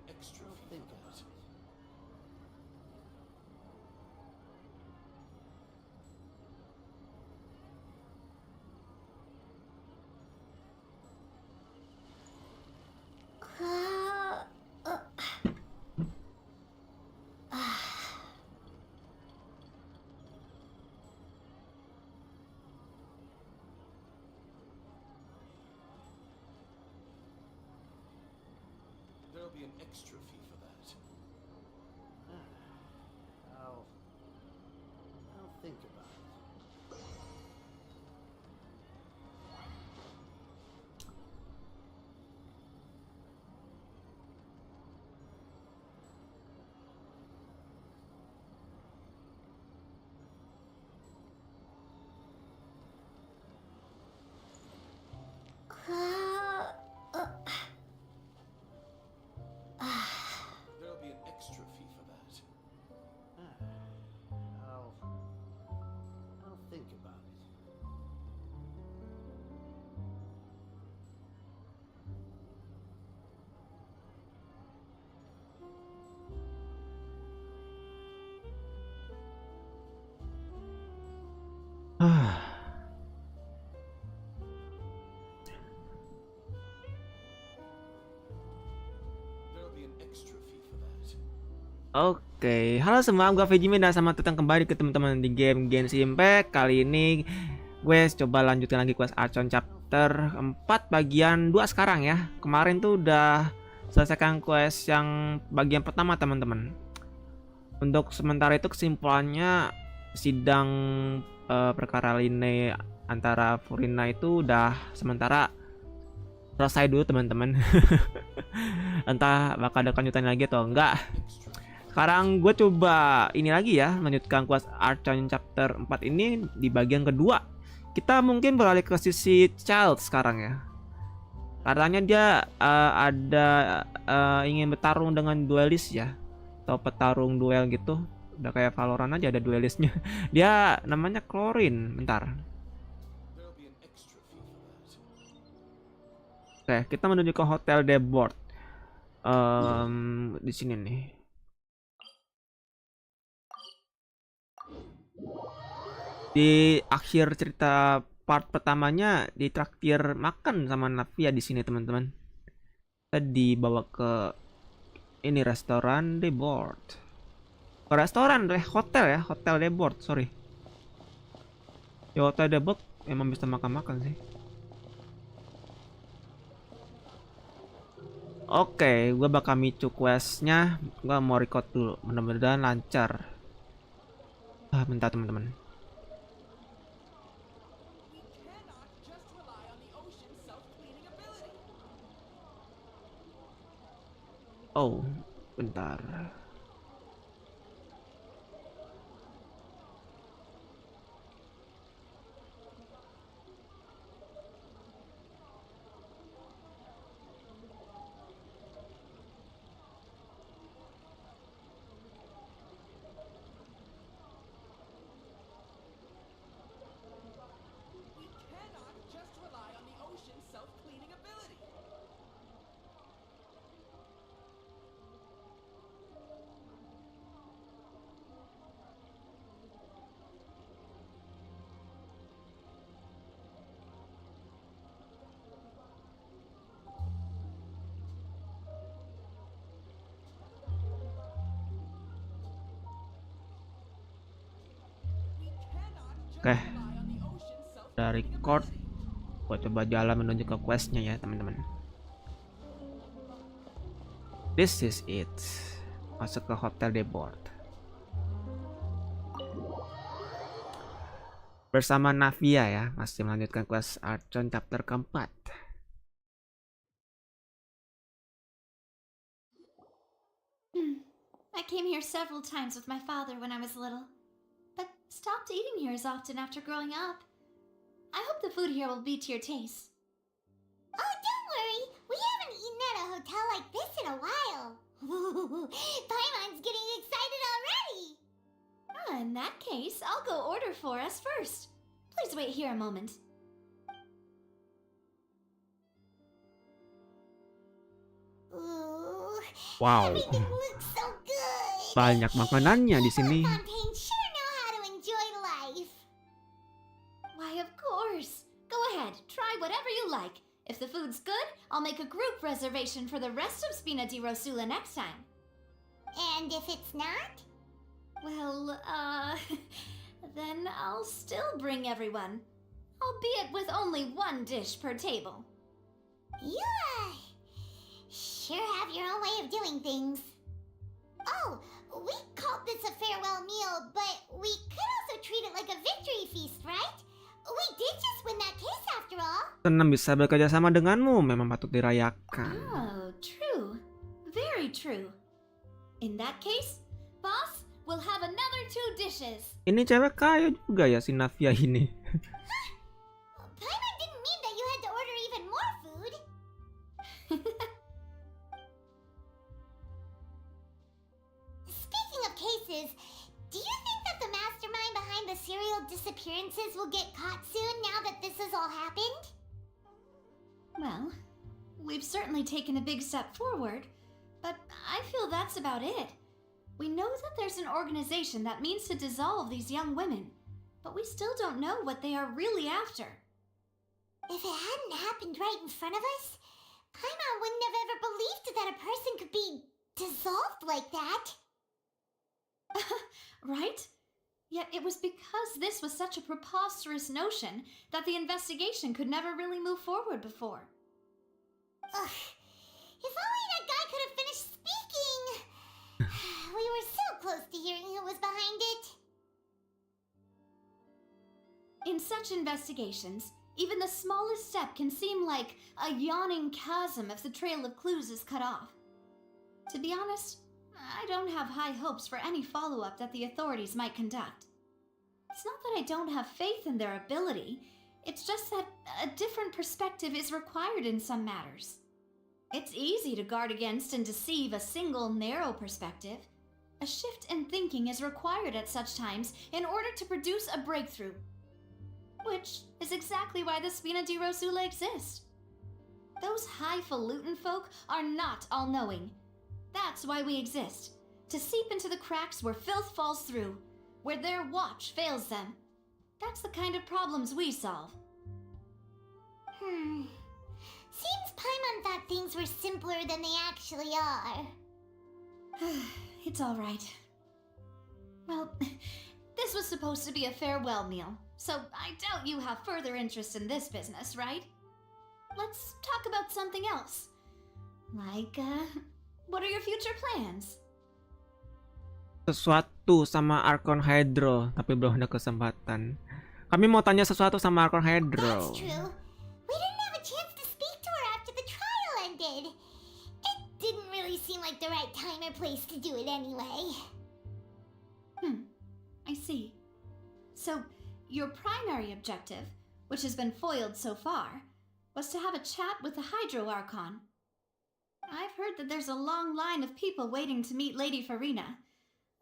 extra fee for that. There'll be an extra fee for that. I'll think about it. There'll be an extra fee for that. I'll think about it. There'll be an extra fee for that. Oke, halo semua, gue FiziMeds dan selamat datang kembali ke teman-teman di game Genshin Impact. Kali ini gue coba lanjutin lagi Quest Archon Chapter 4 bagian 2 sekarang ya. Kemarin tuh udah selesaikan quest yang bagian pertama teman-teman. Untuk sementara itu kesimpulannya sidang perkara Lyney antara Furina itu udah sementara selesai dulu teman-teman. Entah bakal ada kelanjutan lagi atau enggak. Sekarang gue coba ini lagi ya, melanjutkan Quest Archon Chapter 4 ini di bagian kedua. Kita mungkin beralih ke sisi Child sekarang ya. Katanya dia ingin bertarung dengan duelis ya, atau petarung duel gitu. Udah kayak Valorant aja ada duelisnya. Dia namanya Klorin. Bentar. There'll be an extra fee for that. Oke, kita menuju ke Hotel Debord. Di sini nih. Di akhir cerita part pertamanya ditraktir makan sama Navia di sini teman-teman. Kita dibawa ke ini restoran Debord. Restoran hotel ya, Hotel Debord, sorry. Di Hotel Debord emang bisa makan-makan sih. Oke, gue bakal micu questnya. Gue mau record dulu, mudah-mudahan lancar. Bentar teman-teman. Oh, bentar. Oke, udah record. Gua coba jalan menuju ke questnya ya teman-teman. This is it. Masuk ke Hotel Debord bersama Navia ya. Masih melanjutkan Quest Archon Chapter keempat. I came here several times with my father when I was little, but stopped eating here as often after growing up. I hope the food here will be to your taste. Oh, don't worry. We haven't eaten at a hotel like this in a while. Paimon's getting excited already. In that case, I'll go order for us first. Please wait here a moment. Ooh, Wow, Everything looks so good. banyak makanannya di sini. Fontaine sure know how to enjoy life. Why, of course. Go ahead, try whatever you like. If the food's good, I'll make a group reservation for the rest of Spina di Rosula next time. And if it's not? Well, then I'll still bring everyone. Albeit with only one dish per table. You, sure have your own way of doing things. Oh, we called this a farewell meal, but we could also treat it like a victory feast, right? We did just win that case after all. Senang bisa bekerja sama denganmu, memang patut dirayakan. Oh, true. Very true. In that case, boss, we'll have another 2 dishes. Ini cewek kaya juga ya si Navia ini. Paimon didn't mean that you had to order even more food. Speaking of cases, do you think that the mastermind behind the serial disappearances will get caught soon now that this has all happened? Well, we've certainly taken a big step forward, but I feel that's about it. We know that there's an organization that means to dissolve these young women, but we still don't know what they are really after. If it hadn't happened right in front of us, Paimon wouldn't have ever believed that a person could be dissolved like that. Right? Yet it was because this was such a preposterous notion that the investigation could never really move forward before. Ugh. If only that guy could have finished speaking! We were so close to hearing who was behind it. In such investigations, even the smallest step can seem like a yawning chasm if the trail of clues is cut off. To be honest, I don't have high hopes for any follow-up that the authorities might conduct. It's not that I don't have faith in their ability, it's just that a different perspective is required in some matters. It's easy to guard against and deceive a single narrow perspective. A shift in thinking is required at such times in order to produce a breakthrough. Which is exactly why the Spina di Rosula exist. Those highfalutin folk are not all-knowing. That's why we exist. To seep into the cracks where filth falls through, where their watch fails them. That's the kind of problems we solve. Seems Paimon thought things were simpler than they actually are. It's all right. Well, this was supposed to be a farewell meal, so I doubt you have further interest in this business, right? Let's talk about something else. Like, what are your future plans? Sesuatu sama Archon Hydro, tapi belum ada kesempatan. Kami mau tanya sesuatu sama Archon Hydro. That's true. We didn't have a chance to speak to her after the trial ended. It didn't really seem like the right time or place to do it anyway. I see. So, your primary objective, which has been foiled so far, was to have a chat with the Hydro Archon. I've heard that there's a long line of people waiting to meet Lady Furina.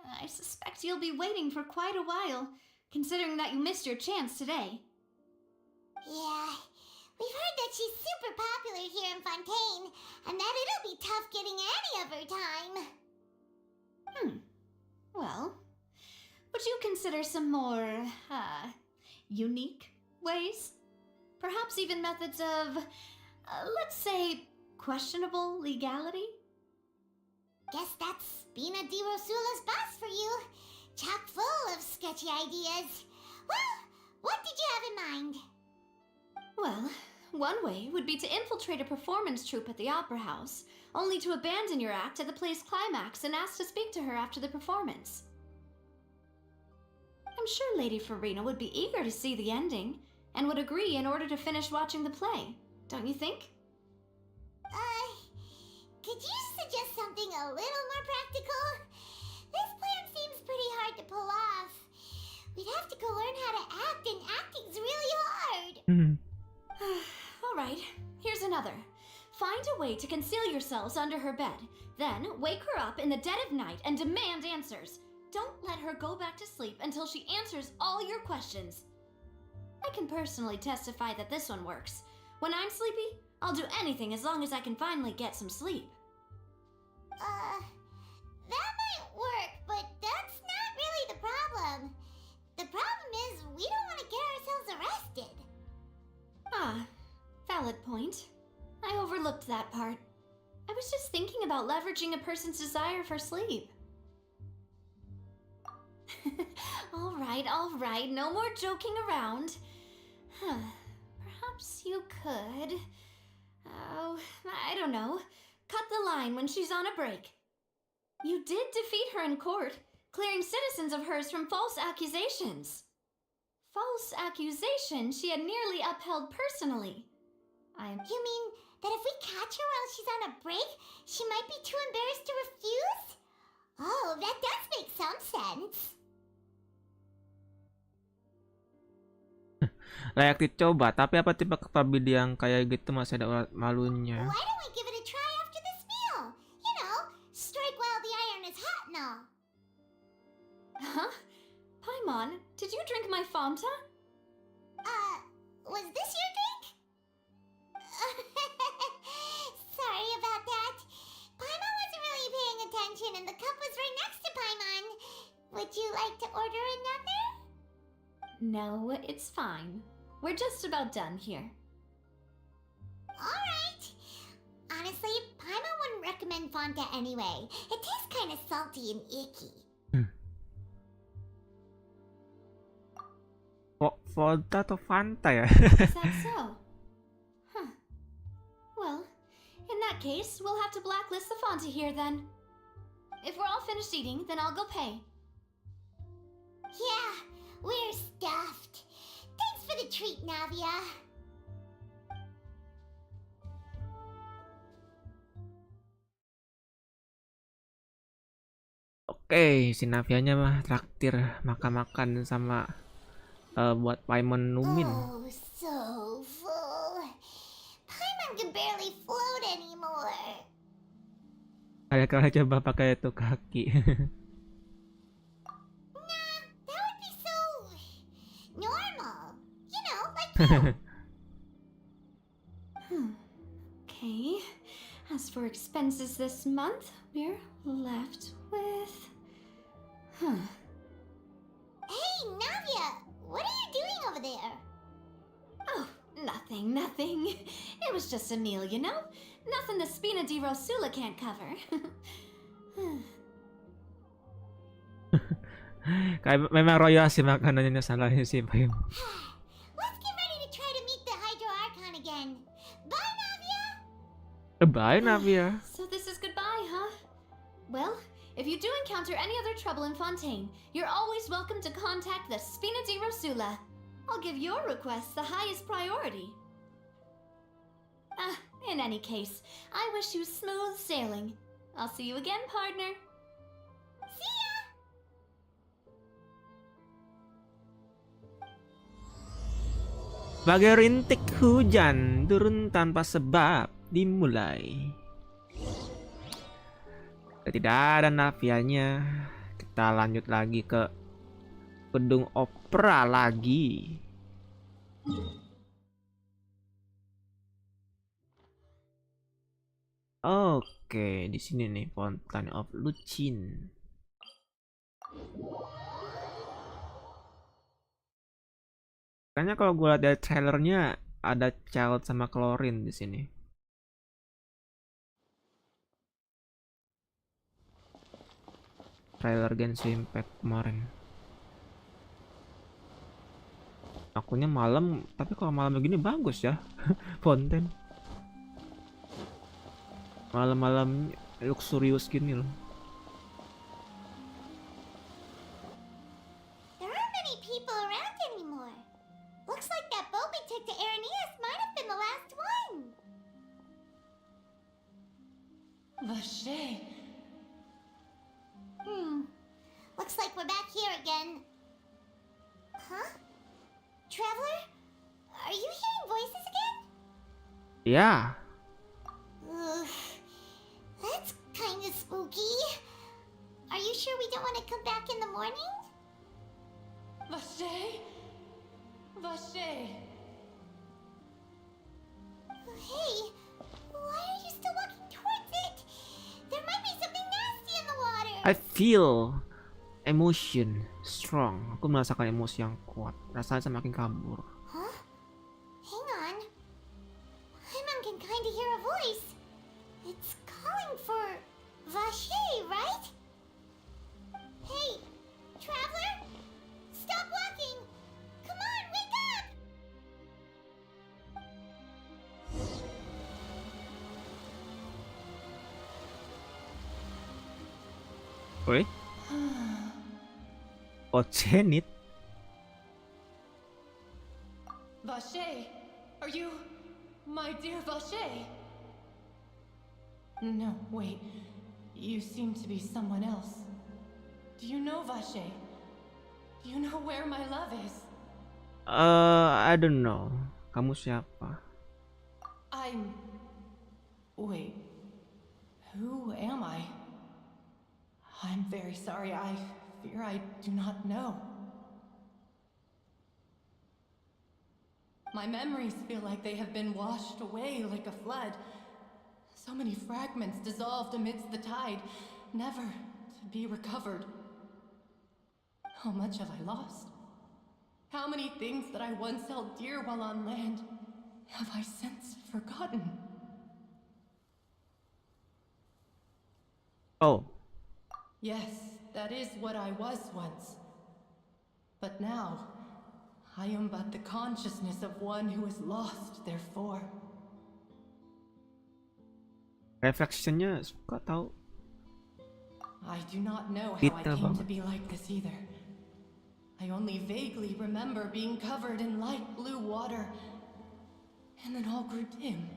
I suspect you'll be waiting for quite a while, considering that you missed your chance today. Yeah, we've heard that she's super popular here in Fontaine, and that it'll be tough getting any of her time. Well, would you consider some more, unique ways? Perhaps even methods of, let's say, questionable legality? Guess that's Spina di Rosula's boss for you. Chock full of sketchy ideas. Well, what did you have in mind? Well, one way would be to infiltrate a performance troupe at the Opera House, only to abandon your act at the play's climax and ask to speak to her after the performance. I'm sure Lady Furina would be eager to see the ending, and would agree in order to finish watching the play, don't you think? Could you suggest something a little more practical? This plan seems pretty hard to pull off. We'd have to go learn how to act, and acting's really hard. All right, here's another. Find a way to conceal yourselves under her bed. Then wake her up in the dead of night and demand answers. Don't let her go back to sleep until she answers all your questions. I can personally testify that this one works. When I'm sleepy, I'll do anything as long as I can finally get some sleep. valid point. I overlooked that part. I was just thinking about leveraging a person's desire for sleep. All right, no more joking around. Perhaps you could... Oh, I don't know. Cut the line when she's on a break. You did defeat her in court, clearing citizens of hers from false accusations. False accusations she had nearly upheld personally. You mean that if we catch her while she's on a break, she might be too embarrassed to refuse? Oh, that does make some sense. Layak dicoba, tapi apa tipe kapabilitas yang kayak gitu masih ada malunya? Why don't we give it a try after this meal? You know, strike while the iron is hot and all. Huh? Paimon, did you drink my Fanta? Was this your drink? Sorry about that. Paimon wasn't really paying attention and the cup was right next to Paimon. Would you like to order another? No, it's fine. We're just about done here. Alright. Honestly, Paimon wouldn't recommend Fanta anyway. It tastes kind of salty and icky. Fanta atau Fanta ya? Is that so? Huh. Well, in that case, we'll have to blacklist the Fanta here then. If we're all finished eating, then I'll go pay. Yeah, we're stuffed. Thanks for the treat, Navia. Oke, si Navianya mah traktir makan-makan sama buat Paimon numin. Oh, so full. Paimon can barely float anymore. Kayak kalau coba pakai itu kaki. Nah, that would be so normal. You know, like you. Okay. As for expenses this month, we're left with... Hey, Navia, what are you doing over there? Oh, nothing. It was just a meal, you know? Nothing the Spina di Rosula can't cover. Kayak memang royal sih makanannya salahnya sih Paimon. Let's get ready to try to meet the Hydro Archon again. Bye, Navia! Bye Navia. So this is goodbye, huh? Well, if you do encounter any other trouble in Fontaine, you're always welcome to contact the Spina di Rosula. I'll give your request the highest priority. In any case, I wish you smooth sailing. I'll see you again, partner. See ya! Bagai rintik hujan turun tanpa sebab dimulai. Tidak ada Navianya. Kita lanjut lagi ke gedung opera lagi. Oke, di sini nih Fountain of Lucin. Kayaknya kalau gue lihat dari trailernya ada Child sama Chlorine di sini. Trailer Genshin Impact kemarin. Akunya malam, tapi kalau malam begini bagus ya. Fonten. Malam-malam luxurious gini loh. There aren't many people around anymore. Looks like that boat we took to Araneas might have been the last one. Vache. Looks like we're back here again. Huh? Traveler? Are you hearing voices again? Ya. Ugh, that's kinda spooky. Are you sure we don't want to come back in the morning? Vache. Hey, why are you still walking towards it? There might be something nasty in the water. I feel emotion strong. Aku merasakan emosi yang kuat. Rasanya semakin kabur. Huh? Hang on. voice. It's calling for Vache, right? Hey, traveler? Stop walking! Come on, wake up! Woi. Oh, Zenith. Vache, are you my dear Vache? No, wait. You seem to be someone else. Do you know Vache? Do you know where my love is? I don't know. Kamu siapa? Wait. Who am I? I'm very sorry. I fear I do not know. My memories feel like they have been washed away like a flood. So many fragments dissolved amidst the tide, never to be recovered. How much have I lost? How many things that I once held dear while on land have I since forgotten? Oh, Yes, that is what I was once. But now, I am but the consciousness of one who is lost, therefore. refleksinya suka tahu. I do not know how I Detail came to banget. be like this either. I only vaguely remember being covered in light blue water, and then all grew dim.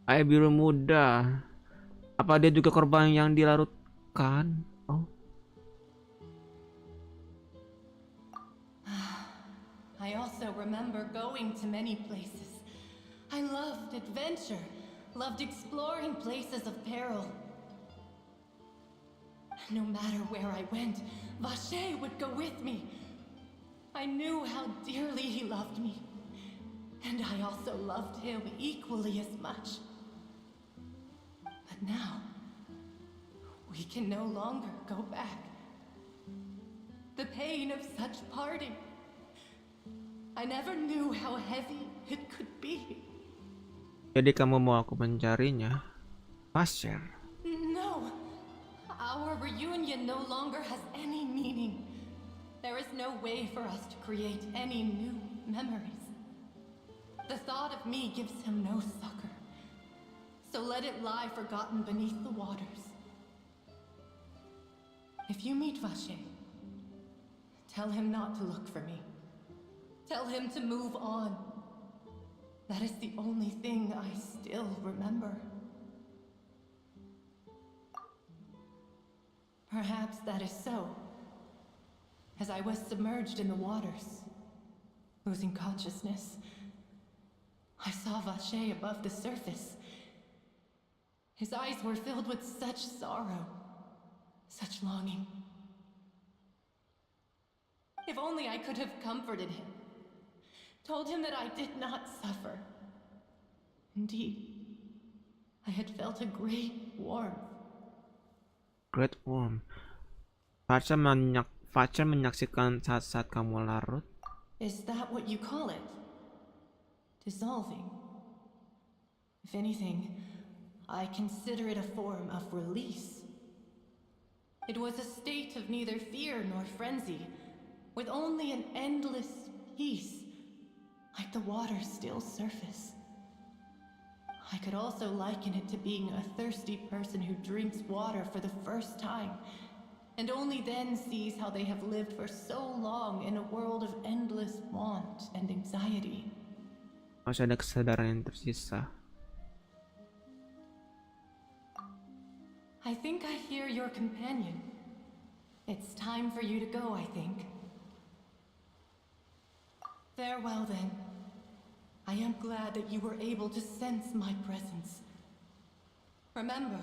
Air biru muda. Apa dia juga korban yang dilarutkan? Oh, I also remember going to many places. I loved adventure, loved exploring places of peril. No matter where I went, Vache would go with me. I knew how dearly he loved me, and I also loved him equally as much. But now, we can no longer go back. The pain of such parting, I never knew how heavy it could be. jadi kamu mau aku mencarinya? Pasir. No, our reunion no longer has any meaning. There is no way for us to create any new memories. The thought of me gives him no succor, so let it lie forgotten beneath the waters. If you meet Vache, tell him not to look for me. Tell him to move on. That is the only thing I still remember. Perhaps that is so. As I was submerged in the waters, losing consciousness, I saw Vache above the surface. His eyes were filled with such sorrow, such longing. If only I could have comforted him, told him that I did not suffer. Indeed, I had felt a great warmth. Great Worm. Facer menyaksikan saat-saat kamu larut. Is that what you call it? Dissolving? If anything, I consider it a form of release. It was a state of neither fear nor frenzy, with only an endless peace, like the water's still surface. I could also liken it to being a thirsty person who drinks water for the first time, and only then sees how they have lived for so long in a world of endless want and anxiety. Masih ada kesadaran yang tersisa. I think I hear your companion. It's time for you to go, I think. Farewell, then. I am glad that you were able to sense my presence. Remember,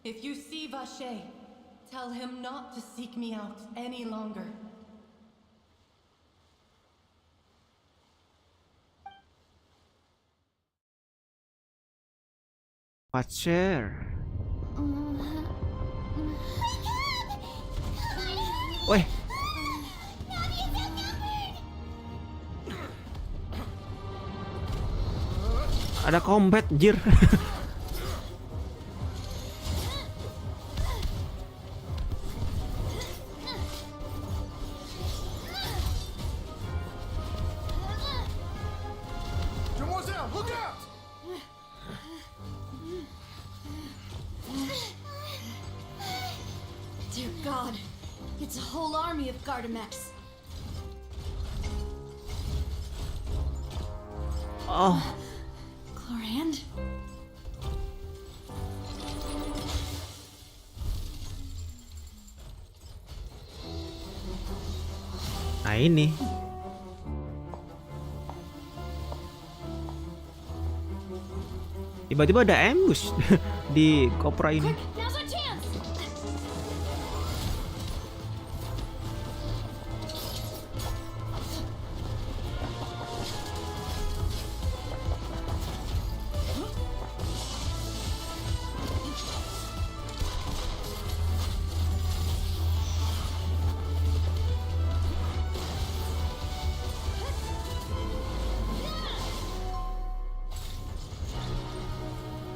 if you see Vache, tell him not to seek me out any longer. Facer. Weh, Ada combat, jir. Demoiselle, look out! Dear God, it's a whole army of Gardamex. Oh, Chlorand? nah ini. Tiba-tiba ada ambush di kopra ini. Quick, now's our chance!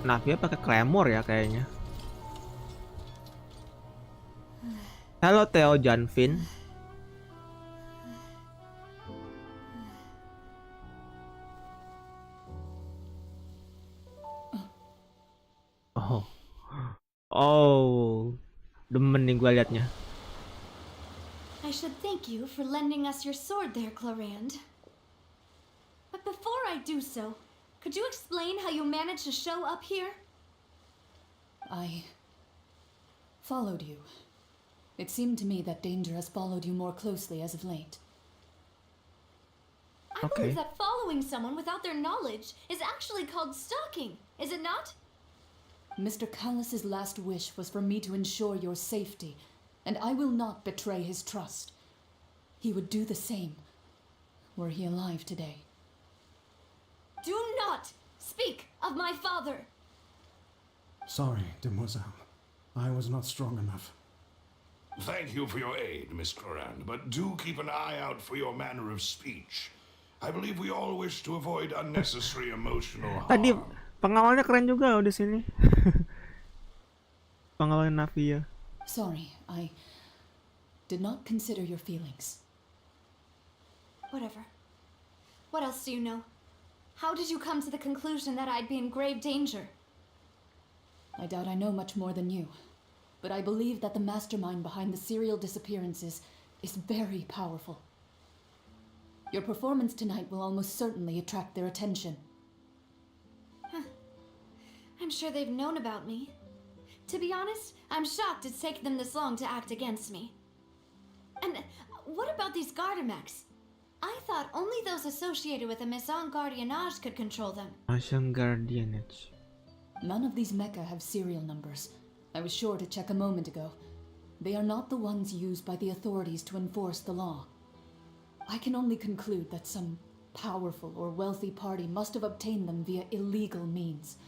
Nah, dia pakai Claymore ya kayaknya. Halo Theo Janvin. Oh. Oh. Demen nih gue liatnya. I should thank you for lending us your sword there, Chlorand. But before I do so, could you explain how you managed to show up here? I followed you. It seemed to me that danger has followed you more closely as of late. I believe that following someone without their knowledge is actually called stalking, is it not? Mr. Callus's last wish was for me to ensure your safety, and I will not betray his trust. He would do the same, were he alive today. Do not speak of my father! Sorry, demoiselle. I was not strong enough. Thank you for your aid, Miss Chlorand, but do keep an eye out for your manner of speech. I believe we all wish to avoid unnecessary emotional harm. Tadi pengawalnya keren juga di sini. Pengawal Navia. Sorry, I did not consider your feelings. Whatever. What else do you know? How did you come to the conclusion that I'd be in grave danger? I doubt I know much more than you, but I believe that the mastermind behind the serial disappearances is very powerful. Your performance tonight will almost certainly attract their attention. I'm sure they've known about me. To be honest, I'm shocked it's taken them this long to act against me. And what about these Gardamex? I thought only those associated with a Maison Gardiennage could control them. Maison Gardiennage. None of these mecha have serial numbers. I was sure to check a moment ago. They are not the ones used by the authorities to enforce the law. I can only conclude that some powerful or wealthy party must have obtained them via illegal means,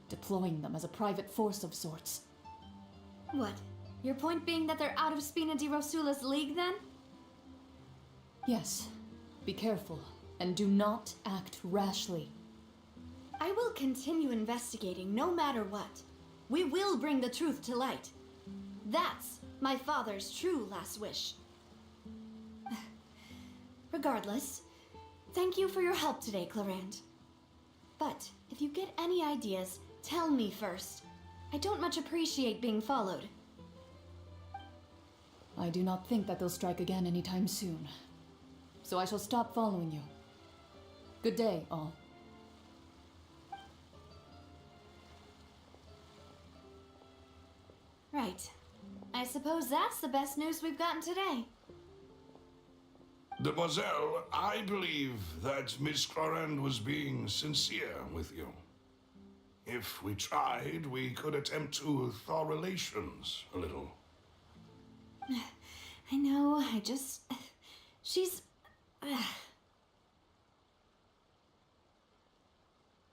deploying them as a private force of sorts. What? Your point being that they're out of Spina di Rosula's league then? Yes. Be careful, and do not act rashly. I will continue investigating no matter what. We will bring the truth to light. That's my father's true last wish. Regardless, thank you for your help today, Chlorand. But if you get any ideas, tell me first. I don't much appreciate being followed. I do not think that they'll strike again anytime soon. So I shall stop following you. Good day, all. Right. I suppose that's the best news we've gotten today. Demoiselle, I believe that Miss Chlorand was being sincere with you. If we tried, we could attempt to thaw relations a little. I know, she's...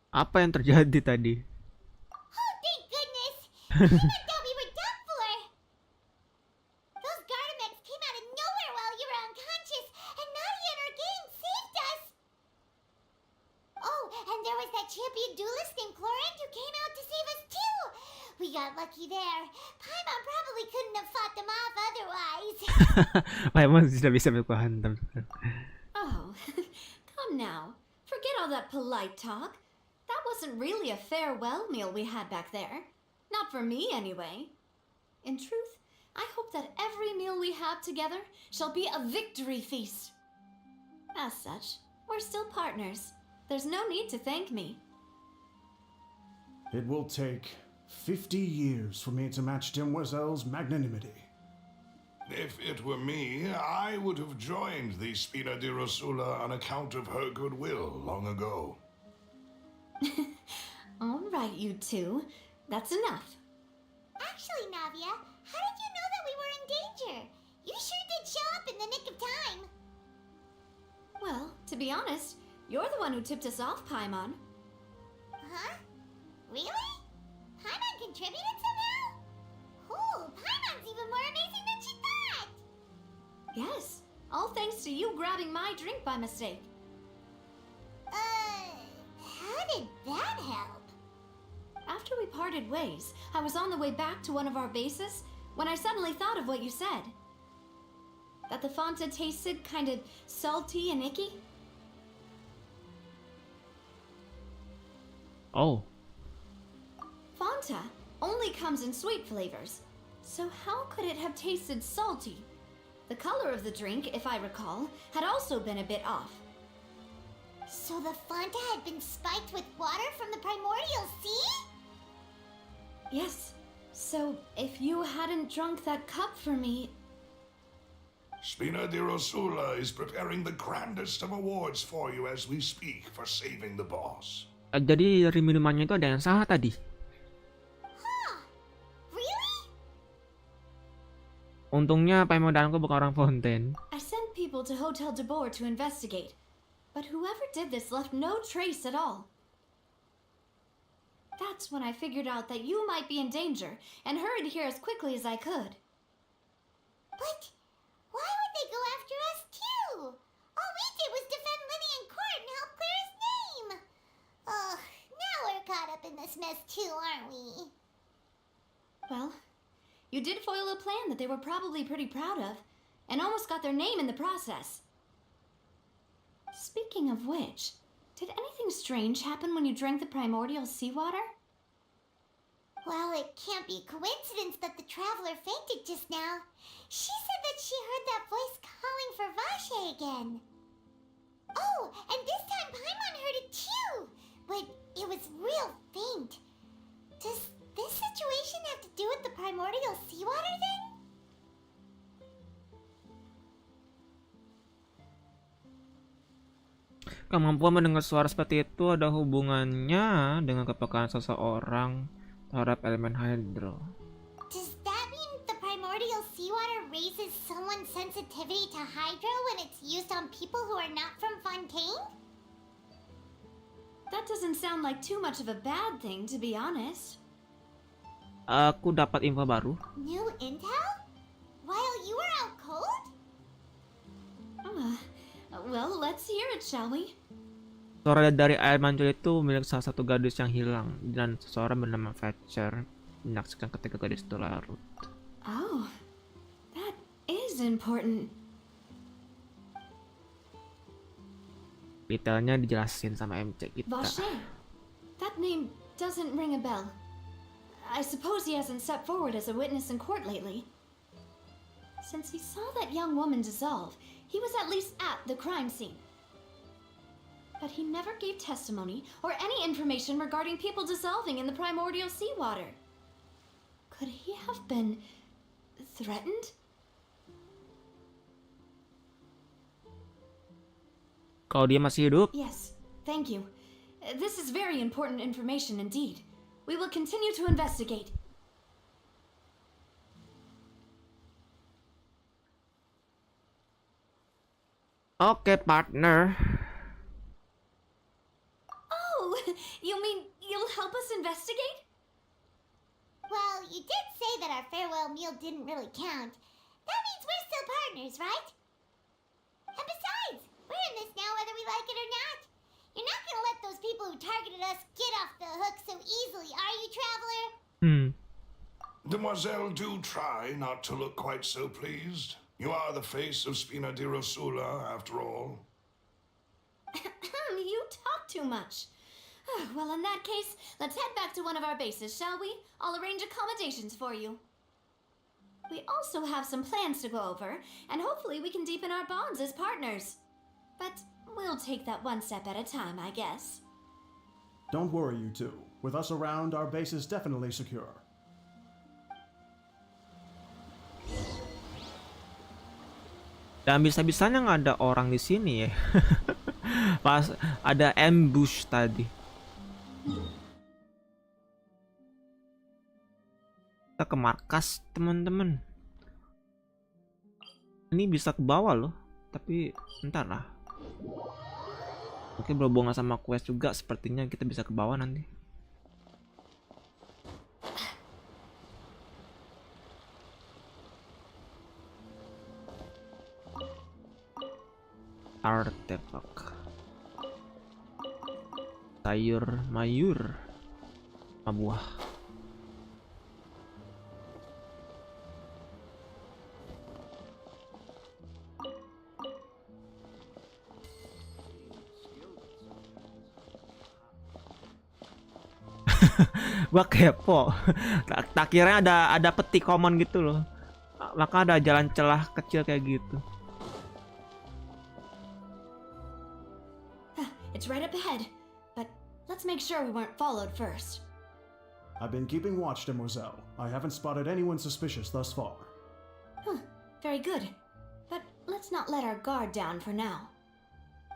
Apa yang terjadi tadi? Oh, thank goodness! I thought we were done for! Those Gardamex came out of nowhere while you were unconscious, and Nadia and her gang saved us! Oh, and there was that champion duelist named Chlorant who came out to save us too. We got lucky there. Paimon probably couldn't have fought them off otherwise. Paimon sudah bisa berkuah hantam. Oh, come now. Forget all that polite talk. That wasn't really a farewell meal we had back there. Not for me, anyway. In truth, I hope that every meal we have together shall be a victory feast. As such, we're still partners. There's no need to thank me. It will take 50 years for me to match Demoiselle's magnanimity. If it were me, I would have joined the Spina di Rosula on account of her goodwill long ago. All right, you two. That's enough. Actually, Navia, how did you know that we were in danger? You sure did show up in the nick of time. Well, to be honest, you're the one who tipped us off, Paimon. Huh? Really? Paimon contributed somehow? Ooh, Paimon's even more amazing than she thought! Yes, all thanks to you grabbing my drink by mistake. How did that help? After we parted ways, I was on the way back to one of our bases when I suddenly thought of what you said. That the Fanta tasted kind of salty and icky. Oh, Fanta only comes in sweet flavors, so how could it have tasted salty? The color of the drink, if I recall, had also been a bit off. So the Fanta had been spiked with water from the primordial sea? Yes, so if you hadn't drunk that cup for me... Spina di Rosula is preparing the grandest of awards for you as we speak for saving the boss. jadi dari minumannya itu ada yang salah tadi. Huh. Really? Untungnya Paimon dan aku bukan orang Fontaine. I sent people to Hotel de Boer to investigate, but whoever did this left no trace at all. That's when I figured out that you might be in danger and hurried here as quickly as I could. But why would they go after us too? All we did was defend Lyney in court and help clear his name. Ugh, now we're caught up in this mess too, aren't we? Well, you did foil a plan that they were probably pretty proud of, and almost got their name in the process. Speaking of which, did anything strange happen when you drank the primordial seawater? Well, it can't be coincidence that the traveler fainted just now. She said that she heard that voice calling for Vache again. Oh, and this time Paimon heard it too, but it was real faint. Does this situation have to do with the primordial seawater then? Kemampuan mendengar suara seperti itu ada hubungannya dengan kepekaan seseorang terhadap elemen hydro. Does that mean the primordial seawater raises someone's sensitivity to hydro when it's used on people who are not from Fontaine? That doesn't sound like too much of a bad thing, to be honest. Aku dapat info baru. New intel? While you were out cold? Well, let's hear it, shall we? Suara dari air mancur itu milik salah satu gadis yang hilang dan seseorang bernama Thatcher menyaksikan ketika gadis itu larut. Oh, that is important. Detailnya dijelasin sama MC kita. Vache. That name doesn't ring a bell. I suppose he hasn't stepped forward as a witness in court lately. Since he saw that young woman dissolve, he was at least at the crime scene. But he never gave testimony or any information regarding people dissolving in the primordial seawater. Could he have been threatened? Kalau dia masih hidup, Yes, thank you. This is very important information indeed. We will continue to investigate. oke partner. Oh, you mean you'll help us investigate? Well, you did say that our farewell meal didn't really count. That means we're still partners, right? And besides, we're in this now whether we like it or not. You're not gonna let those people who targeted Demoiselle, do try not to look quite so pleased. You are the face of Spina di Rosula, after all. You talk too much. Well, in that case, let's head back to one of our bases, shall we? I'll arrange accommodations for you. We also have some plans to go over, and hopefully we can deepen our bonds as partners. But we'll take that one step at a time, I guess. Don't worry, you two. With us around, our base is definitely secure. Dan bisa-bisanya nggak ada orang di sini ya. Pas ada ambush tadi. Kita ke markas, teman-teman. Ini bisa ke bawah loh, tapi entar lah. Oke, berhubungan sama quest juga, sepertinya kita bisa ke bawah nanti. Artefak sayur mayur buah. Gua kepo. Tak kira ada peti common gitu loh. Maka ada jalan celah kecil kayak gitu. It's right up ahead, but let's make sure we weren't followed first. I've been keeping watch, Demoiselle. I haven't spotted anyone suspicious thus far. Very good. But let's not let our guard down for now.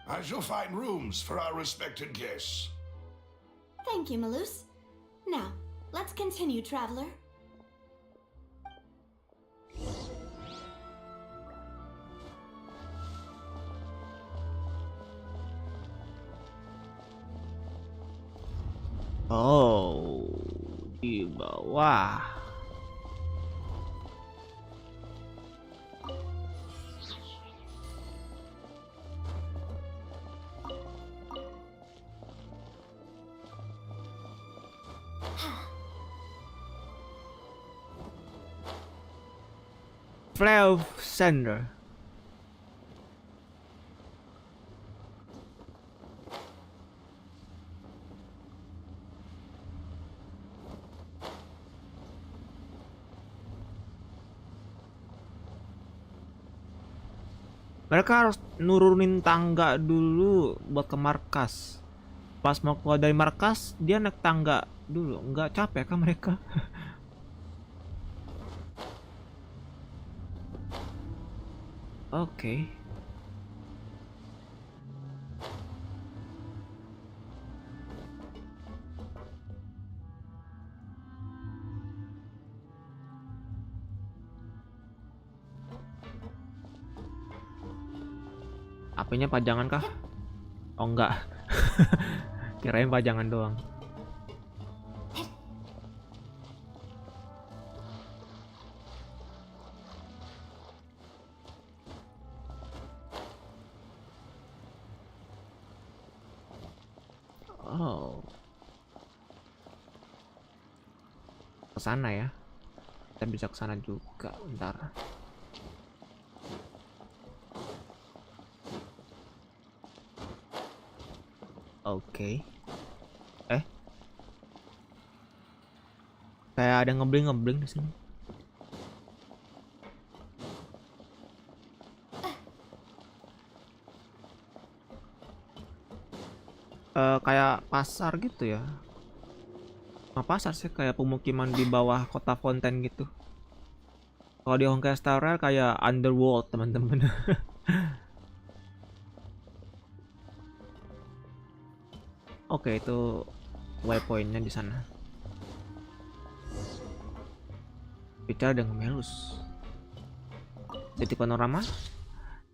I shall find rooms for our respected guests. Thank you, Malus. Now, let's continue, traveler. Oh, di bawah. Flow Center. Mereka harus nurunin tangga dulu buat ke markas. Pas mau keluar dari markas, dia naik tangga dulu. Nggak capek kan mereka? Oke. HP-nya pajangan kah? Oh enggak. Kirain pajangan doang. Oh. Kesana ya. Kita bisa kesana juga bentar. Oke. Kayak ada ngebling-ngebling di sini. Kayak pasar gitu ya. Nah, pasar sih kayak pemukiman di bawah kota Fontaine gitu. Kalau di HONKAI kayak underworld, teman-teman. Oke, itu waypointnya di sana. Bicara dengan Melus. Jadi panorama.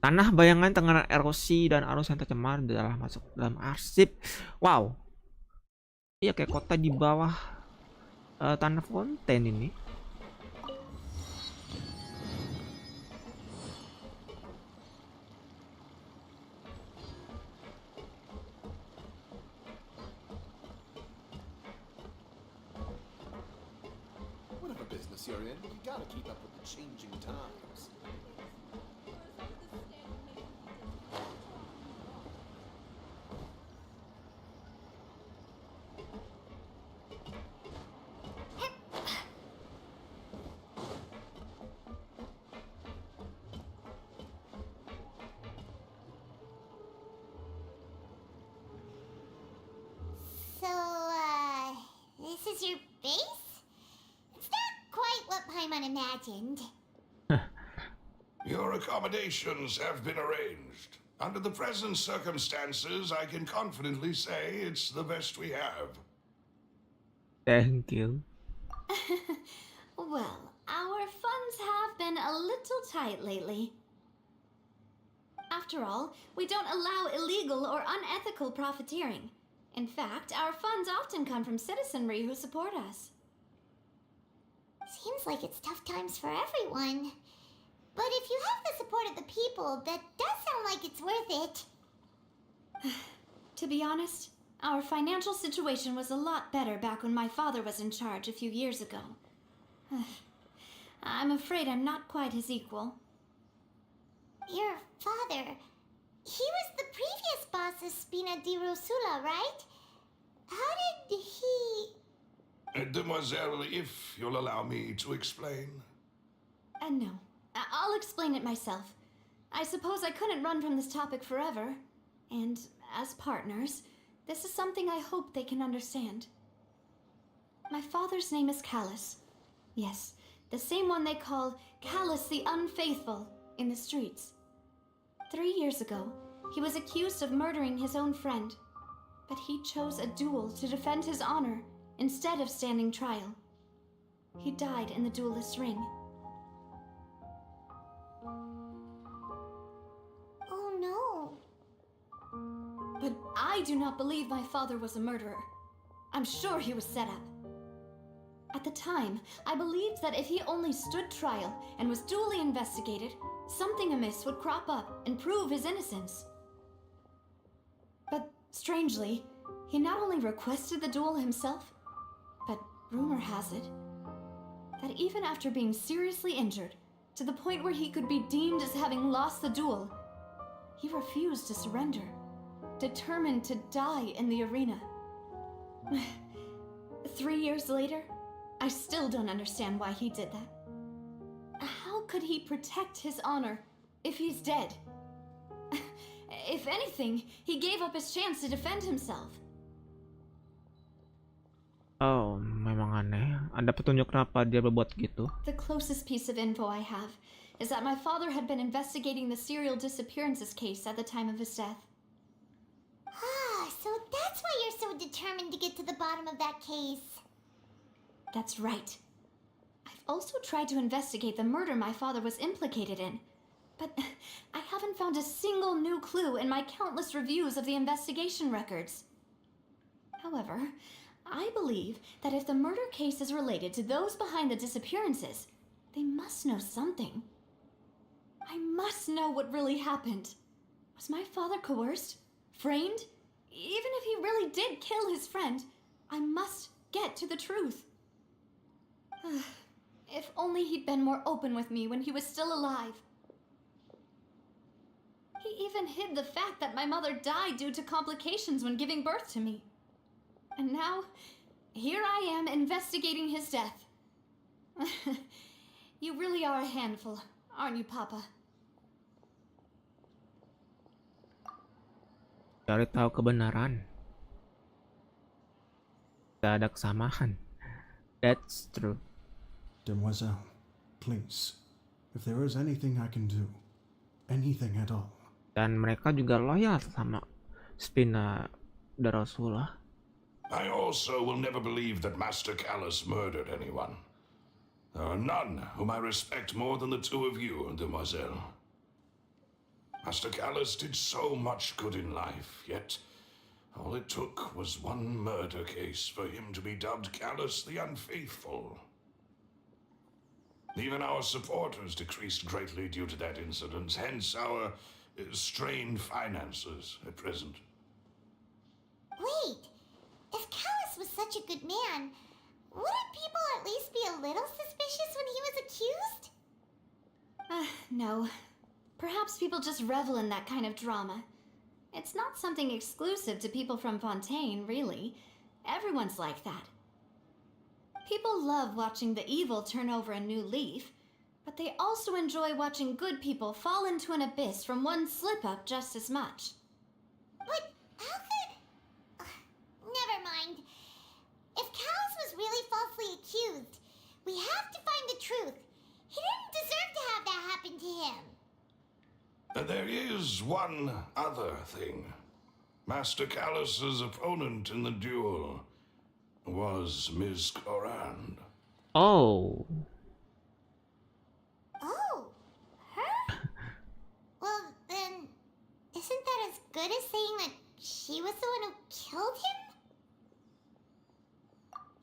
Tanah bayangan tengah erosi dan arus yang tercemar adalah masuk dalam arsip. Wow. Iya kayak kota di bawah tanah Fontaine ini. place you're in. You gotta keep up with the changing times. This is your base? It's not quite what Paimon imagined. Your accommodations have been arranged. Under the present circumstances, I can confidently say it's the best we have. Thank you. Well, our funds have been a little tight lately. After all, we don't allow illegal or unethical profiteering. In fact, our funds often come from citizenry who support us. Seems like it's tough times for everyone. But if you have the support of the people, that does sound like it's worth it. To be honest, our financial situation was a lot better back when my father was in charge a few years ago. I'm afraid I'm not quite his equal. Your father... He was the previous boss of Spina di Rosula, right? How did he... Demoiselle, if you'll allow me to explain. No. I'll explain it myself. I suppose I couldn't run from this topic forever. And as partners, this is something I hope they can understand. My father's name is Callus. Yes, the same one they call Callus the Unfaithful in the streets. 3 years ago, he was accused of murdering his own friend, but he chose a duel to defend his honor instead of standing trial. He died in the duelist's ring. Oh no. But I do not believe my father was a murderer. I'm sure he was set up. At the time, I believed that if he only stood trial and was duly investigated, something amiss would crop up and prove his innocence. But strangely, he not only requested the duel himself, but rumor has it that even after being seriously injured, to the point where he could be deemed as having lost the duel, he refused to surrender, determined to die in the arena. 3 years later, I still don't understand why he did that. How could he protect his honor if he's dead? If anything, he gave up his chance to defend himself. Oh, memang aneh. Ada petunjuk kenapa dia berbuat gitu? The closest piece of info I have is that my father had been investigating the serial disappearances case at the time of his death. Ah, so that's why you're so determined to get to the bottom of that case. That's right. I've also tried to investigate the murder my father was implicated in, but I haven't found a single new clue in my countless reviews of the investigation records. However, I believe that if the murder case is related to those behind the disappearances, they must know something. I must know what really happened. Was my father coerced? Framed? Even if he really did kill his friend, I must get to the truth. If only he'd been more open with me when he was still alive. He even hid the fact that my mother died due to complications when giving birth to me. And now, here I am investigating his death. You really are a handful, aren't you, Papa? Cari tahu kebenaran. Tidak ada kesamaan. That's true. Demoiselle, please, if there is anything I can do, anything at all. Dan mereka juga loyal sama Spina Darosula. I also will never believe that Master Callus murdered anyone. There are none whom I respect more than the two of you, Demoiselle. Master Callus did so much good in life, yet all it took was one murder case for him to be dubbed Callus the Unfaithful. Even our supporters decreased greatly due to that incident, hence our strained finances at present. Wait, if Callus was such a good man, Wouldn't people at least be a little suspicious when he was accused? No. Perhaps people just revel in that kind of drama. It's not something exclusive to people from Fontaine, really. Everyone's like that. People love watching the evil turn over a new leaf, but they also enjoy watching good people fall into an abyss from one slip-up just as much. But how could... never mind. If Callus was really falsely accused, we have to find the truth. He didn't deserve to have that happen to him. There is one other thing. Master Callus's opponent in the duel was Ms. Clorand. Oh. Oh, her? Well, then, isn't that as good as saying that she was the one who killed him?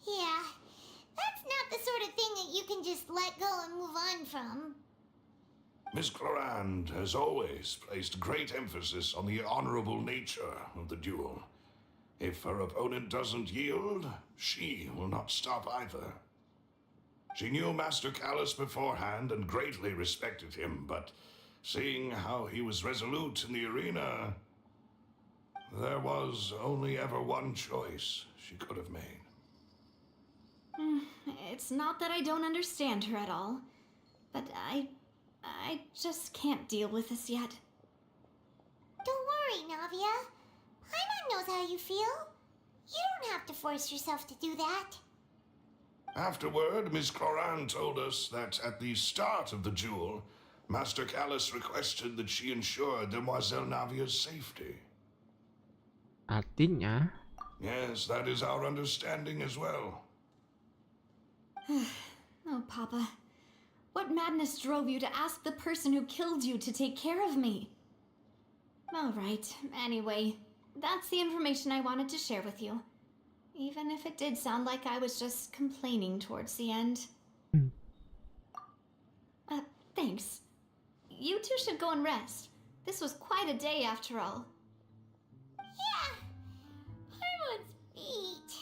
Yeah, that's not the sort of thing that you can just let go and move on from. Miss Clorand has always placed great emphasis on the honorable nature of the duel. If her opponent doesn't yield, she will not stop either. She knew Master Callus beforehand and greatly respected him, but seeing how he was resolute in the arena, there was only ever one choice she could have made. It's not that I don't understand her at all, but I just can't deal with this yet. Don't worry, Navia. Paimon knows how you feel. You don't have to force yourself to do that. Afterward, Miss Clorand told us that at the start of the duel, Master Callus requested that she ensure Demoiselle Navia's safety. Artinya, Yes, that is our understanding as well. Oh, Papa. What madness drove you to ask the person who killed you to take care of me? All right, anyway, that's the information I wanted to share with you. Even if it did sound like I was just complaining towards the end. Thanks. You two should go and rest. This was quite a day after all. Yeah, Paimon's beat.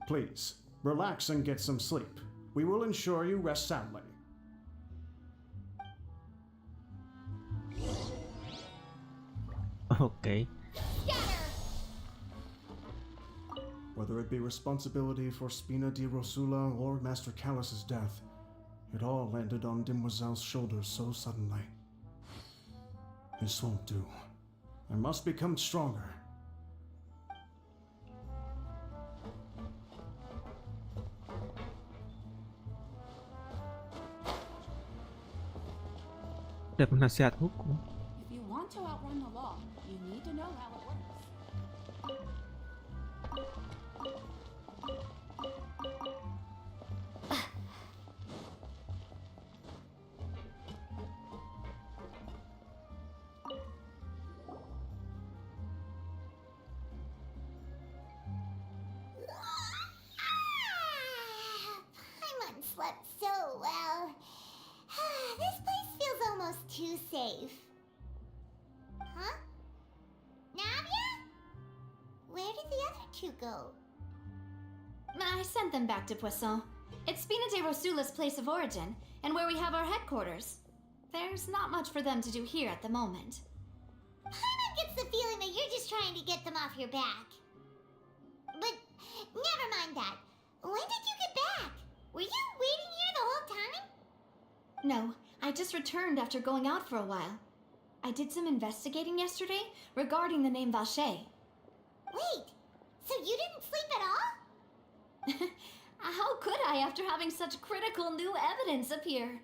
Please, relax and get some sleep. We will ensure you rest soundly. okay. Whether it be responsibility for Spina di Rosula or Master Callus's death, it all landed on Demoiselle's shoulders so suddenly. This won't do. I must become stronger. Ada penasihat hukum. If you want to outrun the law, you need to know how it works. Paimon slept so well. This place feels almost too safe. Huh? Navia? Where did the other two go? I sent them back to Poisson. It's Spina de Rosula's place of origin, and where we have our headquarters. There's not much for them to do here at the moment. Paimon gets the feeling that you're just trying to get them off your back. But never mind that. When did you get back? Were you waiting here the whole time? No, I just returned after going out for a while. I did some investigating yesterday regarding the name Vache. Wait, so you didn't sleep at all? How could I after having such critical new evidence appear?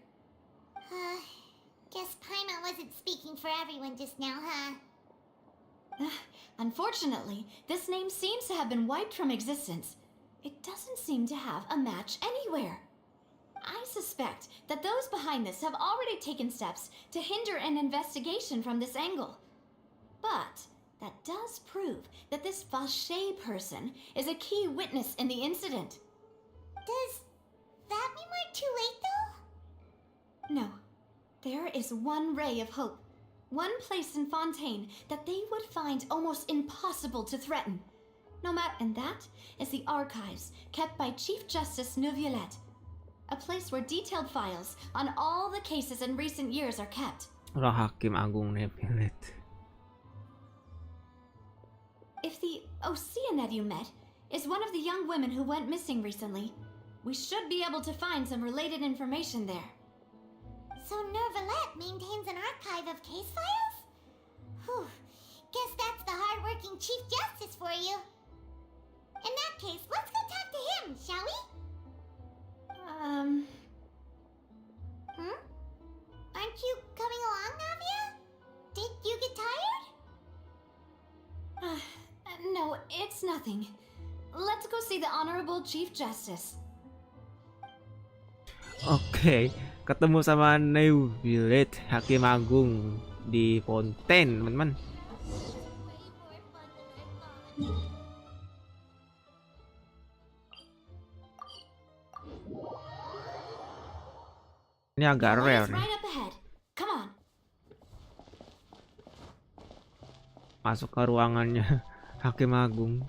Guess Paimon wasn't speaking for everyone just now, huh? Unfortunately, this name seems to have been wiped from existence. It doesn't seem to have a match anywhere. I suspect that those behind this have already taken steps to hinder an investigation from this angle. But that does prove that this Vache person is a key witness in the incident. Does that mean we're too late, though? No. There is one ray of hope. One place in Fontaine that they would find almost impossible to threaten. And that is the archives kept by Chief Justice Neuvillette, a place where detailed files on all the cases in recent years are kept. Hakim Agung Neuvillette. If the Oceanet you met is one of the young women who went missing recently, we should be able to find some related information there. So Neuvillette maintains an archive of case files? Whew. Guess that's the hard-working Chief Justice for you. In that case, let's go talk to him, shall we? Aren't you coming along, Navia? Did you get tired? No, it's nothing. Let's go see the Honorable Chief Justice. Oke, ketemu sama Neuvillette, Hakim Agung di Fontaine, teman-teman. Ini agak rare nih. Right up ahead. Come on. Masuk ke ruangannya Hakim Agung.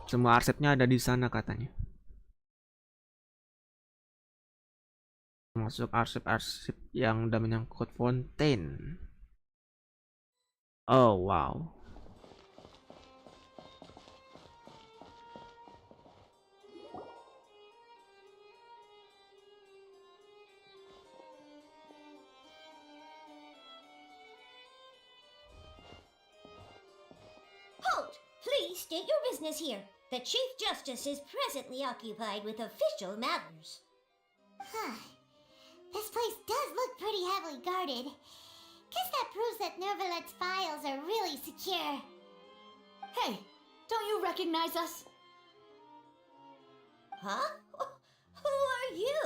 Semua arsipnya ada di sana katanya. Masuk arsip-arsip yang udah menyangkut Fontaine. Oh wow. Halt! Please state your business here. The Chief Justice is presently occupied with official matters. This place does look pretty heavily guarded. Guess that proves that Neuvillette's files are really secure. Hey, don't you recognize us? Huh? Who are you?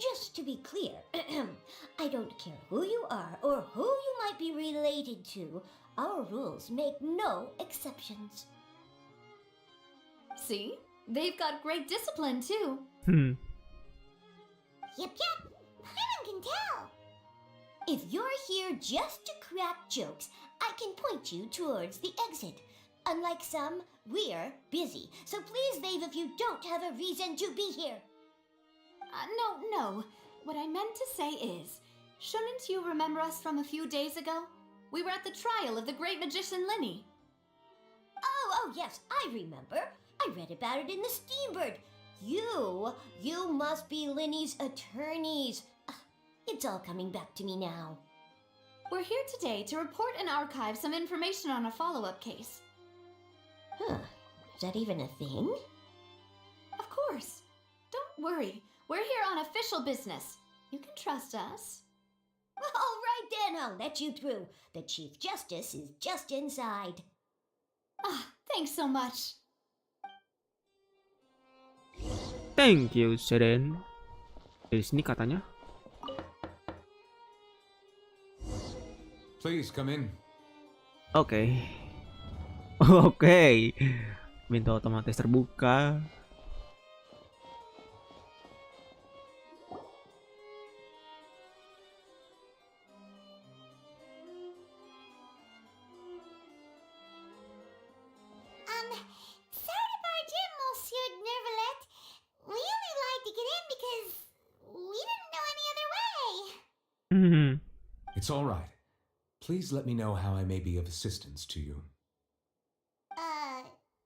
Just to be clear, I don't care who you are or who you might be related to. Our rules make no exceptions. See? They've got great discipline, too. Yep. Anyone can tell. If you're here just to crack jokes, I can point you towards the exit. Unlike some, we're busy, so please leave if you don't have a reason to be here. No. What I meant to say is, shouldn't you remember us from a few days ago? We were at the trial of the great magician Lyney. Oh, yes, I remember. I read about it in the Steambird. You must be Lyney's attorneys. It's all coming back to me now. We're here today to report and archive some information on a follow-up case. Is that even a thing? Of course. Don't worry. We're here on official business. You can trust us. All right then, I'll let you through. The Chief Justice is just inside. Thanks so much. Thank you, Seren. Dari sini katanya. Please come in. Oke. Pintu otomatis terbuka. Sorry to barge in, Monsieur Neuvillette. We only lied to get in because we didn't know any other way. It's all right. Please let me know how I may be of assistance to you.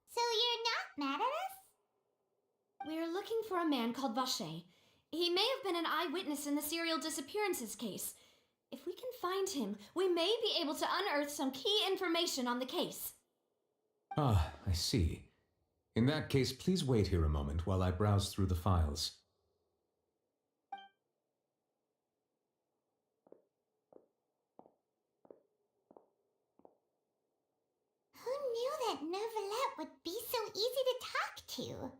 So you're not mad at us? We're looking for a man called Vache. He may have been an eyewitness in the serial disappearances case. If we can find him, we may be able to unearth some key information on the case. Ah, I see. In that case, please wait here a moment while I browse through the files. Who knew that Neuvillette would be so easy to talk to?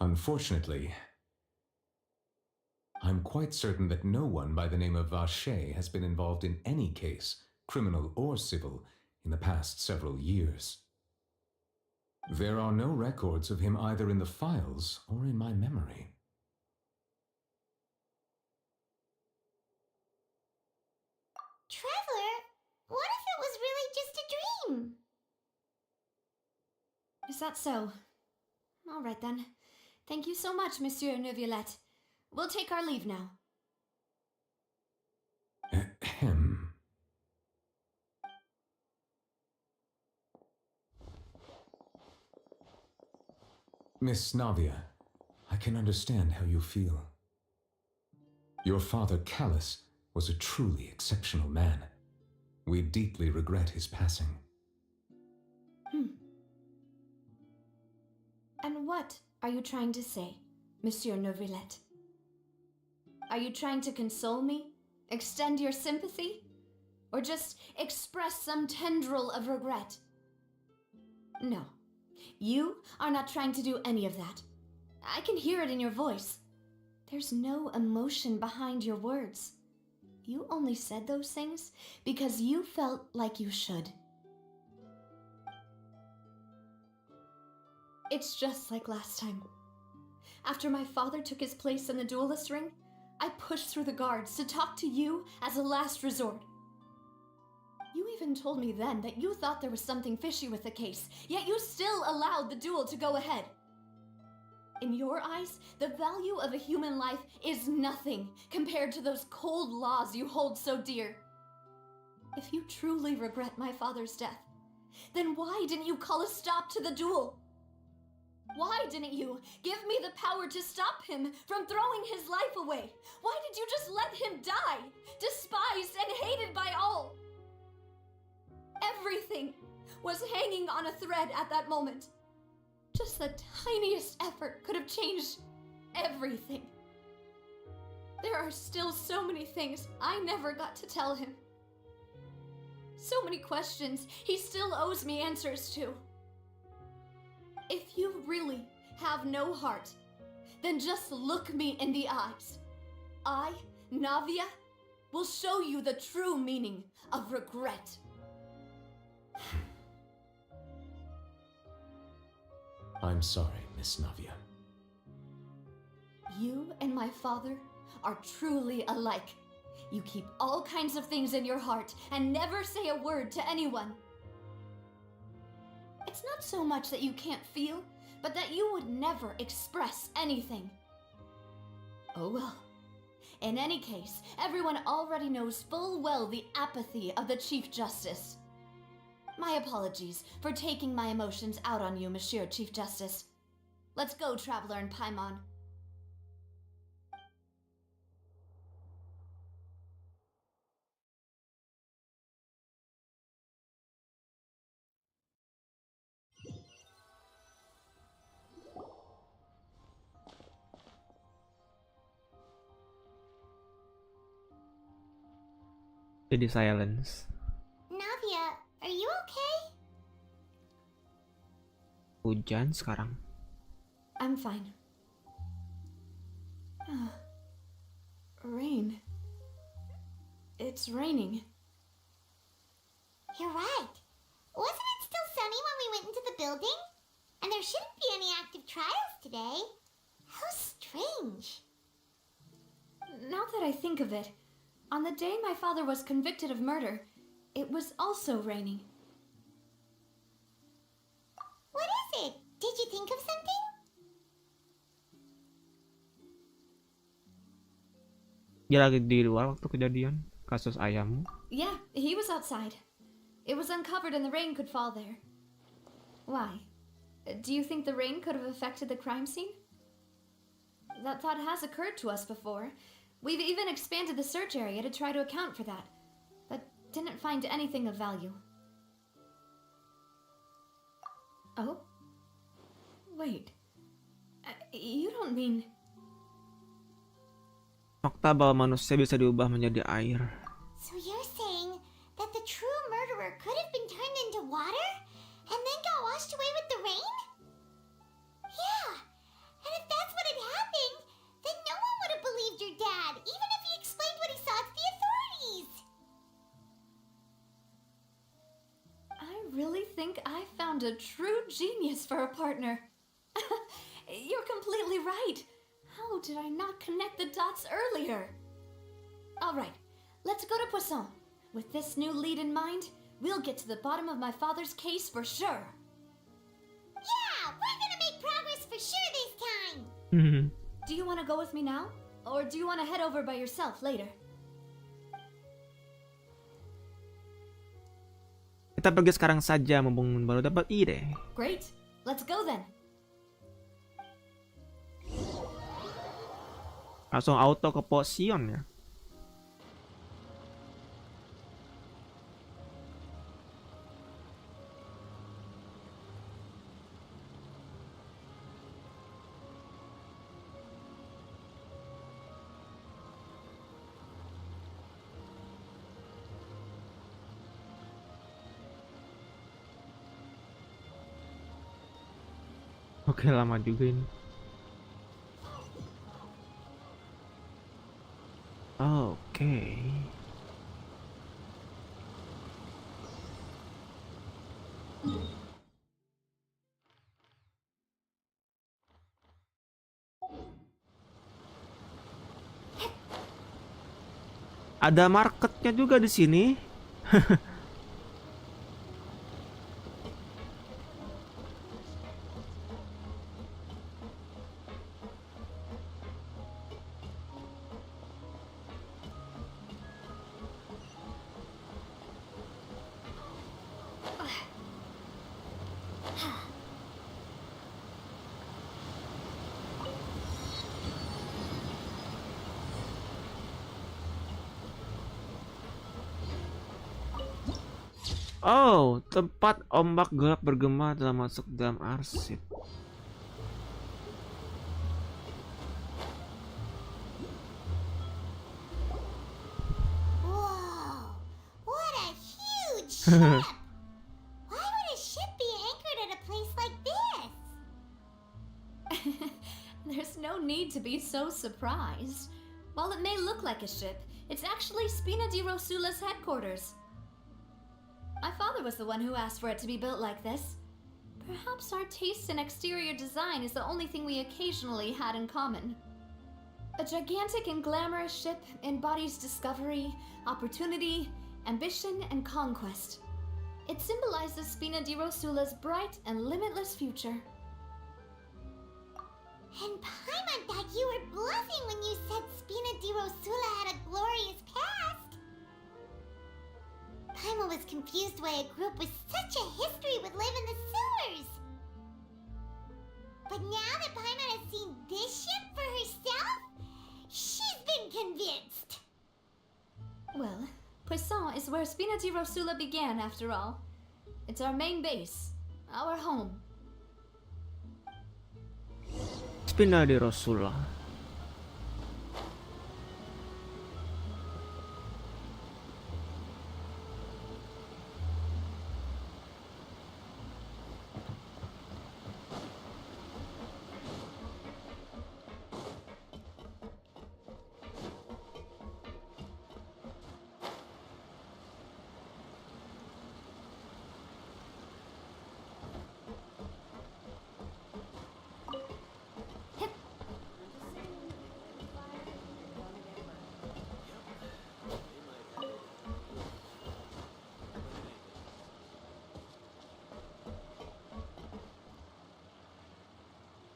Unfortunately, I'm quite certain that no one by the name of Vache has been involved in any case, criminal or civil, in the past several years. There are no records of him either in the files or in my memory. Traveler, what if it was really just a dream? Is that so? All right then. Thank you so much, Monsieur Neuvillette. We'll take our leave now. Ahem. Miss Navia, I can understand how you feel. Your father, Callus, was a truly exceptional man. We deeply regret his passing. And what are you trying to say, Monsieur Neuvillette? Are you trying to console me? Extend your sympathy? Or just express some tendril of regret? No. You are not trying to do any of that. I can hear it in your voice. There's no emotion behind your words. You only said those things because you felt like you should. It's just like last time. After my father took his place in the duelist ring, I pushed through the guards to talk to you as a last resort. You even told me then that you thought there was something fishy with the case, yet you still allowed the duel to go ahead. In your eyes, the value of a human life is nothing compared to those cold laws you hold so dear. If you truly regret my father's death, then why didn't you call a stop to the duel? Why didn't you give me the power to stop him from throwing his life away? Why did you just let him die, despised and hated by all? Everything was hanging on a thread at that moment. Just the tiniest effort could have changed everything. There are still so many things I never got to tell him. So many questions he still owes me answers to. If you really have no heart, then just look me in the eyes. I, Navia, will show you the true meaning of regret. I'm sorry, Miss Navia. You and my father are truly alike. You keep all kinds of things in your heart and never say a word to anyone. It's not so much that you can't feel, but that you would never express anything. Oh well. In any case, everyone already knows full well the apathy of the Chief Justice. My apologies for taking my emotions out on you, Monsieur Chief Justice. Let's go, Traveler and Paimon. Jadi silence. Navia, are you okay? Hujan sekarang. I'm fine. Rain. It's raining. You're right. Wasn't it still sunny when we went into the building? And there shouldn't be any active trials today. How strange. Now that I think of it, on the day my father was convicted of murder, it was also raining. What is it? Did you think of something? Dia lagi di luar waktu kejadian kasus ayammu. Yeah, he was outside. It was uncovered and the rain could fall there. Why? Do you think the rain could have affected the crime scene? That thought has occurred to us before. We've even expanded the search area to try to account for that, but didn't find anything of value. Oh? Wait. You don't mean... Fakta bahwa manusia bisa diubah menjadi air. So you're saying that the true murderer could have been turned into water and then got washed away with the rain? Yeah, and if that's what had happened, then no one would have believed your dad, even if he explained what he saw to the authorities. I really think think I found a true genius for a partner. You're completely right. How did I not connect the dots earlier? All right, let's go to Poisson. With this new lead in mind, we'll get to the bottom of my father's case for sure. Yeah, we're gonna make progress for sure this time. Do you want to go with me now? Or do you want to head over by yourself later? Kita pergi sekarang saja mumpung baru dapat ide. Great, let's go then. Langsung auto ke Potion ya. Oke, lama juga ini. Oke. Ada marketnya juga di sini. Oh, tempat ombak gelap bergema telah masuk dalam arsip. Whoa, what a huge ship! Why would a ship be anchored at a place like this? There's no need to be so surprised. While it may look like a ship, it's actually Spina di Rosula's headquarters. My father was the one who asked for it to be built like this. Perhaps our taste in exterior design is the only thing we occasionally had in common. A gigantic and glamorous ship embodies discovery, opportunity, ambition, and conquest. It symbolizes Spina di Rosula's bright and limitless future. And Paimon thought you were bluffing when you said Spina di Rosula had a glorious past. Paimon was confused why a group with such a history would live in the sewers. But now that Paimon has seen this ship for herself, she's been convinced. Well, Poisson is where Spina di Rosula began after all. It's our main base, our home. Spina di Rosula.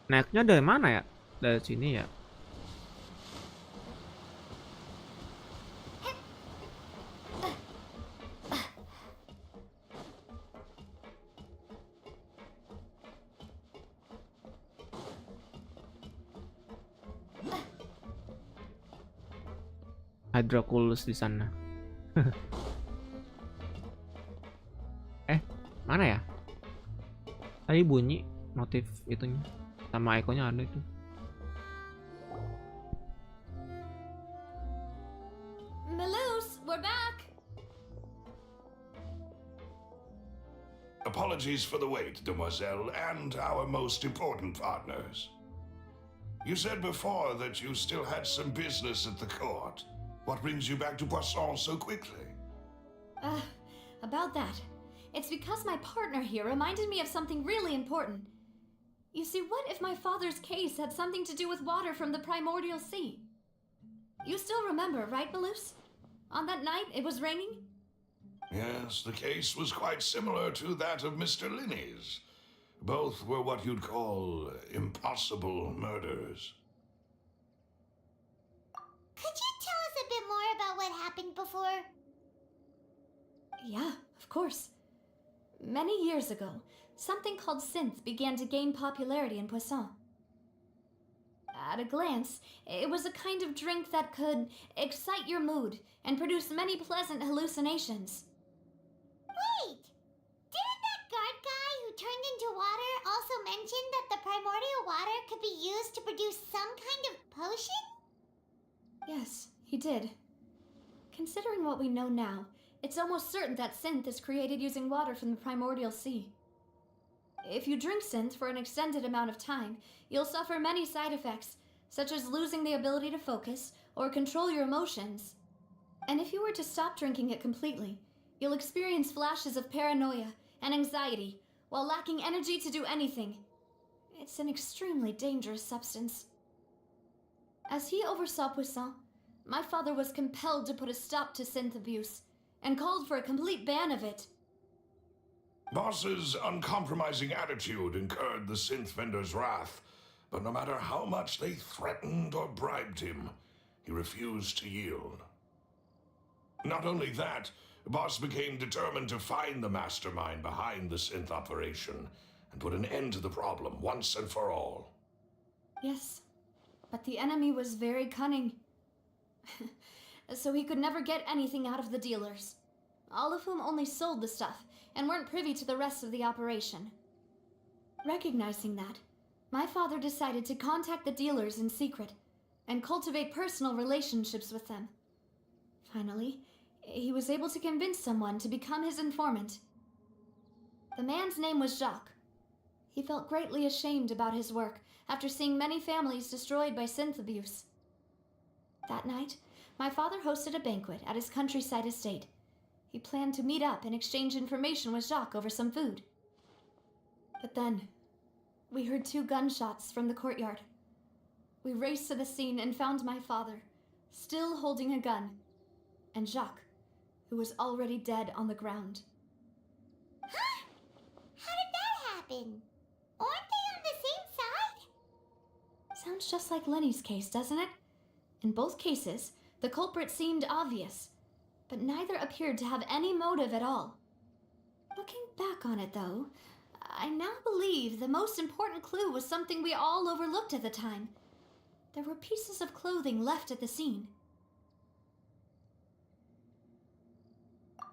Naiknya dari mana ya? Dari sini ya. Hydroculus di sana. Mana ya? Tadi bunyi notif itunya. Sama ikonnya ada itu. Melus, we're back. Apologies for the wait, demoiselle, and our most important partners. You said before that you still had some business at the court. What brings you back to Poisson so quickly? About that. it's because my partner here reminded me of something really important. You see, what if my father's case had something to do with water from the primordial sea? You still remember, right, Malus? On that night, it was raining? Yes, the case was quite similar to that of Mr. Lyney's. Both were what you'd call impossible murders. Could you tell us a bit more about what happened before? Yeah, of course. Many years ago, something called synth began to gain popularity in Poisson. At a glance, it was a kind of drink that could excite your mood and produce many pleasant hallucinations. Wait! Didn't that guard guy who turned into water also mention that the primordial water could be used to produce some kind of potion? Yes, he did. Considering what we know now, it's almost certain that synth is created using water from the primordial sea. If you drink synth for an extended amount of time, you'll suffer many side effects, such as losing the ability to focus or control your emotions. And if you were to stop drinking it completely, you'll experience flashes of paranoia and anxiety while lacking energy to do anything. It's an extremely dangerous substance. As he oversaw Poisson, my father was compelled to put a stop to synth abuse and called for a complete ban of it. Boss's uncompromising attitude incurred the synth vendor's wrath, but no matter how much they threatened or bribed him, he refused to yield. Not only that, Boss became determined to find the mastermind behind the synth operation and put an end to the problem once and for all. Yes, but the enemy was very cunning. So he could never get anything out of the dealers, all of whom only sold the stuff and weren't privy to the rest of the operation. Recognizing that, my father decided to contact the dealers in secret and cultivate personal relationships with them. Finally, he was able to convince someone to become his informant. The man's name was Jacques. He felt greatly ashamed about his work after seeing many families destroyed by synth abuse. That night, my father hosted a banquet at his countryside estate. He planned to meet up and exchange information with Jacques over some food. But then, we heard 2 gunshots from the courtyard. We raced to the scene and found my father, still holding a gun, and Jacques, who was already dead on the ground. Huh? How did that happen? Aren't they on the same side? Sounds just like Lenny's case, doesn't it? In both cases, the culprit seemed obvious, but neither appeared to have any motive at all. Looking back on it, though, I now believe the most important clue was something we all overlooked at the time. There were pieces of clothing left at the scene.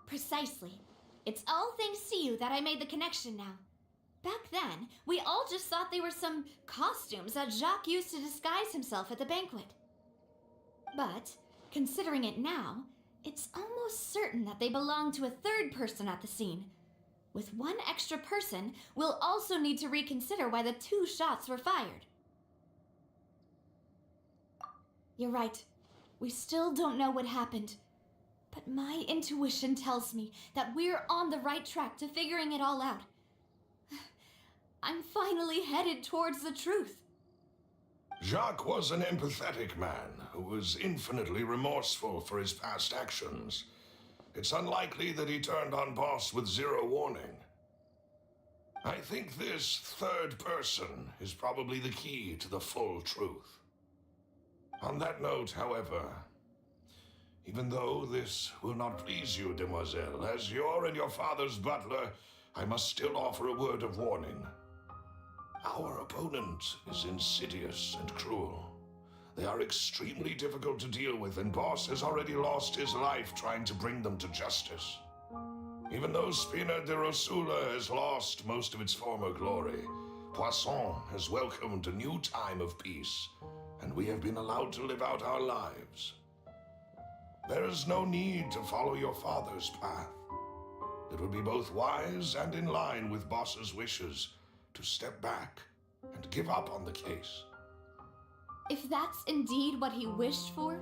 Precisely. It's all thanks to you that I made the connection now. Back then, we all just thought they were some costumes that Jacques used to disguise himself at the banquet. But, considering it now, it's almost certain that they belong to a third person at the scene. With one extra person, we'll also need to reconsider why the 2 shots were fired. You're right. We still don't know what happened. But my intuition tells me that we're on the right track to figuring it all out. I'm finally headed towards the truth. Jacques was an empathetic man who was infinitely remorseful for his past actions. It's unlikely that he turned on Boss with 0 warning. I think this third person is probably the key to the full truth. On that note, however, even though this will not please you, demoiselle, as your and your father's butler, I must still offer a word of warning. Our opponent is insidious and cruel. They are extremely difficult to deal with, and Boss has already lost his life trying to bring them to justice. Even though Spina de Rosula has lost most of its former glory, Poisson has welcomed a new time of peace, and we have been allowed to live out our lives. There is no need to follow your father's path. It would be both wise and in line with Boss's wishes to step back and give up on the case. If that's indeed what he wished for,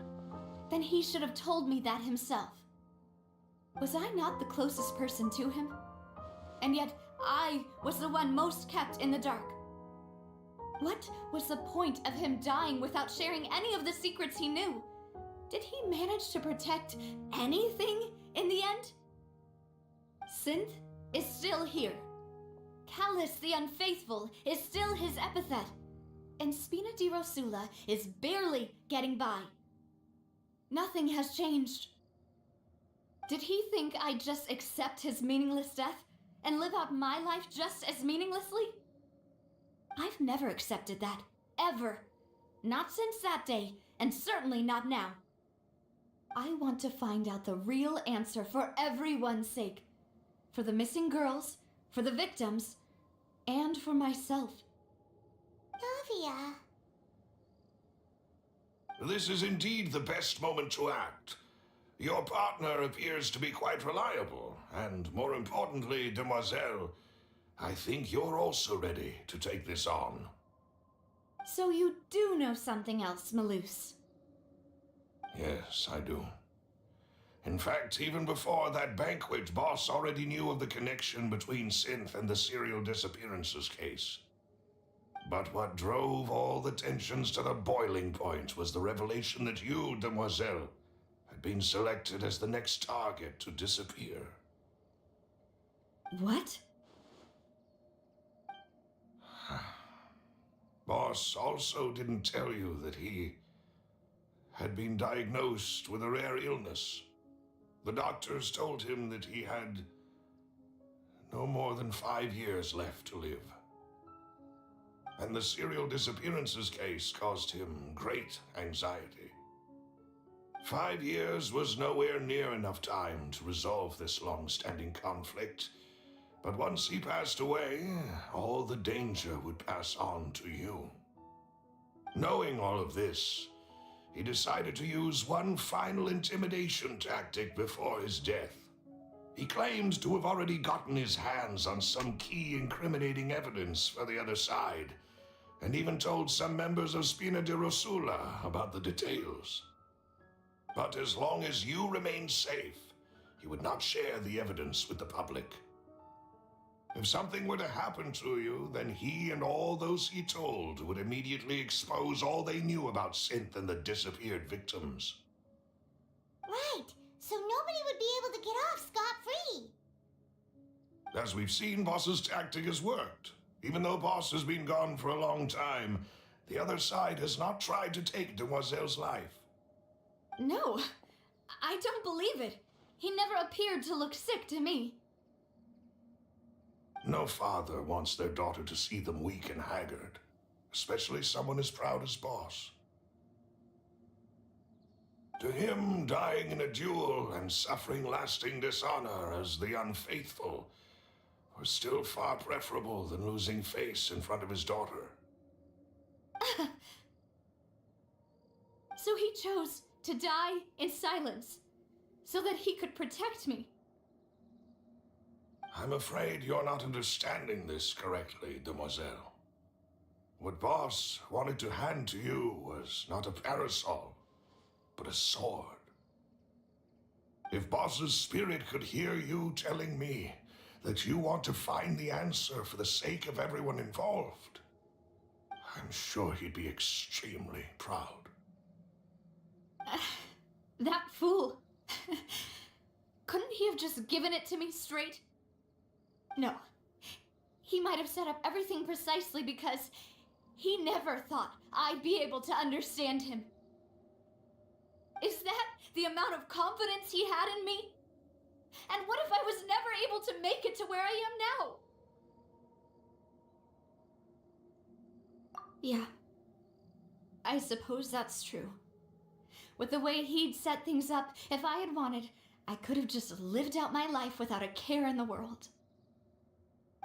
then he should have told me that himself. Was I not the closest person to him? And yet, I was the one most kept in the dark. What was the point of him dying without sharing any of the secrets he knew? Did he manage to protect anything in the end? Synth is still here. Callus the Unfaithful is still his epithet. And Spina di Rosula is barely getting by. Nothing has changed. Did he think I'd just accept his meaningless death and live out my life just as meaninglessly? I've never accepted that, ever. Not since that day, and certainly not now. I want to find out the real answer for everyone's sake. For the missing girls, for the victims, and for myself. Navia. This is indeed the best moment to act. Your partner appears to be quite reliable, and more importantly, Demoiselle, I think you're also ready to take this on. So you do know something else, Malus? Yes, I do. In fact, even before that banquet, Boss already knew of the connection between Synth and the serial disappearances case. But what drove all the tensions to the boiling point was the revelation that you, Demoiselle, had been selected as the next target to disappear. What? Boss also didn't tell you that he had been diagnosed with a rare illness. The doctors told him that he had no more than 5 years left to live. And the serial disappearances case caused him great anxiety. 5 years was nowhere near enough time to resolve this long-standing conflict. But once he passed away, all the danger would pass on to you. Knowing all of this, he decided to use one final intimidation tactic before his death. He claimed to have already gotten his hands on some key incriminating evidence for the other side, and even told some members of Spina di Rosula about the details. But as long as you remained safe, he would not share the evidence with the public. If something were to happen to you, then he and all those he told would immediately expose all they knew about Synth and the disappeared victims. Right, so nobody would be able to get off scot-free. As we've seen, Boss's tactic has worked. Even though Boss has been gone for a long time, the other side has not tried to take Demoiselle's life. No, I don't believe it. He never appeared to look sick to me. No father wants their daughter to see them weak and haggard, especially someone as proud as Boss. To him, dying in a duel and suffering lasting dishonor as the unfaithful was still far preferable than losing face in front of his daughter. So he chose to die in silence, so that he could protect me. I'm afraid you're not understanding this correctly, Demoiselle. What Boss wanted to hand to you was not a parasol, but a sword. If Boss's spirit could hear you telling me that you want to find the answer for the sake of everyone involved, I'm sure he'd be extremely proud. That fool. Couldn't he have just given it to me straight? No. He might have set up everything precisely because he never thought I'd be able to understand him. Is that the amount of confidence he had in me? And what if I was never able to make it to where I am now? Yeah. I suppose that's true. With the way he'd set things up, if I had wanted, I could have just lived out my life without a care in the world.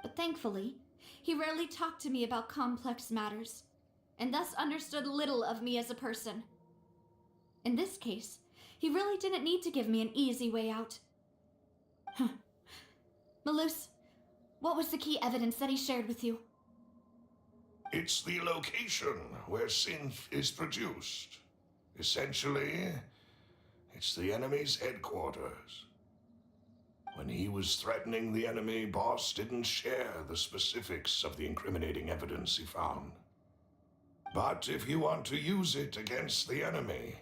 But thankfully, he rarely talked to me about complex matters, and thus understood little of me as a person. In this case, he really didn't need to give me an easy way out. Malus, what was the key evidence that he shared with you? It's the location where Synth is produced. Essentially, it's the enemy's headquarters. When he was threatening the enemy, Boss didn't share the specifics of the incriminating evidence he found. But if you want to use it against the enemy,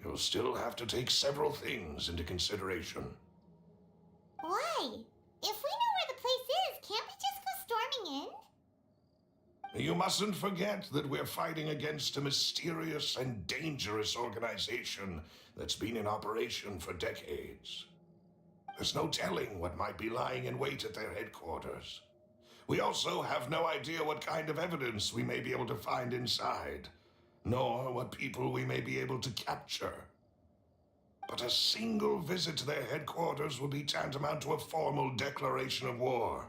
you'll still have to take several things into consideration. Why? If we know where the place is, can't we just go storming in? You mustn't forget that we're fighting against a mysterious and dangerous organization that's been in operation for decades. There's no telling what might be lying in wait at their headquarters. We also have no idea what kind of evidence we may be able to find inside, nor what people we may be able to capture. But a single visit to their headquarters would be tantamount to a formal declaration of war.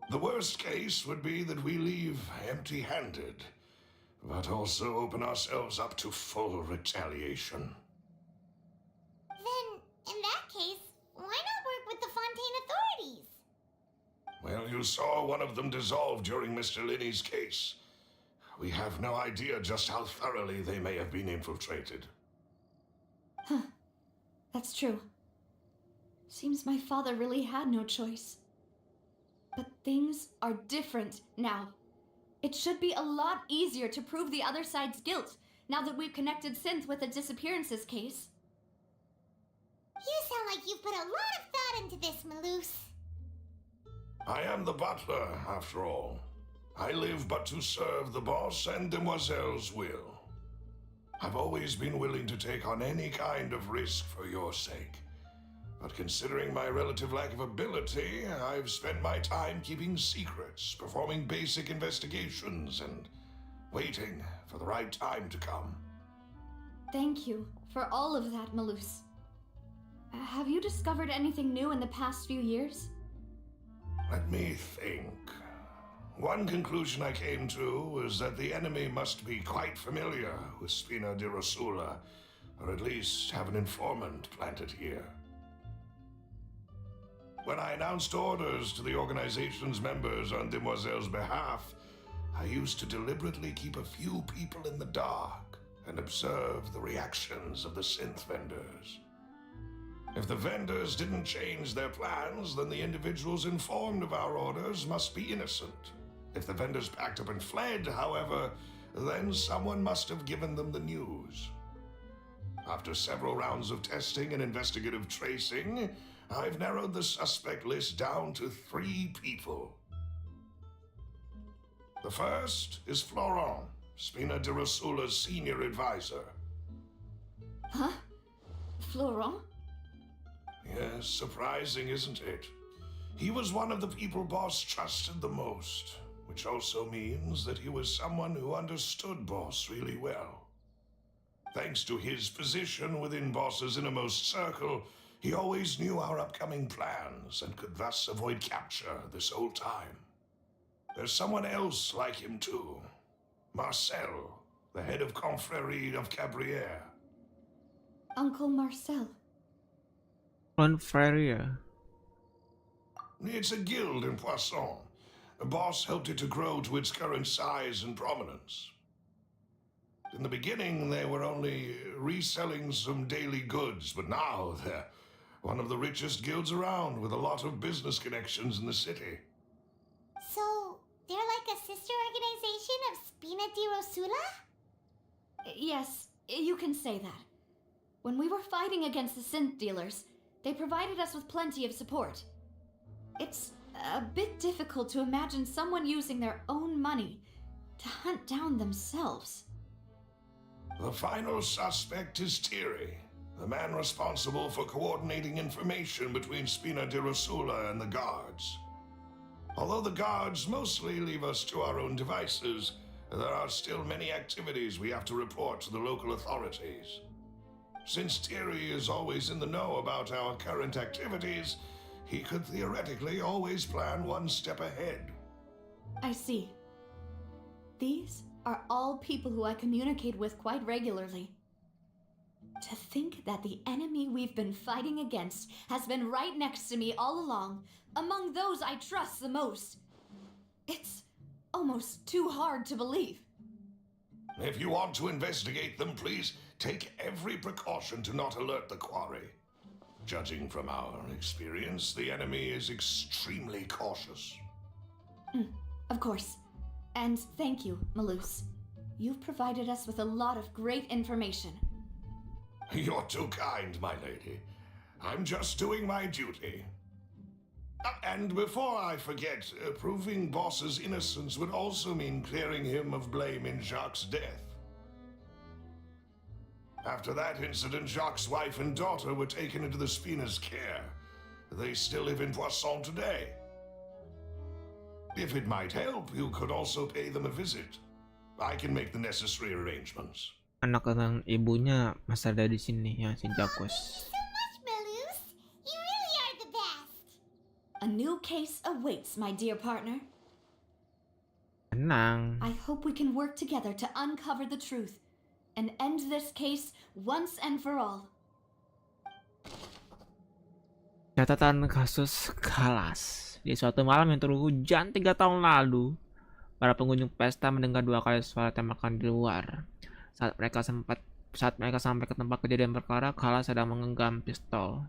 The worst case would be that we leave empty-handed, but also open ourselves up to full retaliation. Then, in that case, why not work with the Fontaine authorities? Well, you saw one of them dissolve during Mr. Lyney's case. We have no idea just how thoroughly they may have been infiltrated. Huh. That's true. Seems my father really had no choice. But things are different now. It should be a lot easier to prove the other side's guilt, now that we've connected Synth with the disappearances case. You sound like you've put a lot of thought into this, Maloose. I am the butler, after all. I live but to serve the boss and Demoiselle's will. I've always been willing to take on any kind of risk for your sake. But considering my relative lack of ability, I've spent my time keeping secrets, performing basic investigations, and waiting for the right time to come. Thank you for all of that, Maloose. Have you discovered anything new in the past few years? Let me think. One conclusion I came to was that the enemy must be quite familiar with Spina di Rosula, or at least have an informant planted here. When I announced orders to the organization's members on Demoiselle's behalf, I used to deliberately keep a few people in the dark and observe the reactions of the synth vendors. If the vendors didn't change their plans, then the individuals informed of our orders must be innocent. If the vendors packed up and fled, however, then someone must have given them the news. After several rounds of testing and investigative tracing, I've narrowed the suspect list down to 3 people. The first is Florent, Spina di Rosula's senior advisor. Huh? Florent? Yes, surprising, isn't it? He was one of the people Boss trusted the most, which also means that he was someone who understood Boss really well. Thanks to his position within Boss's innermost circle, he always knew our upcoming plans and could thus avoid capture this whole time. There's someone else like him too. Marcel, the head of Confrérie of Cabrières. Uncle Marcel. Confrérie. It's a guild in Poisson. Boss helped it to grow to its current size and prominence. In the beginning, they were only reselling some daily goods, but now they're one of the richest guilds around with a lot of business connections in the city. So, they're like a sister organization of Spina di Rosula? Yes, you can say that. When we were fighting against the synth dealers, they provided us with plenty of support. It's a bit difficult to imagine someone using their own money to hunt down themselves. The final suspect is Thierry, the man responsible for coordinating information between Spina di Rosula and the guards. Although the guards mostly leave us to our own devices, there are still many activities we have to report to the local authorities. Since Thierry is always in the know about our current activities, he could theoretically always plan one step ahead. I see. These are all people who I communicate with quite regularly. To think that the enemy we've been fighting against has been right next to me all along, among those I trust the most. It's almost too hard to believe. If you want to investigate them, please take every precaution to not alert the quarry. Judging from our experience, the enemy is extremely cautious. Of course. And thank you, Malus. You've provided us with a lot of great information. You're too kind, my lady. I'm just doing my duty. And before I forget, proving Boss's innocence would also mean clearing him of blame in Jacques' death. After that incident, Jacques' wife and daughter were taken into the Spina's care. They still live in Poisson today. If it might help, you could also pay them a visit. I can make the necessary arrangements. Anak dengan ibunya masih ada di sini ya, si Jacques. So much, Malus. You really are the best. A new case awaits, my dear partner. Tenang. I hope we can work together to uncover the truth and end this case once and for all. Catatan kasus Kalas. Di suatu malam yang turun hujan 3 tahun lalu, para pengunjung pesta mendengar 2 kali suara tembakan di luar. Saat mereka sampai ke tempat kejadian perkara, Kalas sedang menggenggam pistol.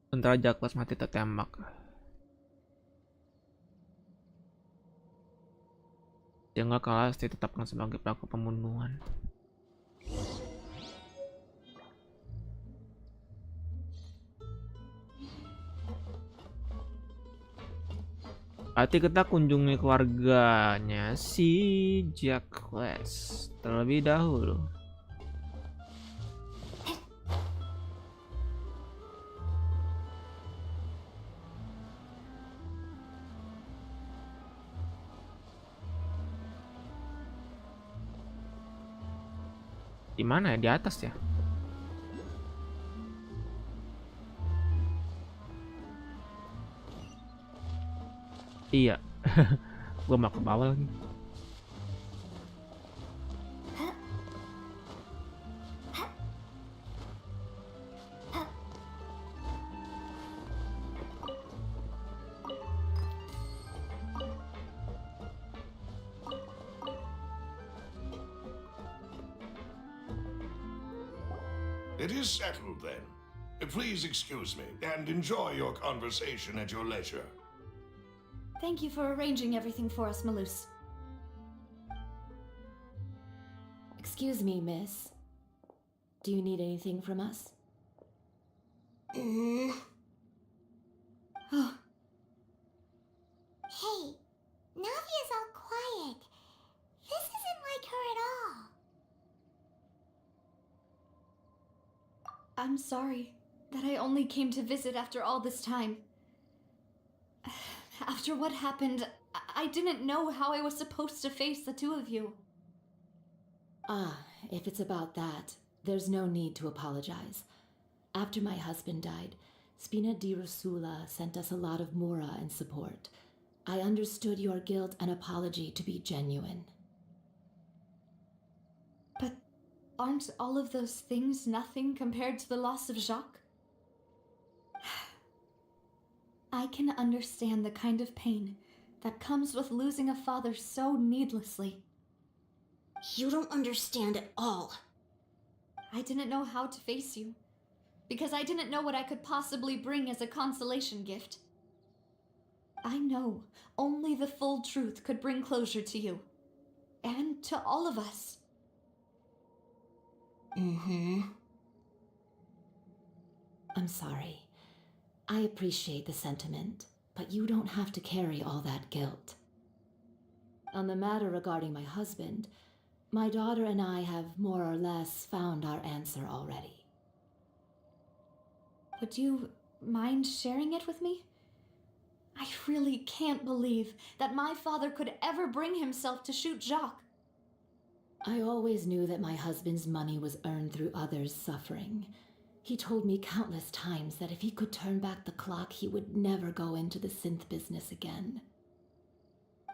Sementara Jacques mati tertembak. Sehingga Kalas ditetapkan sebagai pelaku pembunuhan. Berarti kita kunjungi keluarganya si Jacques terlebih dahulu. Di mana ya? Di atas ya? Iya. Gua mau ke bawah lagi. It is settled then. Please excuse me and enjoy your conversation at your leisure. Thank you for arranging everything for us, Malus. Excuse me, miss. Do you need anything from us? Oh, Hey, Navia's all quiet. This isn't like her at all. I'm sorry that I only came to visit after all this time. After what happened, I didn't know how I was supposed to face the two of you. If it's about that, there's no need to apologize. After my husband died, Spina di Rosula sent us a lot of mora and support. I understood your guilt and apology to be genuine. But aren't all of those things nothing compared to the loss of Jacques? I can understand the kind of pain that comes with losing a father so needlessly. You don't understand at all. I didn't know how to face you, because I didn't know what I could possibly bring as a consolation gift. I know only the full truth could bring closure to you, and to all of us. I'm sorry. I appreciate the sentiment, but you don't have to carry all that guilt. On the matter regarding my husband, my daughter and I have more or less found our answer already. Would you mind sharing it with me? I really can't believe that my father could ever bring himself to shoot Jacques. I always knew that my husband's money was earned through others' suffering. He told me countless times that if he could turn back the clock, he would never go into the synth business again.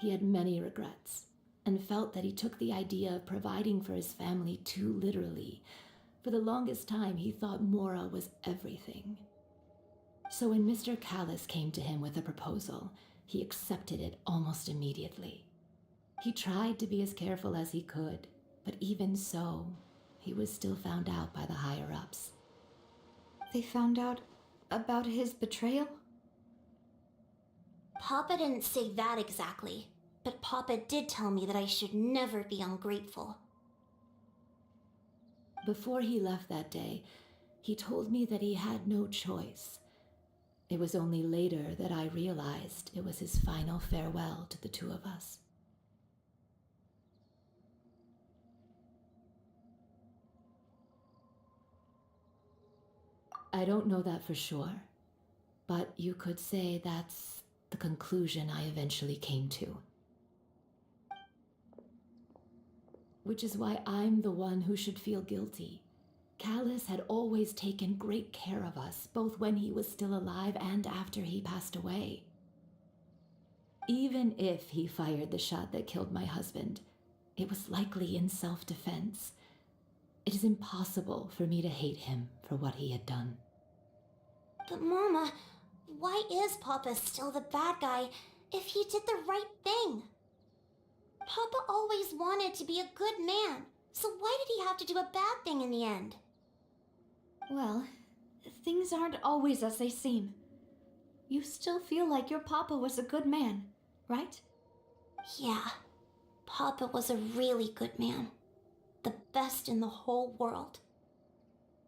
He had many regrets, and felt that he took the idea of providing for his family too literally. For the longest time, he thought Mora was everything. So when Mr. Callis came to him with a proposal, he accepted it almost immediately. He tried to be as careful as he could, but even so, he was still found out by the higher-ups. They found out about his betrayal? Papa didn't say that exactly, but Papa did tell me that I should never be ungrateful. Before he left that day, he told me that he had no choice. It was only later that I realized it was his final farewell to the two of us. I don't know that for sure, but you could say that's the conclusion I eventually came to. Which is why I'm the one who should feel guilty. Callus had always taken great care of us, both when he was still alive and after he passed away. Even if he fired the shot that killed my husband, it was likely in self-defense. It is impossible for me to hate him for what he had done. But Mama, why is Papa still the bad guy if he did the right thing? Papa always wanted to be a good man, so why did he have to do a bad thing in the end? Well, things aren't always as they seem. You still feel like your papa was a good man, right? Yeah, Papa was a really good man. The best in the whole world.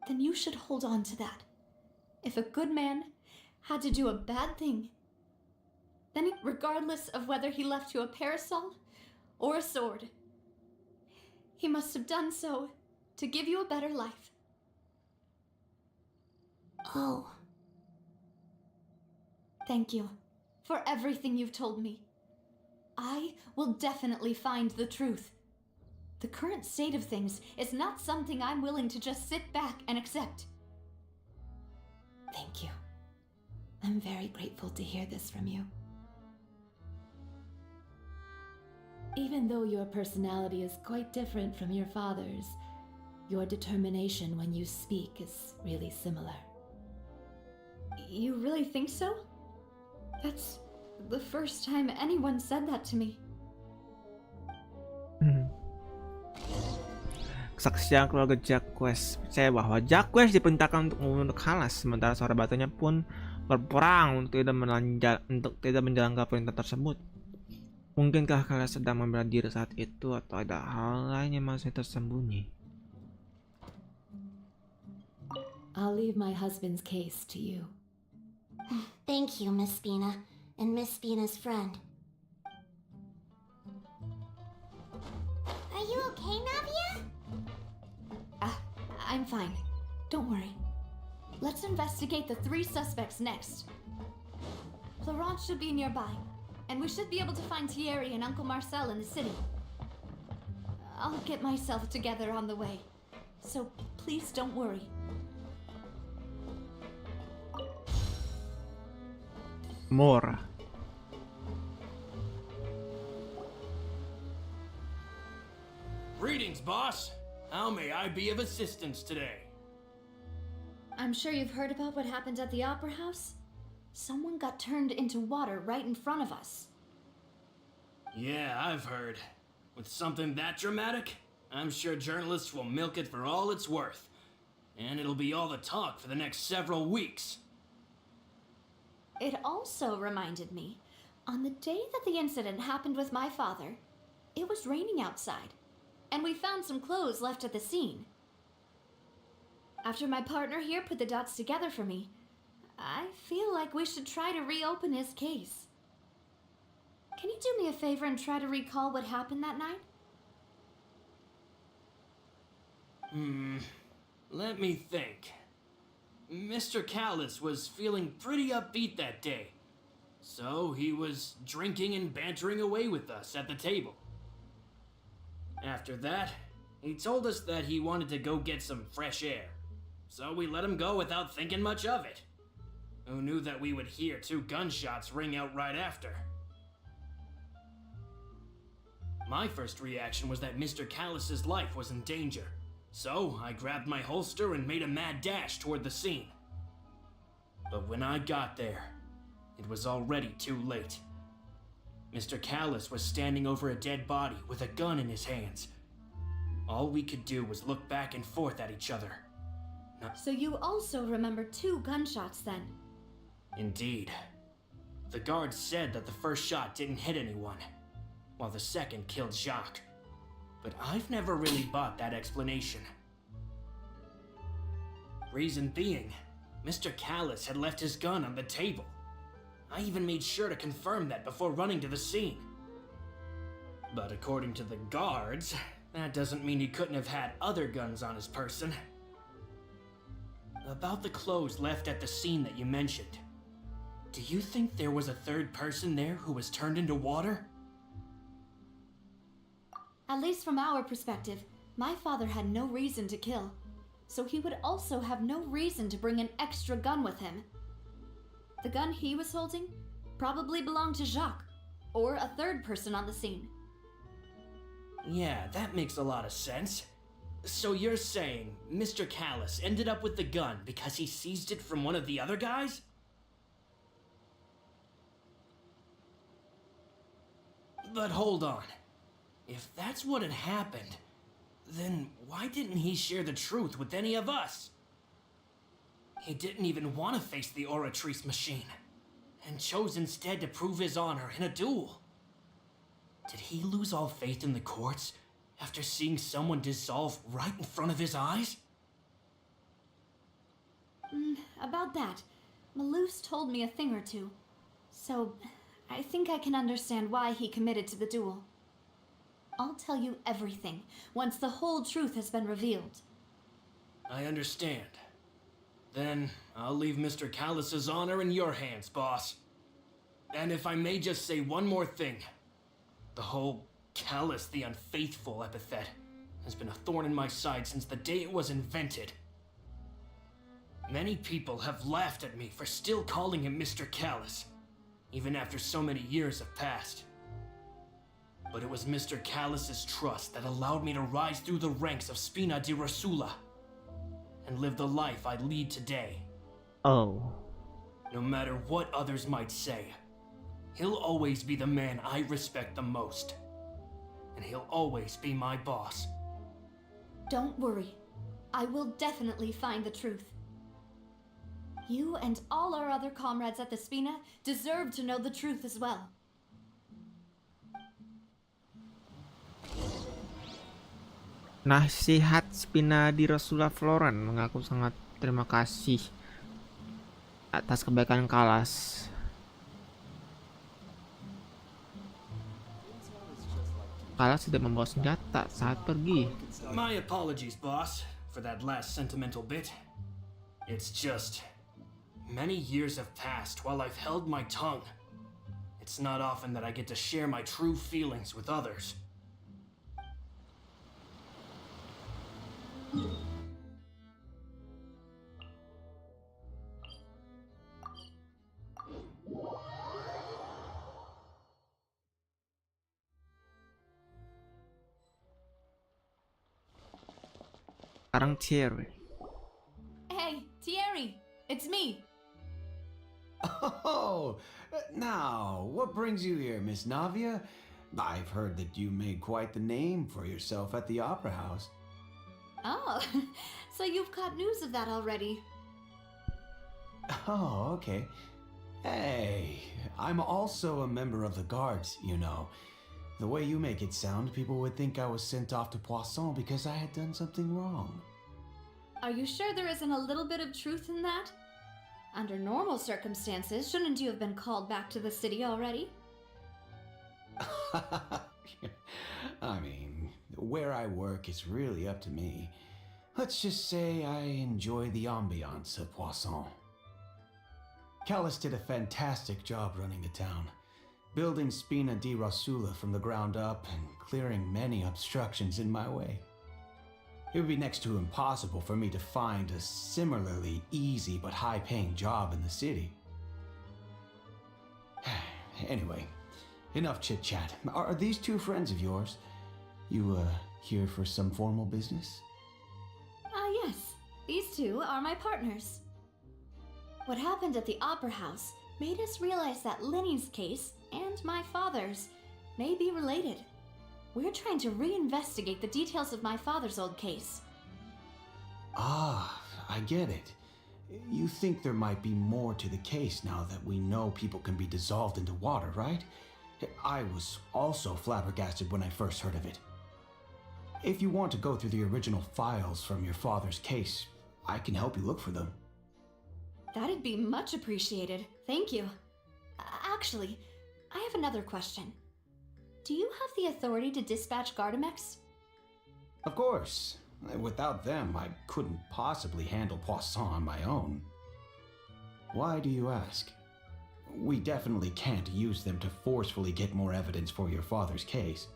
Then you should hold on to that. If a good man had to do a bad thing, then regardless of whether he left you a parasol or a sword, he must have done so to give you a better life. Oh. Thank you for everything you've told me. I will definitely find the truth. The current state of things is not something I'm willing to just sit back and accept. Thank you. I'm very grateful to hear this from you. Even though your personality is quite different from your father's, your determination when you speak is really similar. You really think so? That's the first time anyone said that to me. Kesaksian keluarga Quest percaya bahwa Quest diperintahkan untuk membunuh Callus, sementara suara batunya pun berperang untuk tidak menjalankan perintah tersebut. Mungkinkah Callus sedang membela diri saat itu, atau ada hal lain yang masih tersembunyi? I'll leave my husband's case to you. Thank you, Miss Spina, and Miss Spina's friend. Are you okay, Navia? I'm fine. Don't worry. Let's investigate the 3 suspects next. Florence should be nearby, and we should be able to find Thierry and Uncle Marcel in the city. I'll get myself together on the way, so please don't worry. More. Greetings, boss. How may I be of assistance today? I'm sure you've heard about what happened at the Opera House. Someone got turned into water right in front of us. Yeah, I've heard. With something that dramatic, I'm sure journalists will milk it for all it's worth. And it'll be all the talk for the next several weeks. It also reminded me, on the day that the incident happened with my father, it was raining outside, and we found some clothes left at the scene. After my partner here put the dots together for me, I feel like we should try to reopen his case. Can you do me a favor and try to recall what happened that night? Let me think. Mr. Callus was feeling pretty upbeat that day, so he was drinking and bantering away with us at the table. After that, he told us that he wanted to go get some fresh air, so we let him go without thinking much of it. Who knew that we would hear 2 gunshots ring out right after? My first reaction was that Mr. Callus's life was in danger, so I grabbed my holster and made a mad dash toward the scene. But when I got there, it was already too late. Mr. Callus was standing over a dead body with a gun in his hands. All we could do was look back and forth at each other. So you also remember 2 gunshots then? Indeed. The guards said that the first shot didn't hit anyone, while the second killed Jacques. But I've never really bought that explanation. Reason being, Mr. Callus had left his gun on the table. I even made sure to confirm that before running to the scene. But according to the guards, that doesn't mean he couldn't have had other guns on his person. About the clothes left at the scene that you mentioned, do you think there was a third person there who was turned into water? At least from our perspective, my father had no reason to kill. So he would also have no reason to bring an extra gun with him. The gun he was holding probably belonged to Jacques, or a third person on the scene. Yeah, that makes a lot of sense. So you're saying Mr. Callus ended up with the gun because he seized it from one of the other guys? But hold on. If that's what had happened, then why didn't he share the truth with any of us? He didn't even want to face the Oratrice machine, and chose instead to prove his honor in a duel. Did he lose all faith in the courts after seeing someone dissolve right in front of his eyes? About that, Maloof's told me a thing or two. So, I think I can understand why he committed to the duel. I'll tell you everything once the whole truth has been revealed. I understand. Then I'll leave Mr. Callus's honor in your hands, boss. And if I may just say one more thing, the whole Callus the Unfaithful epithet has been a thorn in my side since the day it was invented. Many people have laughed at me for still calling him Mr. Callus, even after so many years have passed. But it was Mr. Callus's trust that allowed me to rise through the ranks of Spina di Rosula and live the life I lead today. Oh. No matter what others might say, he'll always be the man I respect the most. And he'll always be my boss. Don't worry. I will definitely find the truth. You and all our other comrades at the Spina deserve to know the truth as well. Nasihat Spina di Rosula Floren mengaku sangat terima kasih atas kebaikan Kalas. Kalas tidak membawa senjata saat pergi. My apologies, boss, for that last sentimental bit. It's just, many years have passed while I've held my tongue. It's not often that I get to share my true feelings with others. Sekarang Thierry. Hey, Thierry, it's me. Oh, now, what brings you here, Miss Navia? I've heard that you made quite the name for yourself at the Opera House. Oh, so you've caught news of that already. Oh, okay. Hey, I'm also a member of the guards, you know. The way you make it sound, people would think I was sent off to Poisson because I had done something wrong. Are you sure there isn't a little bit of truth in that? Under normal circumstances, shouldn't you have been called back to the city already? I mean, where I work is really up to me. Let's just say I enjoy the ambiance of Poisson. Callus did a fantastic job running the town, building Spina di Rosula from the ground up and clearing many obstructions in my way. It would be next to impossible for me to find a similarly easy but high-paying job in the city. Anyway, enough chit-chat. Are these two friends of yours? You, here for some formal business? Yes. These two are my partners. What happened at the Opera House made us realize that Lyney's case and my father's may be related. We're trying to reinvestigate the details of my father's old case. Ah, I get it. You think there might be more to the case now that we know people can be dissolved into water, right? I was also flabbergasted when I first heard of it. If you want to go through the original files from your father's case, I can help you look for them. That'd be much appreciated. Thank you. Actually, I have another question. Do you have the authority to dispatch Gardamex? Of course. Without them, I couldn't possibly handle Poisson on my own. Why do you ask? We definitely can't use them to forcefully get more evidence for your father's case.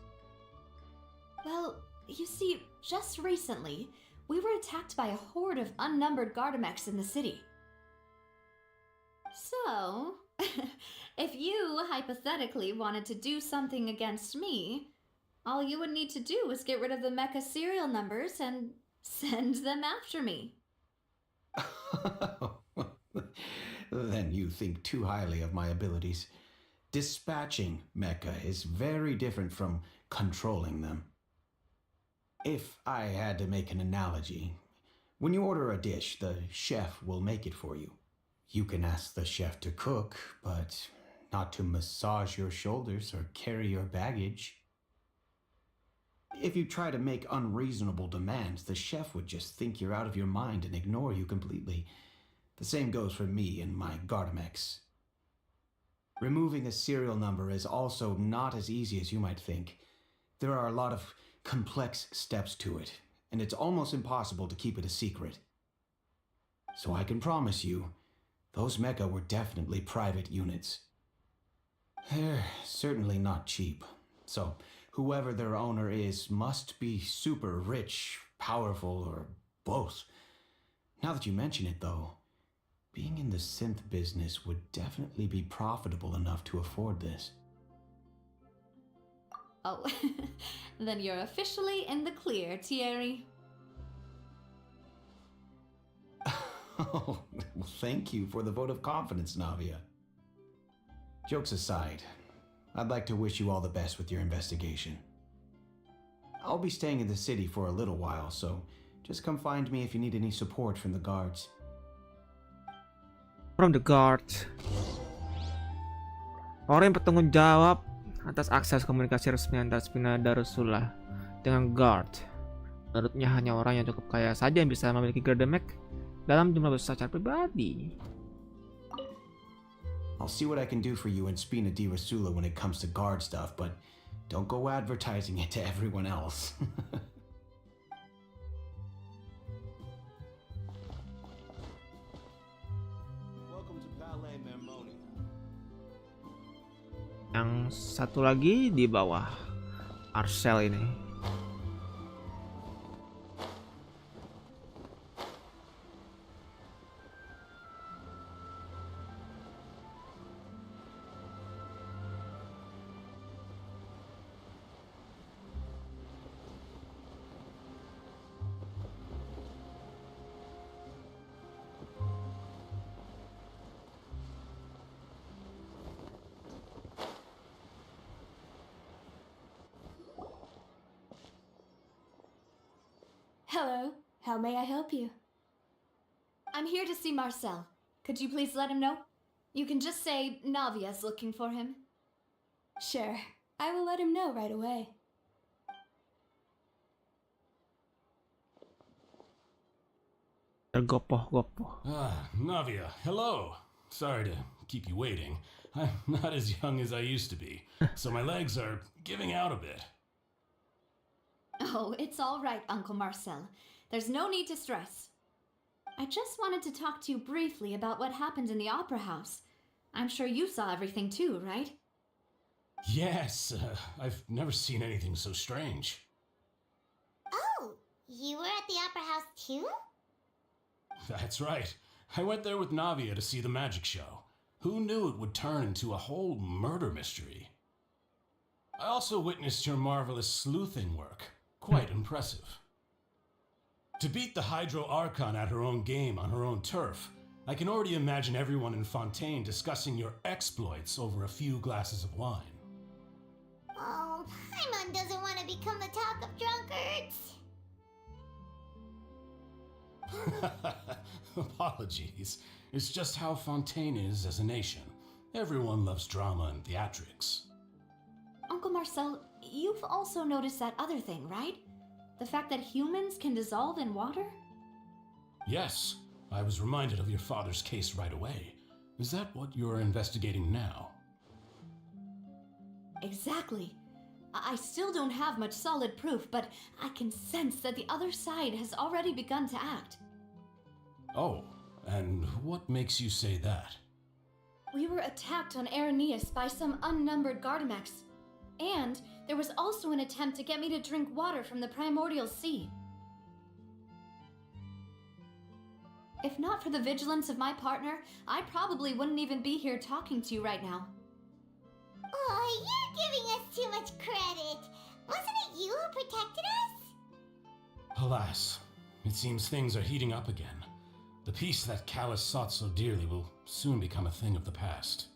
Well, you see, just recently, we were attacked by a horde of unnumbered Gardamex in the city. So, if you hypothetically wanted to do something against me, all you would need to do was get rid of the mecha serial numbers and send them after me. Then you think too highly of my abilities. Dispatching mecha is very different from controlling them. If I had to make an analogy, when you order a dish, the chef will make it for you. You can ask the chef to cook, but not to massage your shoulders or carry your baggage. If you try to make unreasonable demands, the chef would just think you're out of your mind and ignore you completely. The same goes for me and my Gardamex. Removing a serial number is also not as easy as you might think. There are a lot of complex steps to it, and it's almost impossible to keep it a secret. So I can promise you, those mecha were definitely private units. They're certainly not cheap, so whoever their owner is must be super rich, powerful, or both. Now that you mention it, though, being in the synth business would definitely be profitable enough to afford this. Oh, then you're officially in the clear, Thierry. Oh, well, thank you for the vote of confidence, Navia. Jokes aside, I'd like to wish you all the best with your investigation. I'll be staying in the city for a little while, so just come find me if you need any support from the guards. From the guard. Orang yang bertanggung jawab atas akses komunikasi resmi antara Spina Darussulah dengan guard. Menurutnya hanya orang yang cukup kaya saja yang bisa memiliki Gardamex dalam jumlah besar secara pribadi. I'll see what I can do for you in Spina Darussulah when it comes to guard stuff, but don't go advertising it to everyone else. Welcome to Palais Mermonia. Yang satu lagi di bawah Arcel ini. Hello, how may I help you? I'm here to see Marcel. Could you please let him know? You can just say Navia's looking for him. Sure, I will let him know right away. Tergopoh-gopoh. Ah, Navia, hello. Sorry to keep you waiting. I'm not as young as I used to be, so my legs are giving out a bit. Oh, it's all right, Uncle Marcel. There's no need to stress. I just wanted to talk to you briefly about what happened in the Opera House. I'm sure you saw everything too, right? Yes, I've never seen anything so strange. Oh, you were at the Opera House too? That's right. I went there with Navia to see the magic show. Who knew it would turn into a whole murder mystery? I also witnessed your marvelous sleuthing work. Quite impressive. To beat the Hydro Archon at her own game on her own turf, I can already imagine everyone in Fontaine discussing your exploits over a few glasses of wine. Oh, Paimon doesn't want to become the talk of drunkards. Apologies. It's just how Fontaine is as a nation. Everyone loves drama and theatrics. Uncle Marcel, you've also noticed that other thing, right? The fact that humans can dissolve in water? Yes, I was reminded of your father's case right away. Is that what you're investigating now? Exactly. I still don't have much solid proof, but I can sense that the other side has already begun to act. Oh, and what makes you say that? We were attacked on Araneus by some unnumbered Gardamex. And there was also an attempt to get me to drink water from the primordial sea. If not for the vigilance of my partner, I probably wouldn't even be here talking to you right now. Oh, you're giving us too much credit. Wasn't it you who protected us? Alas, it seems things are heating up again. The peace that Callus sought so dearly will soon become a thing of the past.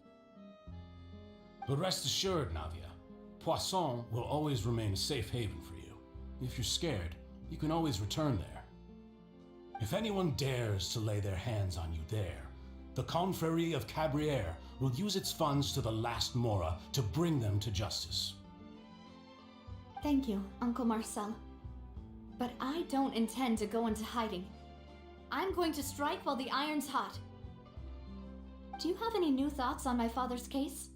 But rest assured, Navia, Poisson will always remain a safe haven for you. If you're scared, you can always return there. If anyone dares to lay their hands on you there, the Confrérie of Cabrières will use its funds to the last Mora to bring them to justice. Thank you, Uncle Marcel. But I don't intend to go into hiding. I'm going to strike while the iron's hot. Do you have any new thoughts on my father's case?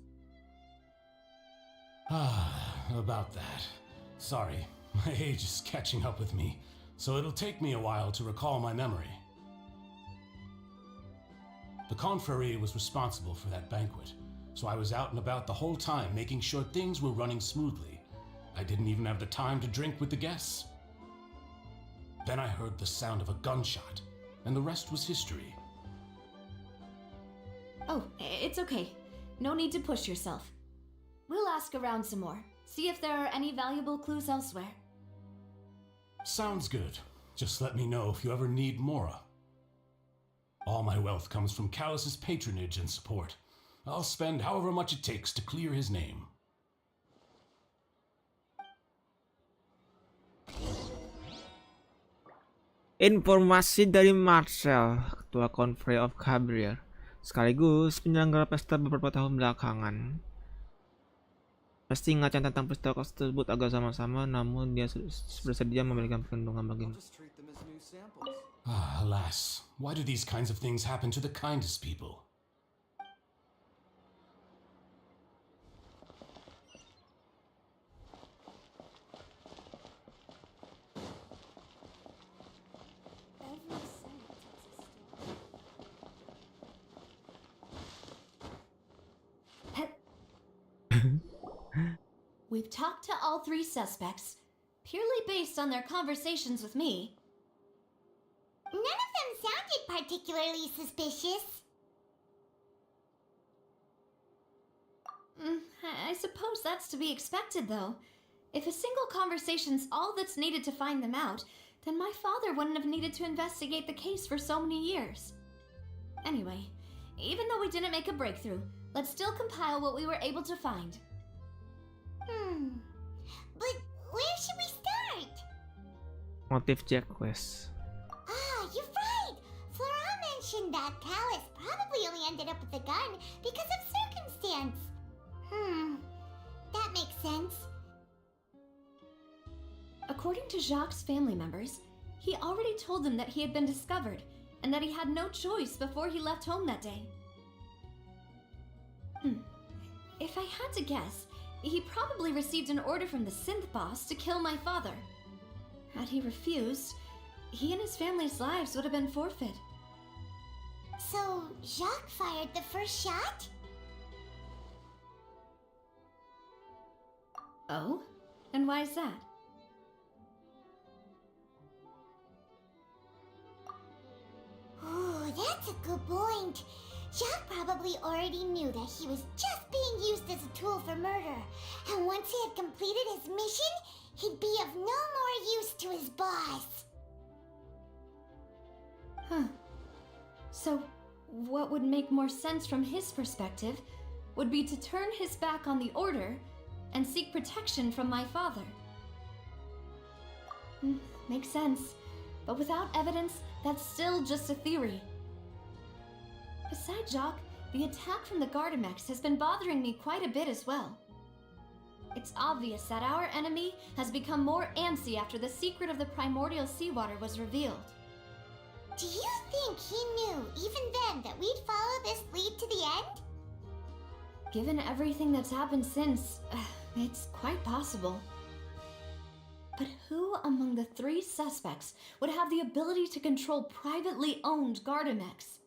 About that. Sorry, my age is catching up with me, so it'll take me a while to recall my memory. The Confrérie was responsible for that banquet, so I was out and about the whole time making sure things were running smoothly. I didn't even have the time to drink with the guests. Then I heard the sound of a gunshot, and the rest was history. Oh, it's okay. No need to push yourself. We'll ask around some more, see if there are any valuable clues elsewhere. Sounds good. Just let me know if you ever need Mora. All my wealth comes from Callus's patronage and support. I'll spend however much it takes to clear his name. Informasi dari Marcel, Ketua Confrérie of Cabrières, sekaligus penyelenggara pesta beberapa tahun belakangan. Pasti ingatkan tentang peristiwa tersebut agak sama-sama, namun dia bersedia memberikan perlindungan bagimu. Alas, why do these kinds of things happen to the kindest people? We've talked to all three suspects, purely based on their conversations with me. None of them sounded particularly suspicious. I suppose that's to be expected, though. If a single conversation's all that's needed to find them out, then my father wouldn't have needed to investigate the case for so many years. Anyway, even though we didn't make a breakthrough, let's still compile what we were able to find. But where should we start? Motif Jack Quest. You're right! Florent mentioned that Callus probably only ended up with the gun because of circumstance. That makes sense. According to Jacques' family members, he already told them that he had been discovered and that he had no choice before he left home that day. If I had to guess, he probably received an order from the synth boss to kill my father. Had he refused, he and his family's lives would have been forfeit. So, Jacques fired the first shot? Oh? And why is that? Oh, that's a good point. Jacques probably already knew that he was just being used as a tool for murder. And once he had completed his mission, he'd be of no more use to his boss. So, what would make more sense from his perspective would be to turn his back on the order and seek protection from my father. Makes sense. But without evidence, that's still just a theory. Besides Jacques, the attack from the Gardamex has been bothering me quite a bit as well. It's obvious that our enemy has become more antsy after the secret of the primordial seawater was revealed. Do you think he knew, even then, that we'd follow this lead to the end? Given everything that's happened since, it's quite possible. But who among the 3 suspects would have the ability to control privately owned Gardamex?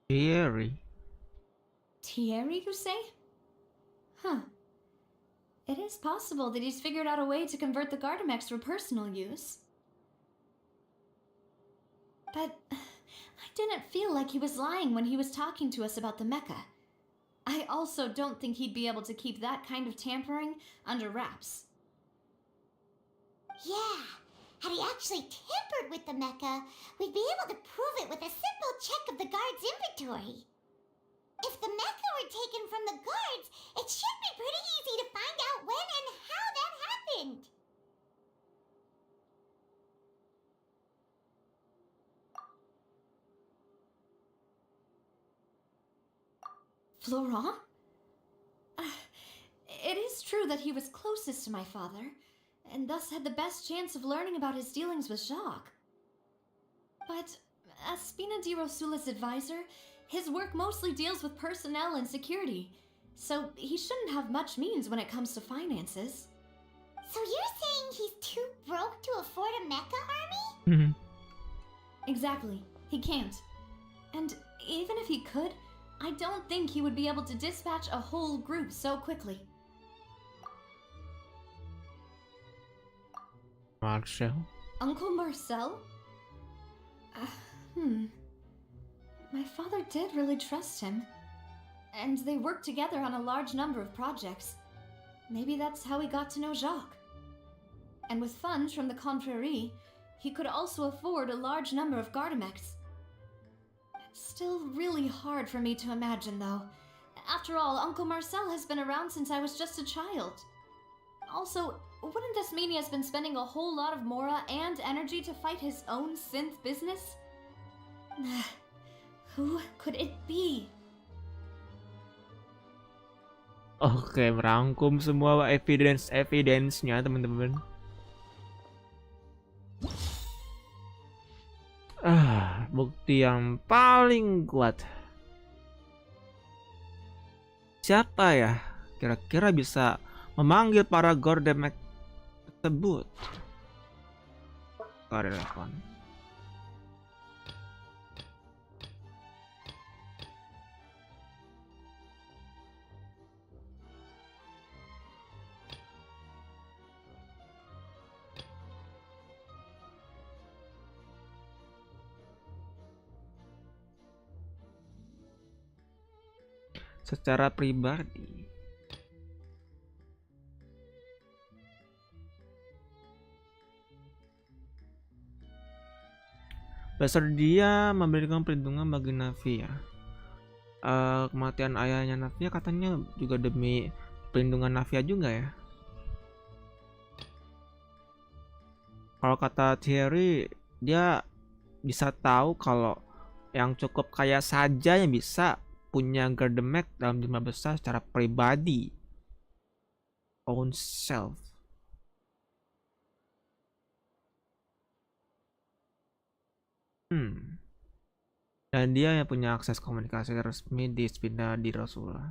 Thierry. Thierry, you say? Huh. It is possible that he's figured out a way to convert the Gardamex for personal use. But I didn't feel like he was lying when he was talking to us about the mecha. I also don't think he'd be able to keep that kind of tampering under wraps. Yeah, had he actually tampered with the mecha, we'd be able to prove it with a simple check of the guard's inventory. If the mecha were taken from the guards, it should be pretty easy to find out when and how that happened. Florent? It is true that he was closest to my father, and thus had the best chance of learning about his dealings with Jacques. But as Spina di Rosula's advisor, his work mostly deals with personnel and security, so he shouldn't have much means when it comes to finances. So you're saying he's too broke to afford a mecha army? Mhm. Exactly. He can't. And even if he could, I don't think he would be able to dispatch a whole group so quickly. Marcel. Uncle Marcel? My father did really trust him. And they worked together on a large number of projects. Maybe that's how he got to know Jacques. And with funds from the Confrérie, he could also afford a large number of Gardamex. It's still really hard for me to imagine, though. After all, Uncle Marcel has been around since I was just a child. Also, wouldn't this mean he has been spending a whole lot of mora and energy to fight his own synth business? Who could it be? Oke, merangkum semua evidence-nya, teman-teman. Bukti yang paling kuat. Siapa ya kira-kira bisa memanggil para Gardamex tersebut? Karyawan. Secara pribadi. Bersedia memberikan perlindungan bagi Navia. Kematian ayahnya Navia katanya juga demi perlindungan Navia juga ya. Kalau kata Thierry, dia bisa tahu kalau yang cukup kaya saja yang bisa punya Gardamex dalam jumlah besar secara pribadi. Own self. Dan dia yang punya akses komunikasi resmi di Spina di Rosula.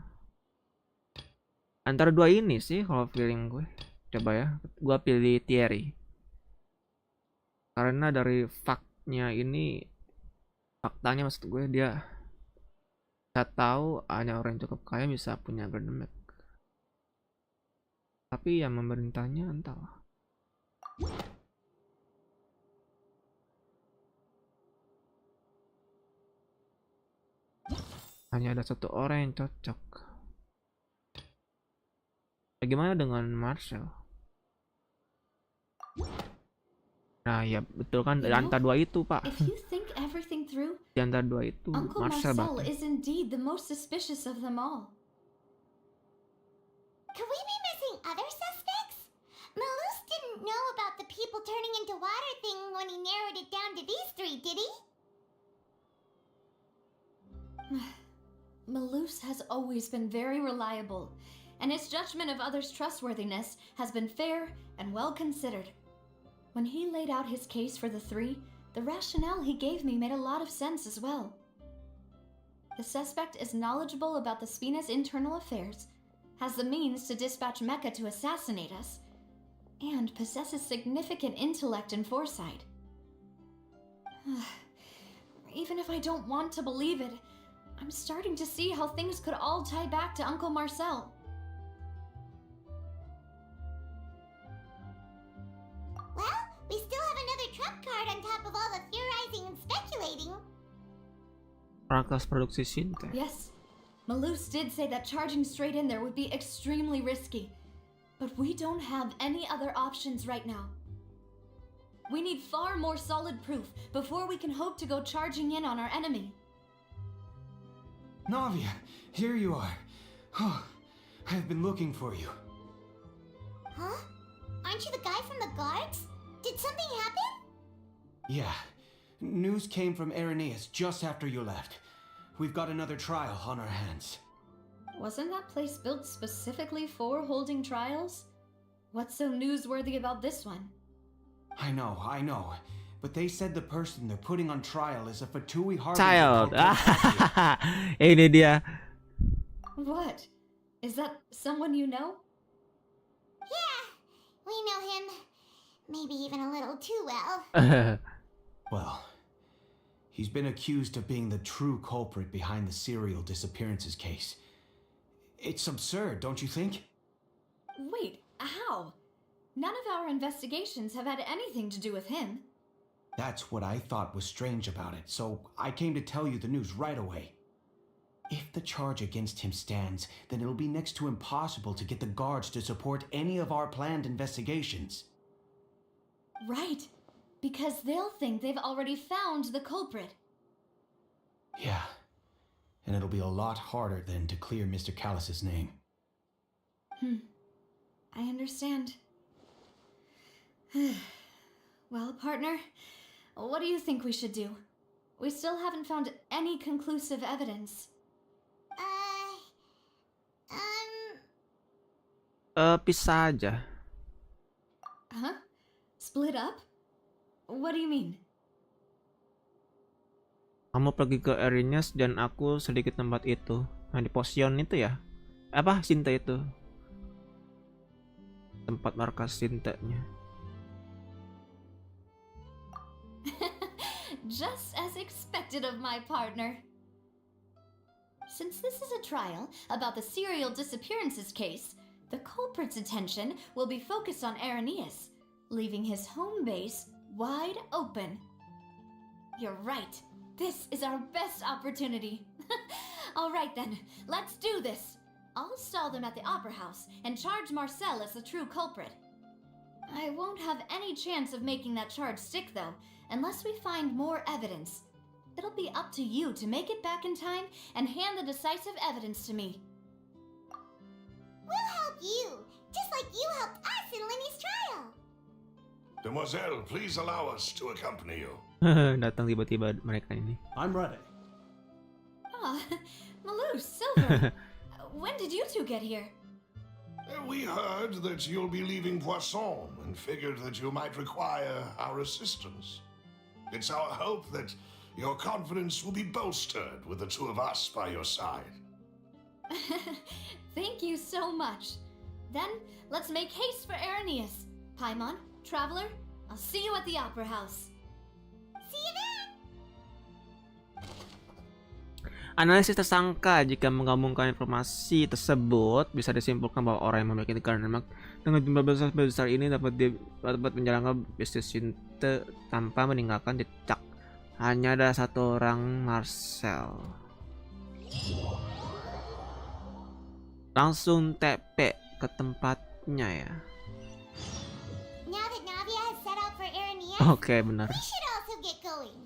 Antara dua ini sih kalau feeling gue. Coba ya, gue pilih Thierry. Karena dari faktanya maksud gue, dia bisa tahu hanya orang yang cukup kaya bisa punya Gardamex. Tapi yang memerintahnya entahlah. Hanya ada satu orang yang cocok. Bagaimana dengan Marcel? Nah ya betul kan, di antara dua itu pak. Di antara dua itu Uncle Marcel is indeed the most suspicious of them all. Could we be missing other suspects? Malus didn't know about the people turning into water thing when he narrowed it down to these three, did he? Malus has always been very reliable, and his judgment of others' trustworthiness has been fair and well considered. When he laid out his case for the three, the rationale he gave me made a lot of sense as well. The suspect is knowledgeable about the Spina's internal affairs, has the means to dispatch Mecha to assassinate us, and possesses significant intellect and foresight. Even if I don't want to believe it, I'm starting to see how things could all tie back to Uncle Marcel. Well, we still have another trump card on top of all the theorizing and speculating. Rangkas produksi Sinte. Yes, Malus did say that charging straight in there would be extremely risky, but we don't have any other options right now. We need far more solid proof before we can hope to go charging in on our enemy. Navia, here you are. Oh, I've been looking for you. Huh? Aren't you the guy from the guards? Did something happen? Yeah. News came from Irenaeus just after you left. We've got another trial on our hands. Wasn't that place built specifically for holding trials? What's so newsworthy about this one? I know. But they said the person they're putting on trial is a Fatui harbinger. Child. called Ini dia. What? Is that someone you know? Yeah, we know him. Maybe even a little too well. Well, he's been accused of being the true culprit behind the serial disappearances case. It's absurd, don't you think? Wait, how? None of our investigations have had anything to do with him. That's what I thought was strange about it, so I came to tell you the news right away. If the charge against him stands, then it'll be next to impossible to get the guards to support any of our planned investigations. Right, because they'll think they've already found the culprit. Yeah, and it'll be a lot harder then to clear Mr. Callus's name. I understand. Well, partner, what do you think we should do? We still haven't found any conclusive evidence. Pisah aja. Huh? Split up? What do you mean? Kamu pergi ke Irenaeus dan aku sedikit tempat itu. Nah, di Posion itu ya? Apa? Sinte itu. Tempat markas Sinte-nya. Just as expected of my partner. Since this is a trial about the serial disappearances case, the culprit's attention will be focused on Irenaeus, leaving his home base wide open. You're right. This is our best opportunity. All right then, let's do this. I'll stall them at the Opera House and charge Marcel as the true culprit. I won't have any chance of making that charge stick though, unless we find more evidence. It'll be up to you to make it back in time and hand the decisive evidence to me. We'll help you, just like you helped us in Lyney's trial. Demoiselle, please allow us to accompany you. Datang tiba-tiba mereka ini. I'm ready. Ah, Malus, Silver. When did you two get here? We heard that you'll be leaving Poisson and figured that you might require our assistance. It's our hope that your confidence will be bolstered with the two of us by your side. Thank you so much. Then, let's make haste for Irenaeus. Paimon, Traveler, I'll see you at the Opera House. See you then! Analisis tersangka. Jika menggabungkan informasi tersebut, bisa disimpulkan bahwa orang yang memiliki tekanan dengan jumlah besar ini dapat menjalankan bisnis Sinte tanpa meninggalkan jejak. Hanya ada satu orang, Marcel. Langsung TP ke tempatnya ya. Now that Navia has set out for Irenaeus, Oke, benar. we should also get going.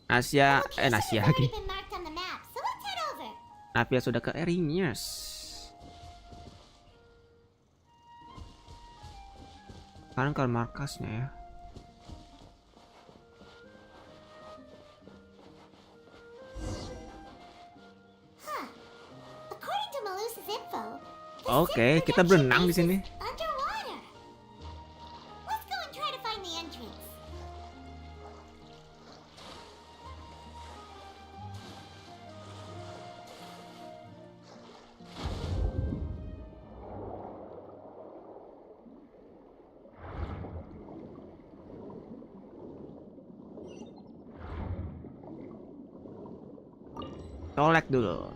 Nasia, The location Nasia has lagi. already been marked on the map, so let's head over. Navia sudah ke Irenaeus. Sekarang ke markasnya ya. According to Malus's info, the Oke, Sim kita production berenang di base sini. is underwater. Let's go and try to find the entrance. Colek dulu.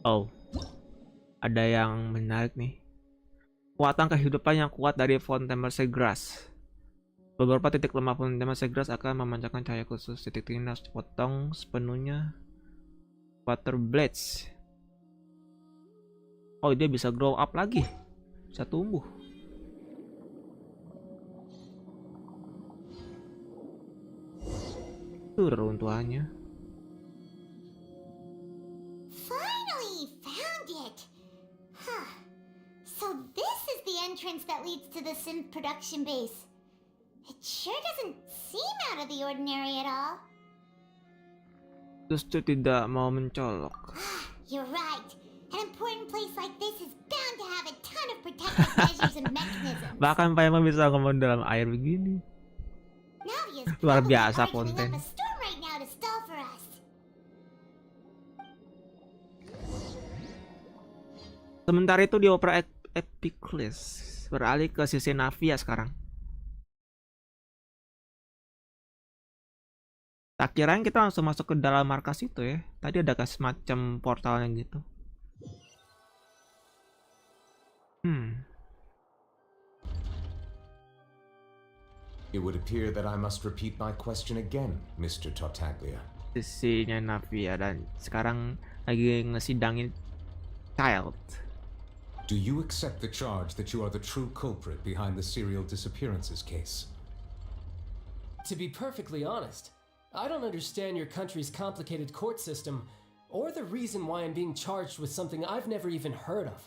Oh, ada yang menarik nih. Kekuatan kehidupan yang kuat dari Fontaine Grass. Beberapa titik lemah Fontaine Grass akan memancarkan cahaya khusus. Titik ini harus dipotong sepenuhnya. Water Blades. Oh, dia bisa grow up lagi. Bisa tumbuh. Itu reruntuhannya. Finally found it. Huh. So this is the entrance that leads to the synth production base. It sure doesn't seem out of the ordinary at all. Justru tidak mau mencolok. You're right. An important place like this is bound to have a ton of protective measures and mechanisms. Bahkan Paimon bisa ngomong dalam air begini. Navia's Luar probably biasa arguing Fontaine. up a storm right now to stall for us. Sementara itu di opera Epicles beralih ke sisi Navia sekarang. Tak kirain kita langsung masuk ke dalam markas itu ya. Tadi ada kayak semacam portalnya gitu. It would appear that I must repeat my question again, Mr. Tartaglia. Sisinya Navia dan sekarang lagi ngesidangin Child. Do you accept the charge that you are the true culprit behind the serial disappearances case? To be perfectly honest, I don't understand your country's complicated court system or the reason why I'm being charged with something I've never even heard of.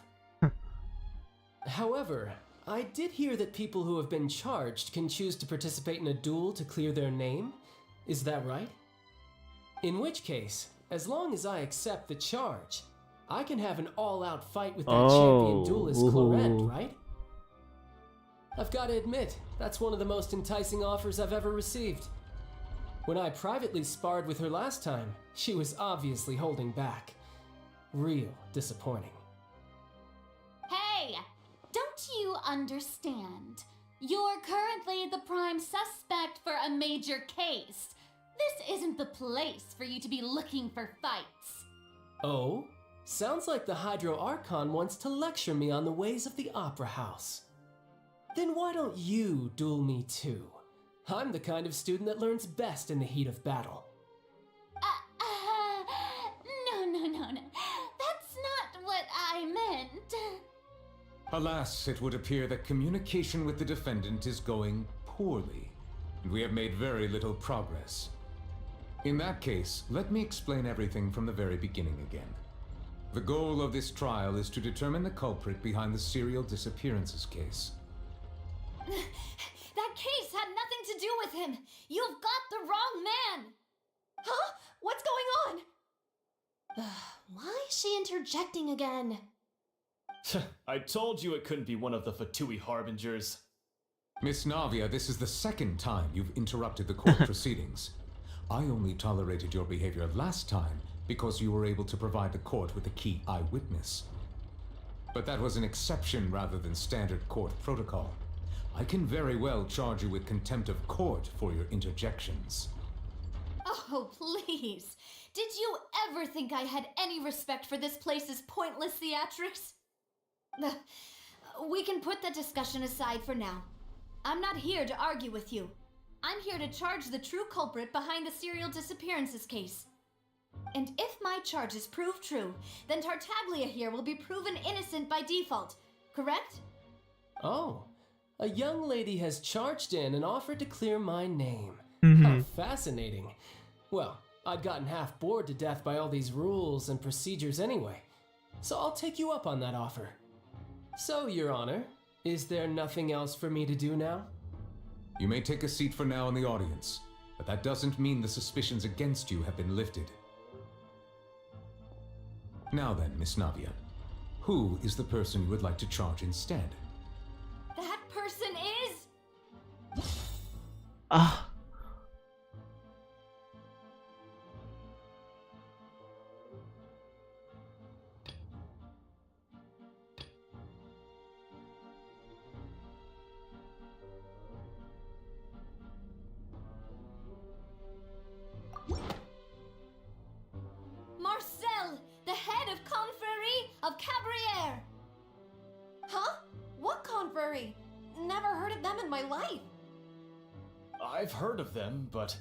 However, I did hear that people who have been charged can choose to participate in a duel to clear their name. Is that right? In which case, as long as I accept the charge, I can have an all-out fight with that champion duelist Clorent, right? I've got to admit, that's one of the most enticing offers I've ever received. When I privately sparred with her last time, she was obviously holding back. Real disappointing. Hey! Don't you understand? You're currently the prime suspect for a major case. This isn't the place for you to be looking for fights. Oh? Sounds like the Hydro Archon wants to lecture me on the ways of the Opera House. Then why don't you duel me too? I'm the kind of student that learns best in the heat of battle. No. That's not what I meant. Alas, it would appear that communication with the defendant is going poorly, and we have made very little progress. In that case, let me explain everything from the very beginning again. The goal of this trial is to determine the culprit behind the serial disappearances case. That case had nothing to do with him. You've got the wrong man. Huh? What's going on? Why is she interjecting again? I told you it couldn't be one of the Fatui harbingers. Miss Navia, this is the second time you've interrupted the court proceedings. I only tolerated your behavior last time because you were able to provide the court with a key eyewitness. But that was an exception rather than standard court protocol. I can very well charge you with contempt of court for your interjections. Oh, please. Did you ever think I had any respect for this place's pointless theatrics? We can put that discussion aside for now. I'm not here to argue with you. I'm here to charge the true culprit behind the serial disappearances case. And if my charges prove true, then Tartaglia here will be proven innocent by default, correct? Oh, A young lady has charged in and offered to clear my name. Mhm. How fascinating. Well, I'd gotten half bored to death by all these rules and procedures anyway, so I'll take you up on that offer. So, Your Honor, is there nothing else for me to do now? You may take a seat for now in the audience, but that doesn't mean the suspicions against you have been lifted. Now then, Miss Navia, who is the person you would like to charge instead? That person is. Ah. Marcel, the head of Confrérie of Cabriere. Huh? What confrérie? Never heard of them in my life. I've heard of them, but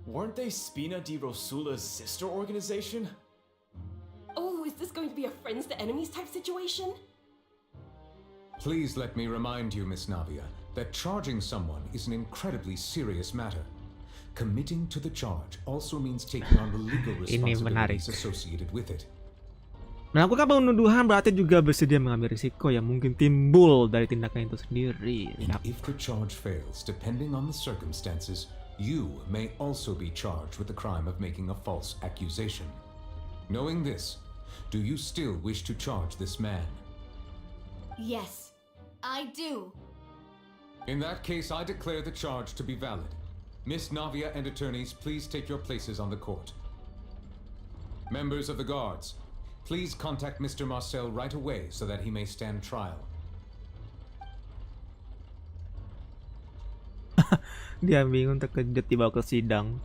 weren't they Spina di Rosula's sister organization? Oh, is this going to be a friends to enemies type situation? Please let me remind you, Miss Navia, that charging someone is an incredibly serious matter. Committing to the charge also means taking on the legal responsibilities associated with it. Melakukan penuduhan berarti juga bersedia mengambil risiko yang mungkin timbul dari tindakan itu sendiri. And if the charge fails, depending on the circumstances, you may also be charged with the crime of making a false accusation. Knowing this, do you still wish to charge this man? Yes, I do. In that case, I declare the charge to be valid. Miss Navia and attorneys, please take your places on the court. Members of the guards, please contact Mr. Marcel right away so that he may stand trial. Dia bingung, terkejut dibawa ke sidang.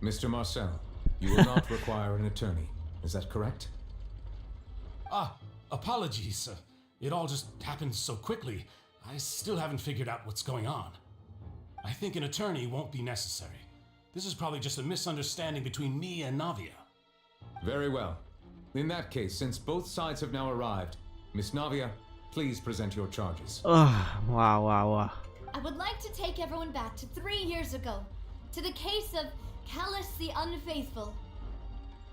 Mr. Marcel, you will not require an attorney. Is that correct? Apologies. It all just happened so quickly. I still haven't figured out what's going on. I think an attorney won't be necessary. This is probably just a misunderstanding between me and Navia. Very well. In that case, since both sides have now arrived, Miss Navia, please present your charges. Wow. I would like to take everyone back to 3 years ago, to the case of Callus the Unfaithful.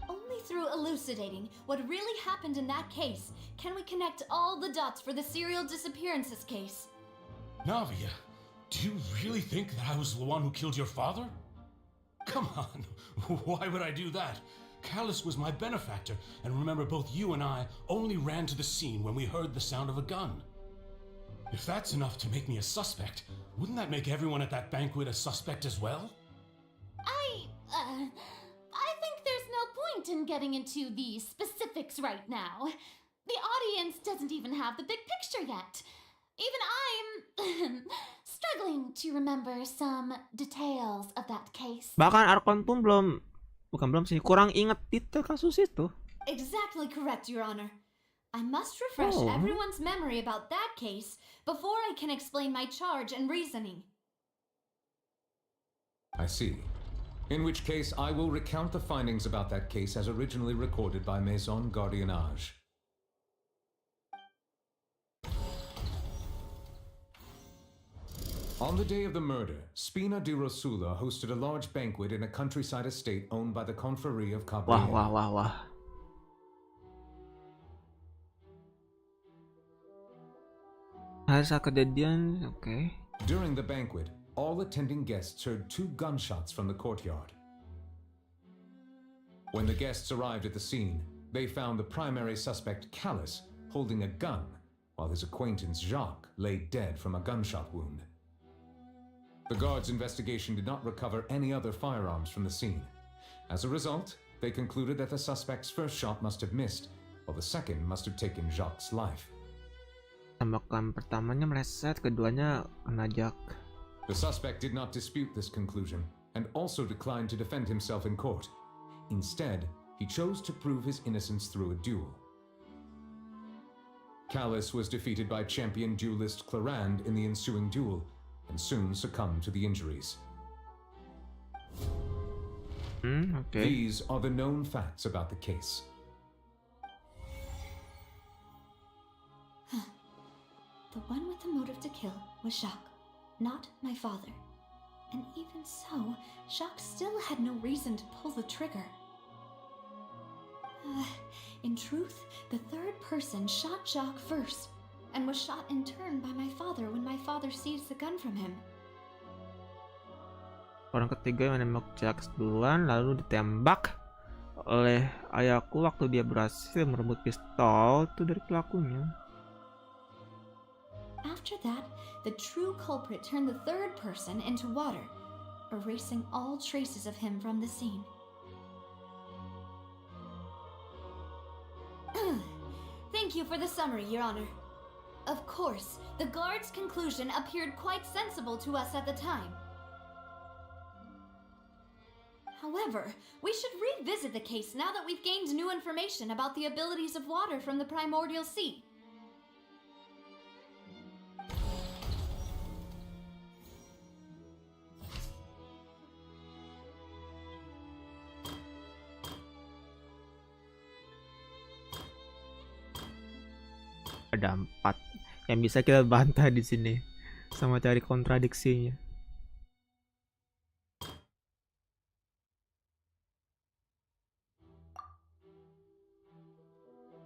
Only through elucidating what really happened in that case can we connect all the dots for the serial disappearances case. Navia, do you really think that I was the one who killed your father? Come on, why would I do that? Callus was my benefactor, and remember both you and I only ran to the scene when we heard the sound of a gun. If that's enough to make me a suspect, wouldn't that make everyone at that banquet a suspect as well? I think there's no point in getting into the specifics right now. The audience doesn't even have the big picture yet. Even I'm struggling to remember some details of that case. Bahkan Archon pun belum sih, kurang ingat detail kasus itu. Exactly correct, Your Honor. I must refresh everyone's memory about that case before I can explain my charge and reasoning. I see. In which case, I will recount the findings about that case as originally recorded by Maison Gardiennage. On the day of the murder, Spina di Rosula hosted a large banquet in a countryside estate owned by the Confrérie of Cabriere. Wah. Hari saat kejadian, okay. During the banquet, all attending guests heard 2 gunshots from the courtyard. When the guests arrived at the scene, they found the primary suspect, Callus, holding a gun, while his acquaintance, Jacques, lay dead from a gunshot wound. The guards' investigation did not recover any other firearms from the scene. As a result, they concluded that the suspect's first shot must have missed, while the second must have taken Jacques' life. Tembakan pertamanya meleset, keduanya kena Jack. The suspect did not dispute this conclusion, and also declined to defend himself in court. Instead, he chose to prove his innocence through a duel. Callus was defeated by champion duelist Clarand in the ensuing duel, and soon succumbed to the injuries. Okay. These are the known facts about the case. The one with the motive to kill was Jacques. not my father. And even so, Jacques still had no reason to pull the trigger. In truth, the third person shot Jacques first, and was shot in turn by my father when my father seized the gun from him. Orang ketiga yang menembak Jacques duluan lalu ditembak oleh ayahku waktu dia berhasil merebut pistol itu dari pelakunya. After that, the true culprit turned the third person into water, erasing all traces of him from the scene. Thank you for the summary, Your Honor. Of course, the guard's conclusion appeared quite sensible to us at the time. However, we should revisit the case now that we've gained new information about the abilities of water from the primordial sea. Ada 4 yang bisa kita bantah di sini sama cari kontradiksinya.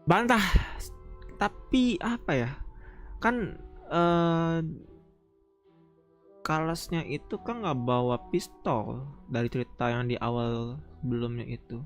Bantah, tapi apa ya? Kan Kalasnya itu kan nggak bawa pistol dari cerita yang di awal sebelumnya itu.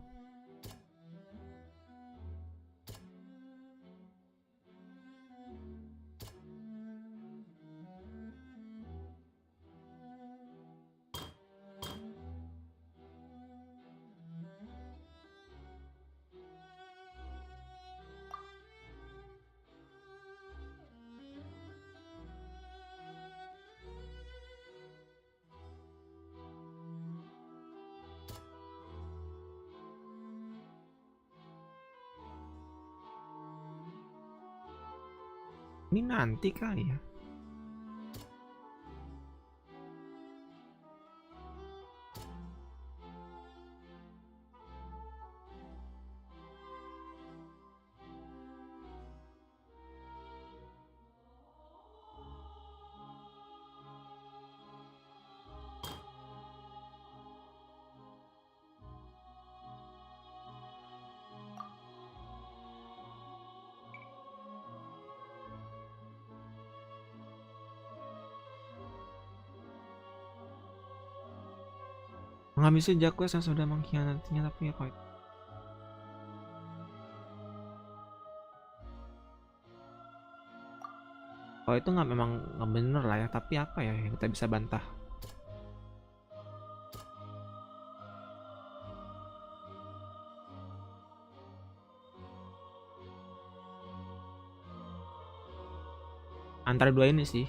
Ini nanti kali ya. Menghabisi Jacques yang sudah mengkhianatinya, tapi apa itu? Oh itu memang nggak bener lah ya, tapi apa ya yang kita bisa bantah? Antara dua ini sih.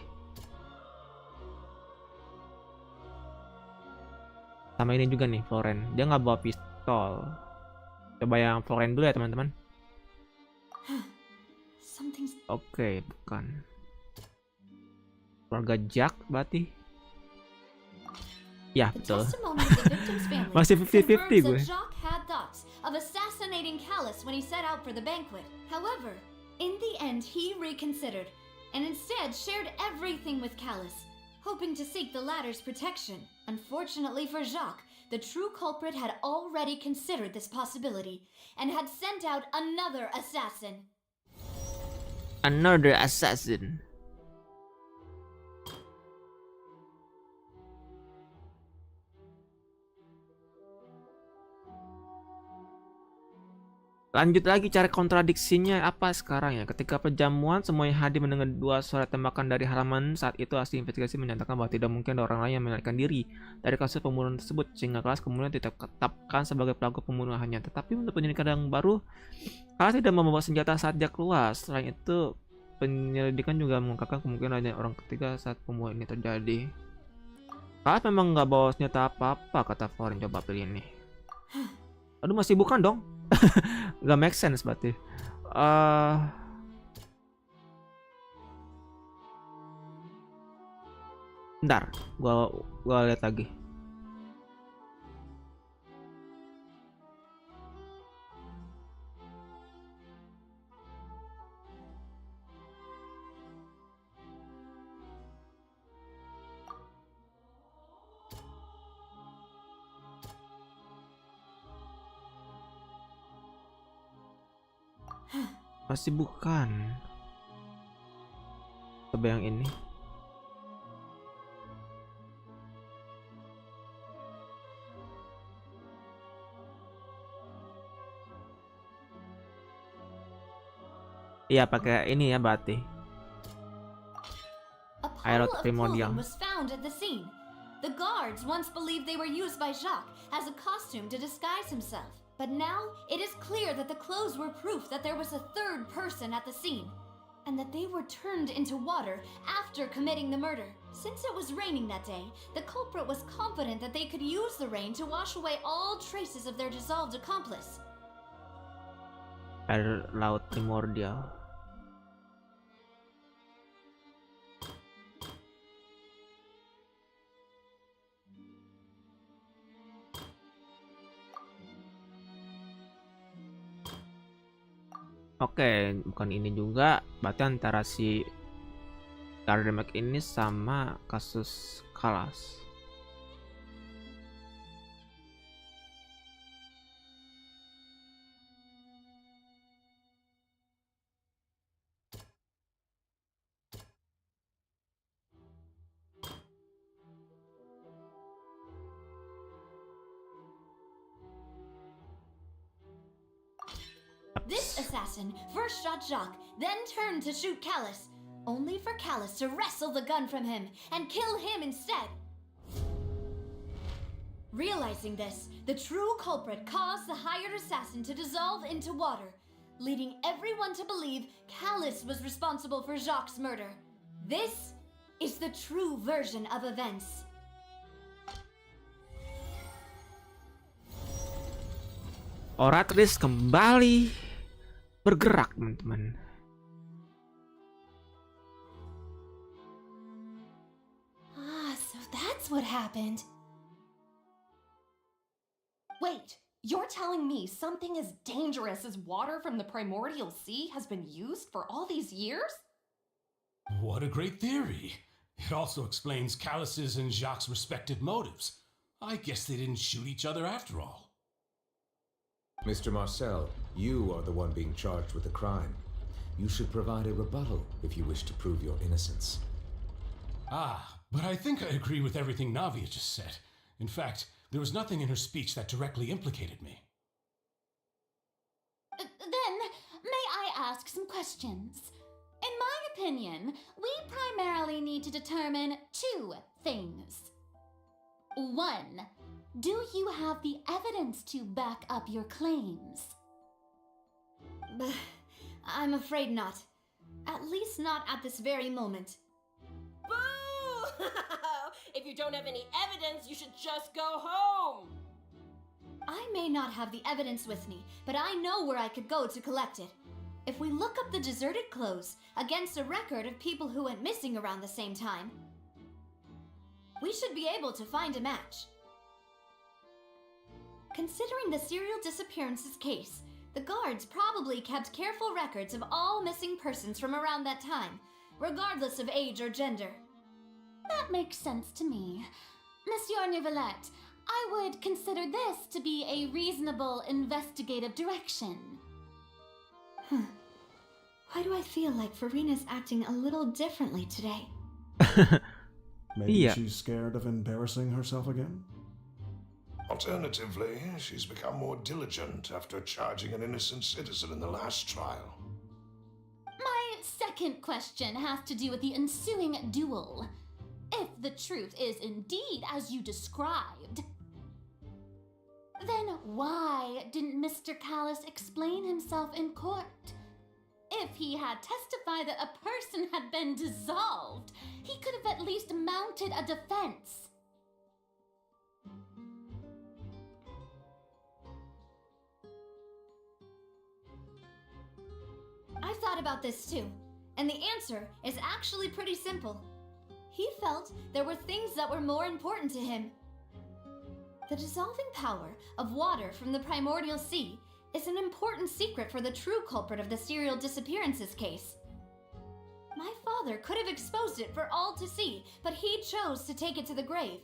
Sama ini juga nih, Floren. Dia nggak bawa pistol. Coba yang Floren dulu ya teman-teman. Oke, bukan. Keluarga Jack berarti. Ya betul. Masih 50-50 gue. Jacques had thoughts of assassinating Callus when he set out for the banquet. However, in the end he reconsidered and instead shared everything with Callus, hoping to seek the latter's protection. Unfortunately for Jacques, the true culprit had already considered this possibility and had sent out another assassin. Another assassin. Lanjut lagi cari kontradiksinya apa sekarang ya. Ketika perjamuan semuanya hadir mendengar dua suara tembakan dari halaman. Saat itu hasil investigasi menyatakan bahwa tidak mungkin ada orang lain yang melarikan diri dari kasus pembunuhan tersebut, sehingga Kelas kemudian ditetapkan sebagai pelaku pembunuhannya. Tetapi untuk penyelidikan yang baru, Kelas tidak membawa senjata saat dia keluar. Selain itu, penyelidikan juga mengungkapkan kemungkinan adanya orang ketiga saat pembunuhan ini terjadi. Kelas memang nggak bawa senjata apa-apa, kata Florin. Coba pilih ini. Aduh, masih bukan dong. Gak make sense berarti. Bentar, gua lihat lagi. Pasti bukan. Coba yang ini. Iya, pakai ini ya berarti. A Air pile of primordial. clothing was found at the scene. The guards once believed they were used by Jacques as a costume to disguise himself. But now it is clear that the clothes were proof that there was a third person at the scene, and that they were turned into water after committing the murder. Since it was raining that day, the culprit was confident that they could use the rain to wash away all traces of their dissolved accomplice. Air laut primordial. Oke, bukan ini juga. Berarti antara si Gardemek ini sama kasus Kalas. This assassin first shot Jacques, then turned to shoot Callus, only for Callus to wrestle the gun from him and kill him instead. Realizing this, the true culprit caused the hired assassin to dissolve into water, leading everyone to believe Callus was responsible for Jacques' murder. This is the true version of events. Oratrice kembali bergerak, teman-teman. Ah, so that's what happened. Wait, you're telling me something as dangerous as water from the primordial sea has been used for all these years? What a great theory. It also explains Callus's and Jacques' respective motives. I guess they didn't shoot each other after all. Mr. Marcel, you are the one being charged with the crime. You should provide a rebuttal if you wish to prove your innocence. Ah, but I think I agree with everything Navia just said. In fact, there was nothing in her speech that directly implicated me. Then, may I ask some questions? In my opinion, we primarily need to determine two things. One, do you have the evidence to back up your claims? I'm afraid not. At least not at this very moment. Boo! If you don't have any evidence, you should just go home! I may not have the evidence with me, but I know where I could go to collect it. If we look up the deserted clothes against a record of people who went missing around the same time, we should be able to find a match. Considering the serial disappearances case, the guards probably kept careful records of all missing persons from around that time, regardless of age or gender. That makes sense to me. Monsieur Neuvillette, I would consider this to be a reasonable investigative direction. Why do I feel like Furina's acting a little differently today? Maybe she's scared of embarrassing herself again? Alternatively, she's become more diligent after charging an innocent citizen in the last trial. My second question has to do with the ensuing duel. If the truth is indeed as you described, then why didn't Mr. Callus explain himself in court? If he had testified that a person had been dissolved, he could have at least mounted a defense. I've thought about this too, and the answer is actually pretty simple. He felt there were things that were more important to him. The dissolving power of water from the primordial sea is an important secret for the true culprit of the serial disappearances case. My father could have exposed it for all to see, but he chose to take it to the grave.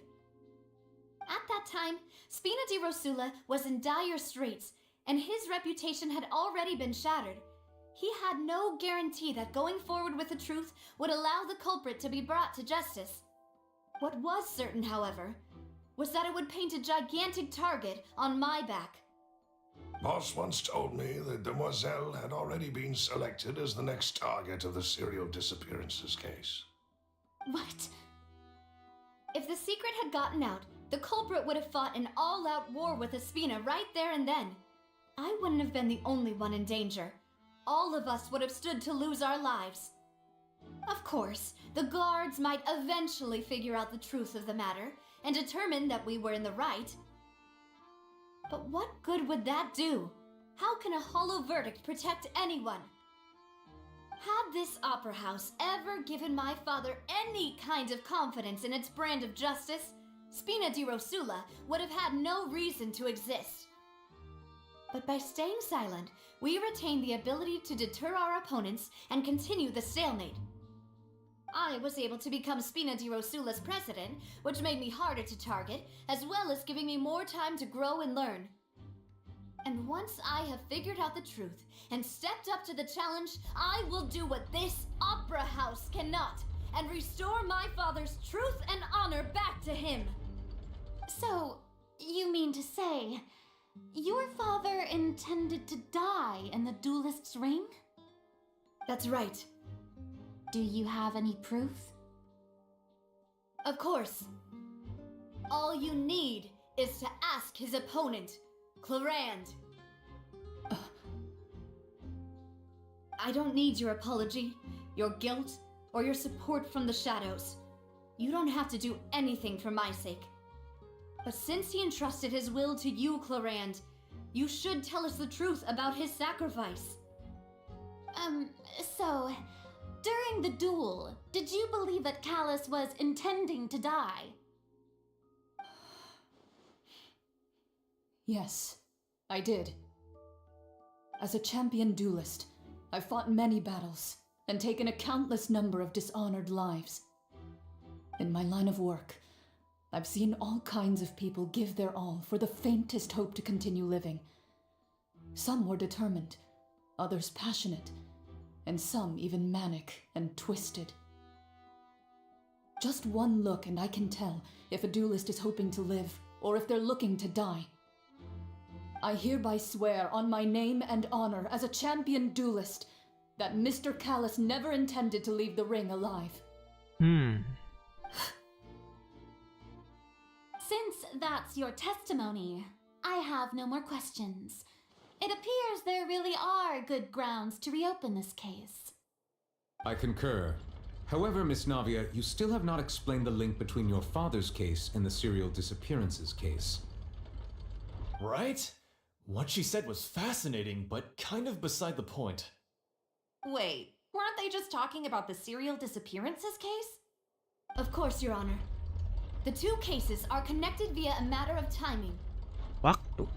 At that time, Spina di Rosula was in dire straits, and his reputation had already been shattered. He had no guarantee that going forward with the truth would allow the culprit to be brought to justice. What was certain, however, was that it would paint a gigantic target on my back. Boss once told me that Demoiselle had already been selected as the next target of the serial disappearances case. What? If the secret had gotten out, the culprit would have fought an all-out war with Espina right there and then. I wouldn't have been the only one in danger. All of us would have stood to lose our lives. Of course, the guards might eventually figure out the truth of the matter and determine that we were in the right. But what good would that do? How can a hollow verdict protect anyone? Had this opera house ever given my father any kind of confidence in its brand of justice, Spina di Rosula would have had no reason to exist. But by staying silent, we retain the ability to deter our opponents and continue the stalemate. I was able to become Spina di Rosula's president, which made me harder to target, as well as giving me more time to grow and learn. And once I have figured out the truth and stepped up to the challenge, I will do what this opera house cannot, and restore my father's truth and honor back to him. So, you mean to say, your father intended to die in the duelist's ring? That's right. Do you have any proof? Of course. All you need is to ask his opponent, Clarand. I don't need your apology, your guilt, or your support from the shadows. You don't have to do anything for my sake. But since he entrusted his will to you, Clarand, you should tell us the truth about his sacrifice. So, during the duel, did you believe that Callus was intending to die? Yes, I did. As a champion duelist, I've fought many battles and taken a countless number of dishonored lives. In my line of work, I've seen all kinds of people give their all for the faintest hope to continue living. Some were determined, others passionate, and some even manic and twisted. Just one look and I can tell if a duelist is hoping to live or if they're looking to die. I hereby swear on my name and honor as a champion duelist that Mr. Callus never intended to leave the ring alive. Since that's your testimony, I have no more questions. It appears there really are good grounds to reopen this case. I concur. However, Miss Navia, you still have not explained the link between your father's case and the serial disappearances case. Right? What she said was fascinating, but kind of beside the point. Wait, weren't they just talking about the serial disappearances case? Of course, Your Honor. The two cases are connected via a matter of timing. Waktu.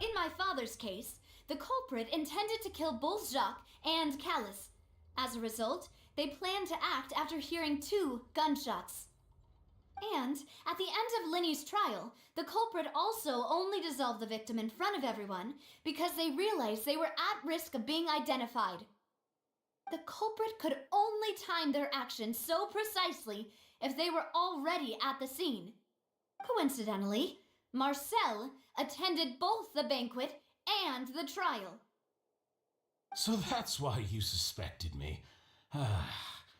In my father's case, the culprit intended to kill both Jacques and Callus. As a result, they planned to act after hearing 2 gunshots. And at the end of Lyney's trial, the culprit also only dissolved the victim in front of everyone because they realized they were at risk of being identified. The culprit could only time their actions so precisely if they were already at the scene. Coincidentally, Marcel attended both the banquet and the trial. So that's why you suspected me.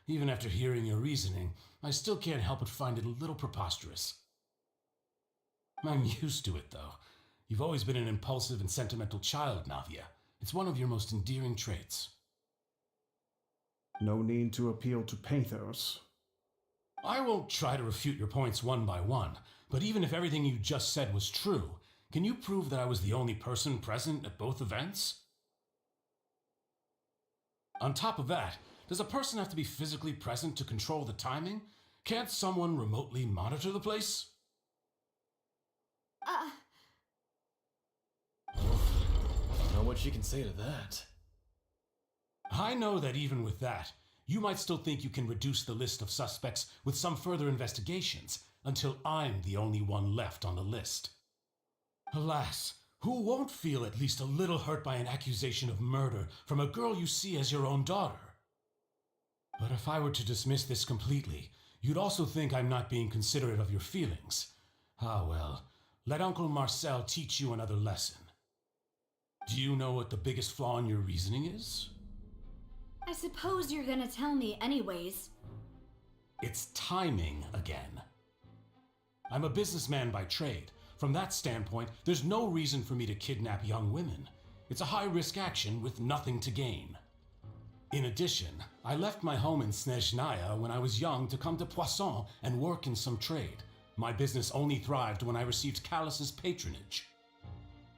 Even after hearing your reasoning, I still can't help but find it a little preposterous. I'm used to it, though. You've always been an impulsive and sentimental child, Navia. It's one of your most endearing traits. No need to appeal to pathos. I won't try to refute your points one by one, but even if everything you just said was true, can you prove that I was the only person present at both events? On top of that, does a person have to be physically present to control the timing? Can't someone remotely monitor the place? I don't know what she can say to that. I know that even with that, you might still think you can reduce the list of suspects with some further investigations until I'm the only one left on the list. Alas, Who won't feel at least a little hurt by an accusation of murder from a girl you see as your own daughter? But if I were to dismiss this completely, you'd also think I'm not being considerate of your feelings. Ah well, let Uncle Marcel teach you another lesson. Do you know what the biggest flaw in your reasoning is? I suppose you're gonna tell me anyways. It's timing again. I'm a businessman by trade. From that standpoint, there's no reason for me to kidnap young women. It's a high-risk action with nothing to gain. In addition, I left my home in Snezhnaya when I was young to come to Poisson and work in some trade. My business only thrived when I received Callus's patronage.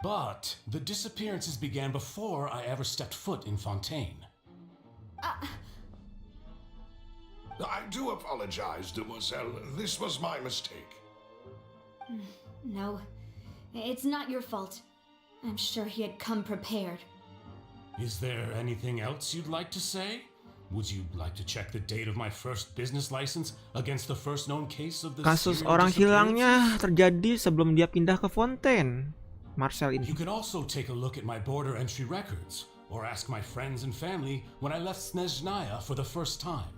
But the disappearances began before I ever stepped foot in Fontaine. I do apologize, demoiselle. This was my mistake. No, it's not your fault. I'm sure he had come prepared. Is there anything else you'd like to say? Would you like to check the date of my first business license against the first known case of the Kasus serial orang hilangnya disappearances? terjadi sebelum dia pindah ke Fontaine. Marcel ini. You can also take a look at my border entry records, or ask my friends and family when I left Snezhnaya for the first time.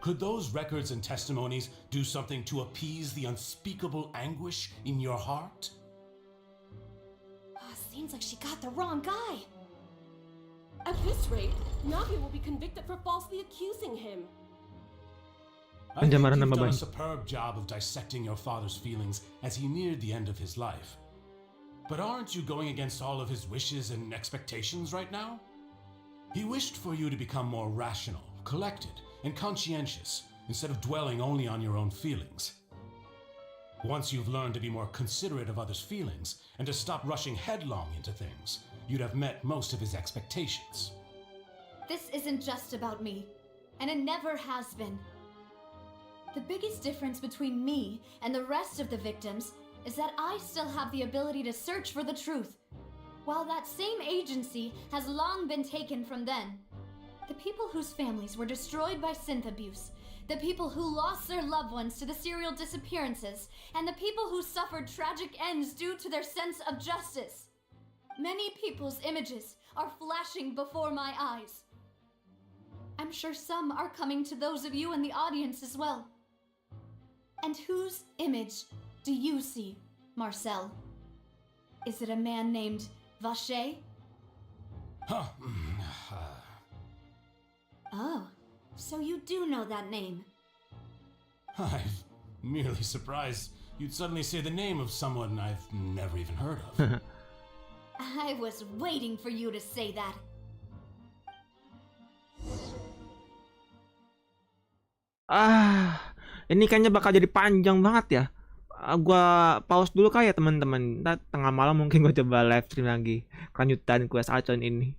Could those records and testimonies do something to appease the unspeakable anguish in your heart? Seems like she got the wrong guy. At this rate, Navia will be convicted for falsely accusing him. I think Pencemaran you've nama done a baik. superb job of dissecting your father's feelings as he neared the end of his life. But aren't you going against all of his wishes and expectations right now? He wished for you to become more rational, collected, and conscientious, instead of dwelling only on your own feelings. Once you've learned to be more considerate of others' feelings, and to stop rushing headlong into things, you'd have met most of his expectations. This isn't just about me, and it never has been. The biggest difference between me and the rest of the victims is that I still have the ability to search for the truth, while that same agency has long been taken from them. The people whose families were destroyed by synth abuse, the people who lost their loved ones to the serial disappearances, and the people who suffered tragic ends due to their sense of justice. Many people's images are flashing before my eyes. I'm sure some are coming to those of you in the audience as well. And whose image do you see, Marcel? Is it a man named Vacher? Huh. Oh, so you do know that name. I'm merely surprised you'd suddenly say the name of someone I've never even heard of. I was waiting for you to say that. Ini kayaknya bakal jadi panjang banget ya. Gua pause dulu kayak teman-teman. Ntar tengah malam mungkin gua coba live stream lagi kelanjutan Quest Archon ini.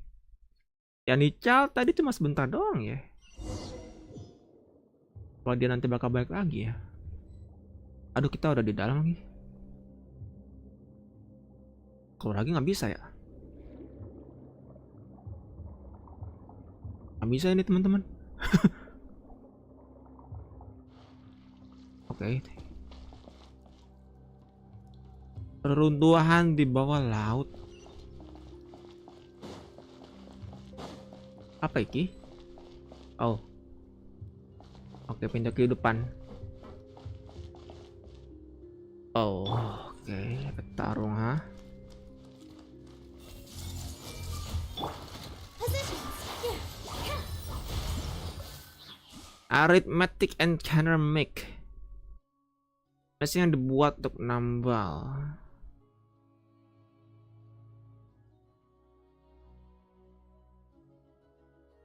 Yang Nical tadi cuma sebentar doang ya. Kalau dia nanti bakal balik lagi ya. Aduh, kita udah di dalam lagi. Kalau lagi nggak bisa ya. Nggak bisa ini teman-teman. Oke. Reruntuhan di bawah laut. Apa iki? Oh. Oke, pindah kehidupan. Oh, oke, petarung ha. Arithmetic and Canamic. Mesin yang dibuat untuk nambal.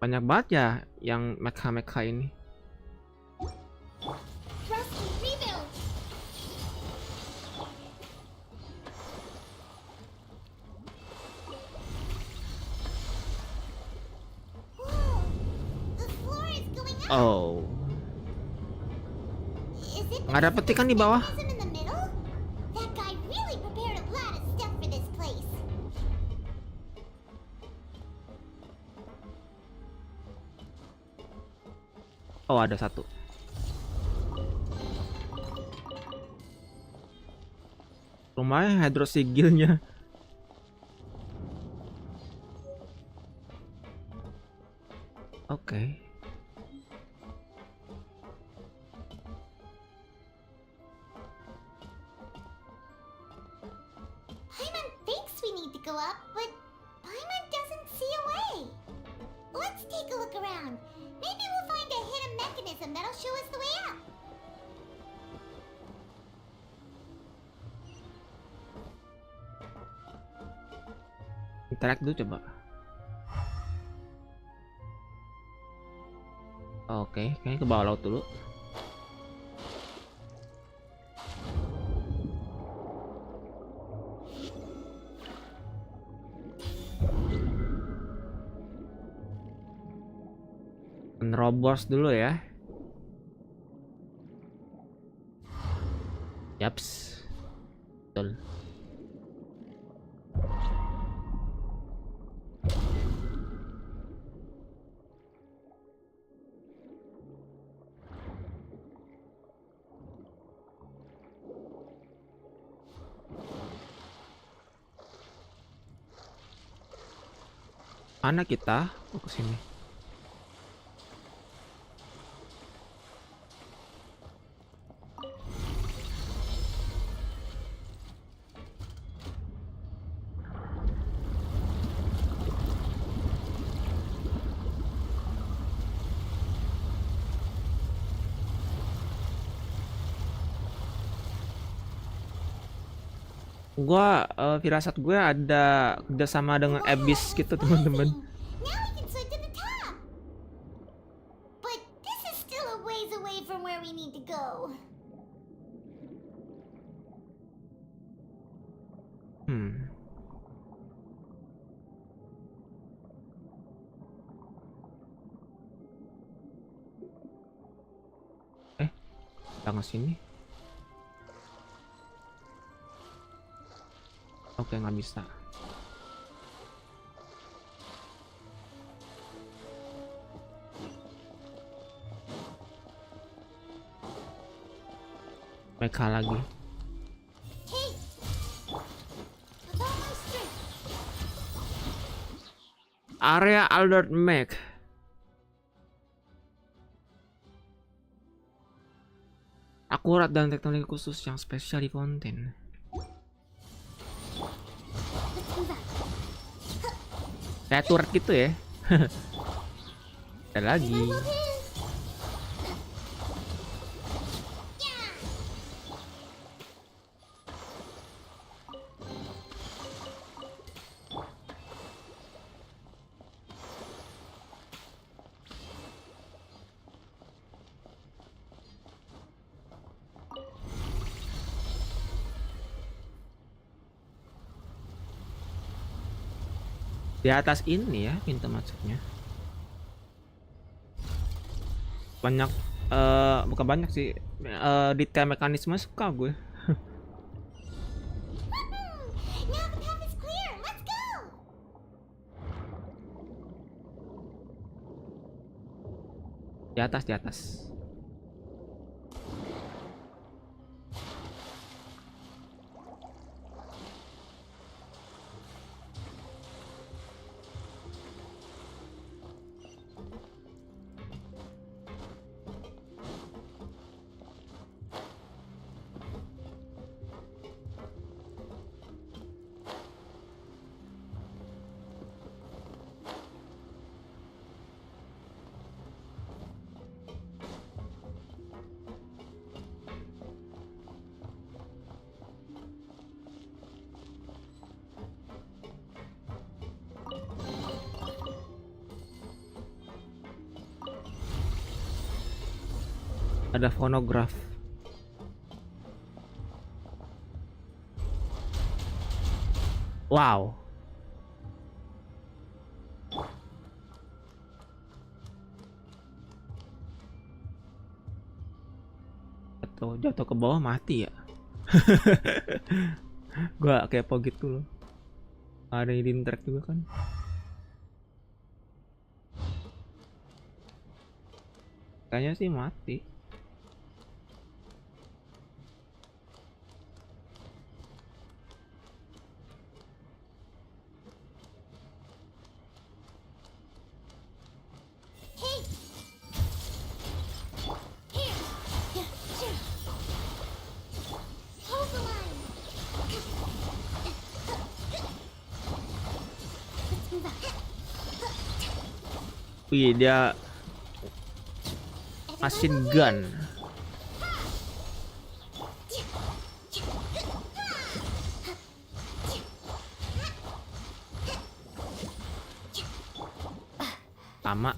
Banyak banget ya yang mecha-mecha ini. Oh. Nggak ada petikan di bawah. Oh, ada satu. Lumayan hidrosigilnya. Oke. Paimon thinks we need to go up, but Paimon doesn't see a way. Let's take a look around. Maybe we'll find a hidden mechanism that'll show us the way up. Interact dulu coba. Oke, kayaknya ke bawah laut dulu. Nerobos dulu ya. Yaps. Betul. Mana kita? Oh, ke sini. Firasat gue ada kerjasama dengan Abyss gitu teman-teman. Now we can swim to the top. But this is still a ways away from where we need to go. Tengah sini. Oke, nggak bisa. Mereka lagi. Area alert map. Akurat dan teknologi khusus yang spesial di konten. Kayak turret gitu ya. Ada lagi. Di atas ini ya pintu masuknya. Banyak bukan banyak sih, detail mekanisme suka gue. Di atas, di atas. Ada fonograf. Wow. Jatuh ke bawah mati ya. Gua kepo gitu loh. Ada di track juga kan. Kayaknya sih mati. Wih, dia machine gun. Sama.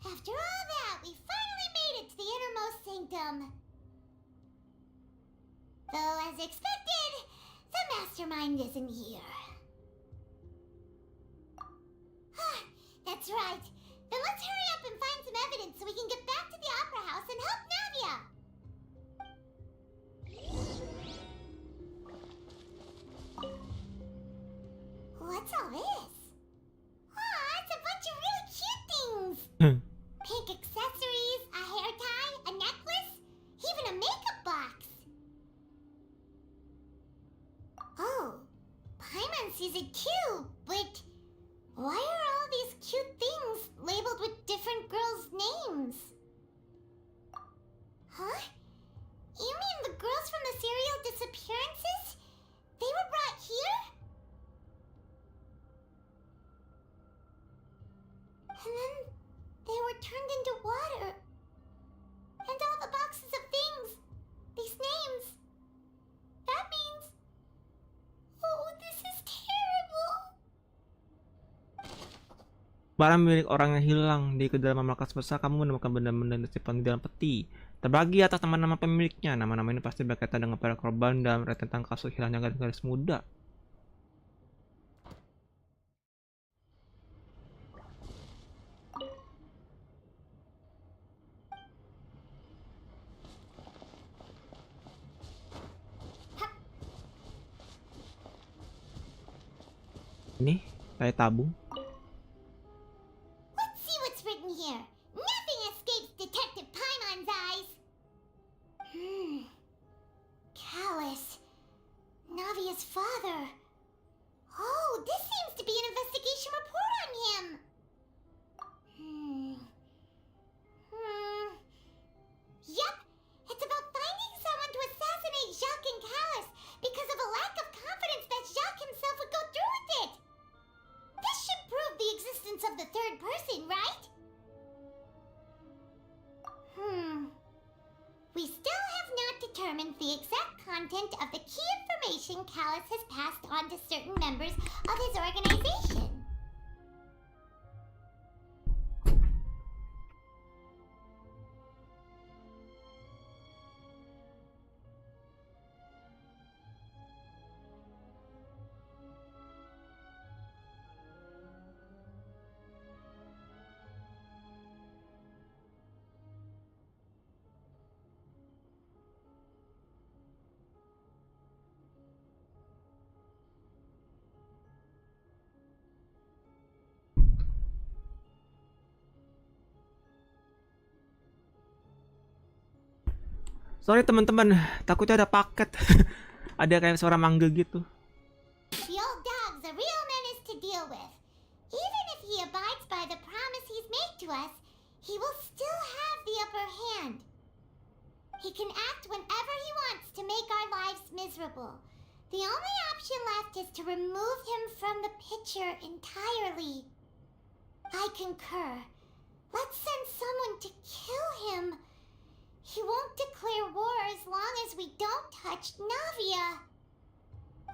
After all that, we finally made it to the innermost sanctum. Though, as expected, the mastermind isn't here. That's right. Then let's hurry up and find some evidence so we can get back to the Opera House and help Navia. What's all this? It's a bunch of really cute things. Pink accessories, a hair tie, a necklace, even a makeup box. Oh, Paimon sees it too, but why are all these cute things labeled with different girls' names? Huh? You mean the girls from the serial disappearances? They were brought here? And then they were turned into water. And all the boxes of things, these names, that means... Oh, this is terrible. Barang milik orang yang hilang di kedalaman markas besar, kamu menemukan benda-benda yang tersimpan di dalam peti. Terbagi atas nama-nama pemiliknya. Nama-nama ini pasti berkaitan dengan para korban dan tentang kasus hilangnya gadis muda. Ini saya tabung. Let's see what's written here. Nothing escapes Detective Paimon's eyes. Callus. Navia's father. Oh, this seems to be an investigation report on him. Yep, it's about finding someone to assassinate Jacques and Callus because of a lack of confidence that Jacques himself would go through with it. This should prove the existence of the third person, right? We still have not determined the exact content of the key information Callus has passed on to certain members of his organization. Sorry teman-teman, takutnya ada paket. Ada kayak suara manggil gitu. The old dog's a real menace to deal with. Even if he abides by the promise he's made to us, he will still have the upper hand. He can act whenever he wants to make our lives miserable. The only option left is to remove him from the picture entirely. I concur. Let's send someone to kill him. He won't declare war as long as we don't touch Navia.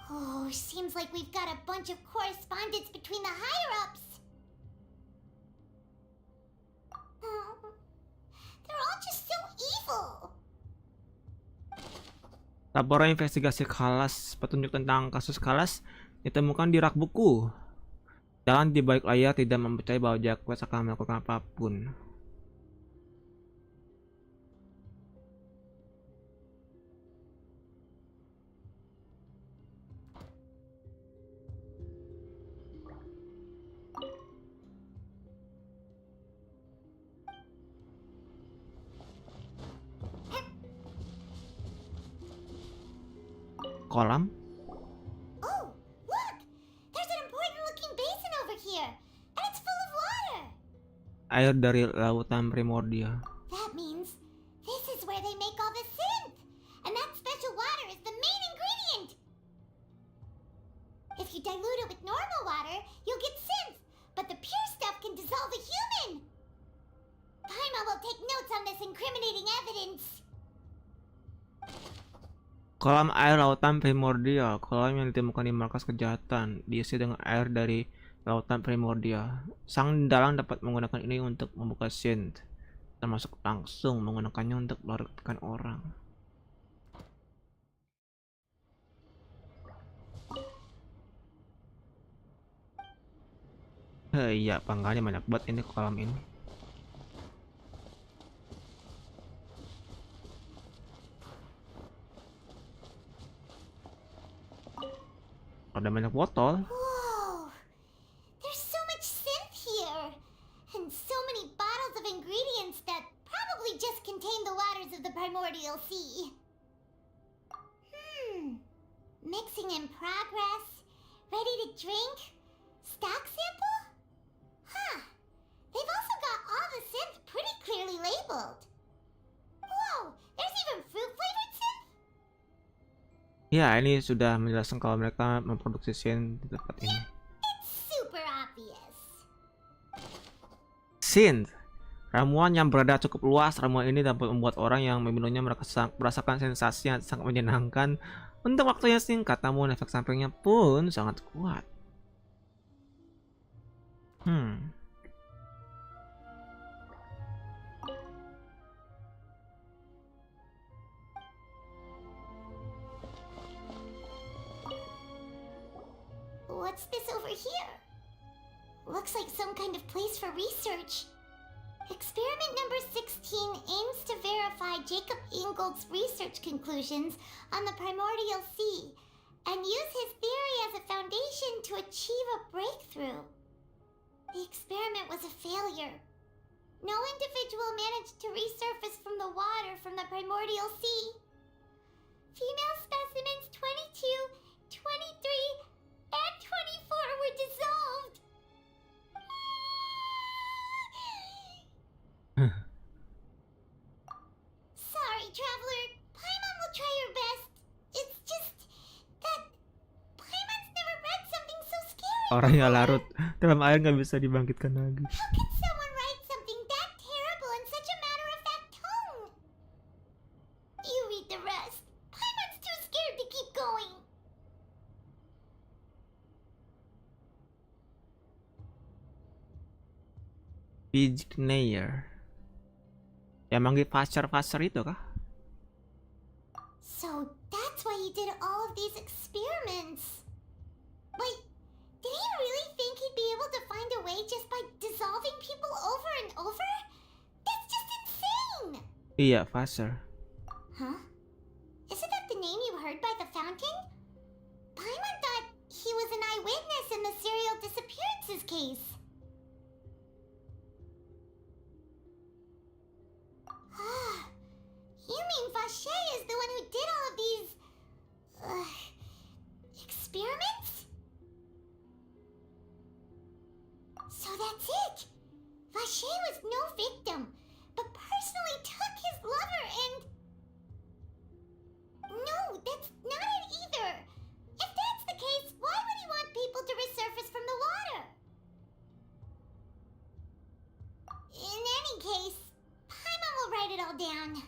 Oh, seems like we've got a bunch of correspondence between the higher-ups. They're all just so evil. Laporan investigasi Kalas, petunjuk tentang kasus Kalas ditemukan di rak buku. Jangan di balik layar tidak mempercayai bahwa Quest akan melakukan apapun. kolam. Oh, look! There's an important looking basin over here, and it's full of water! Air dari lautan primordial. That means this is where they make all the synth! And that special water is the main ingredient! If you dilute it with normal water, you'll get synth, but the pure stuff can dissolve a human! Paimon will take notes on this incriminating evidence! Kolam air lautan primordial, kolam yang ditemukan di markas kejahatan, diisi dengan air dari lautan primordial. Sang dalang dapat menggunakan ini untuk membuka synth, termasuk langsung menggunakannya untuk melarutkan orang. Iya, pangkalnya banyak banget ini kolam ini. Ada banyak botol. Whoa! There's so much synth here! And so many bottles of ingredients that probably just contain the waters of the primordial sea. Mixing in progress? Ready to drink? Stock sample? Huh. They've also got all the synth pretty clearly labeled. Whoa! There's even fruit-flavored synth? Ya, ini sudah menjelaskan kalau mereka memproduksi synth di tempat ini. It's super obvious. Synth, ramuan yang berada cukup luas. Ramuan ini dapat membuat orang yang meminumnya merasakan sensasi yang sangat menyenangkan untuk waktu yang singkat, namun efek sampingnya pun sangat kuat. What's this over here? Looks like some kind of place for research. Experiment number 16 aims to verify Jacob Ingold's research conclusions on the primordial sea and use his theory as a foundation to achieve a breakthrough. The experiment was a failure. No individual managed to resurface from the water from the primordial sea. Female specimens 22, 23, and 24 were dissolved. Sorry, traveler. Paimon will try her best. It's just that Paimon's never read something so scary. Orang yang larut dalam air nggak bisa dibangkitkan lagi. How could someone write something that terrible in such a matter-of-fact tone? You read the rest. Paimon's too scared to keep going. Vignayer. Yang manggil Facer itu kah? So that's why he did all of these experiments. Wait, did he really think he'd be able to find a way just by dissolving people over and over? That's just insane! Iya, Facer. Huh? Isn't that the name you heard by the fountain? Paimon thought he was an eyewitness in the serial disappearances case. You mean Vache is the one who did all of these... experiments? So that's it! Vache was no victim, but personally took his lover and... No, that's not it either! If that's the case, why would he want people to resurface from the water? In any case, Paimon will write it all down.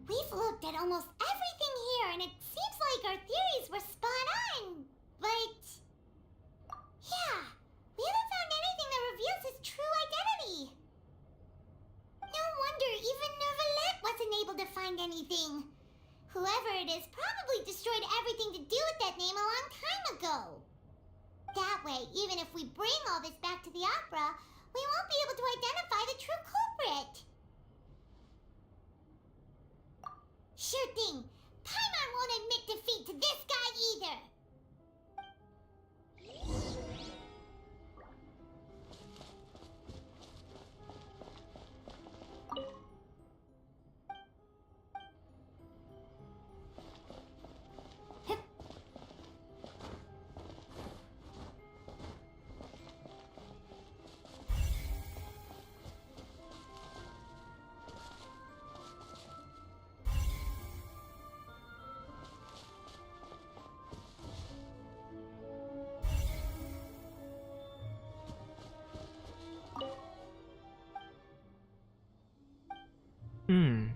We've looked at almost everything here, and it seems like our theories were spot on. But... yeah, we haven't found anything that reveals his true identity. No wonder even Neuvillette wasn't able to find anything. Whoever it is probably destroyed everything to do with that name a long time ago. That way, even if we bring all this back to the opera, we won't be able to identify the true culprit. Sure thing. Paimon won't admit defeat to this guy either. Hmm.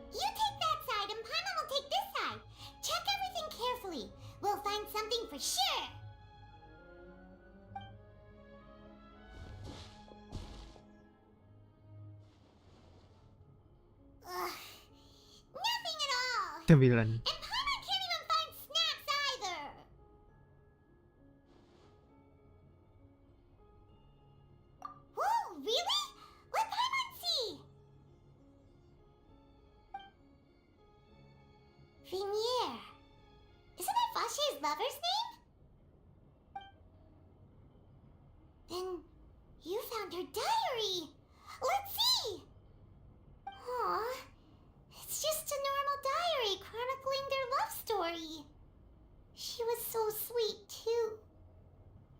You take that side and Paimon will take this side. Check everything carefully. We'll find something for sure. Ugh. Nothing at all. 9. And Paimon can't even find snacks either. Whoa, really? Let Paimon see. Vinier. Isn't that Vache's lover's name? Then you found her diary. Let's see. Aw, it's just a normal diary chronicling their love story. She was so sweet too.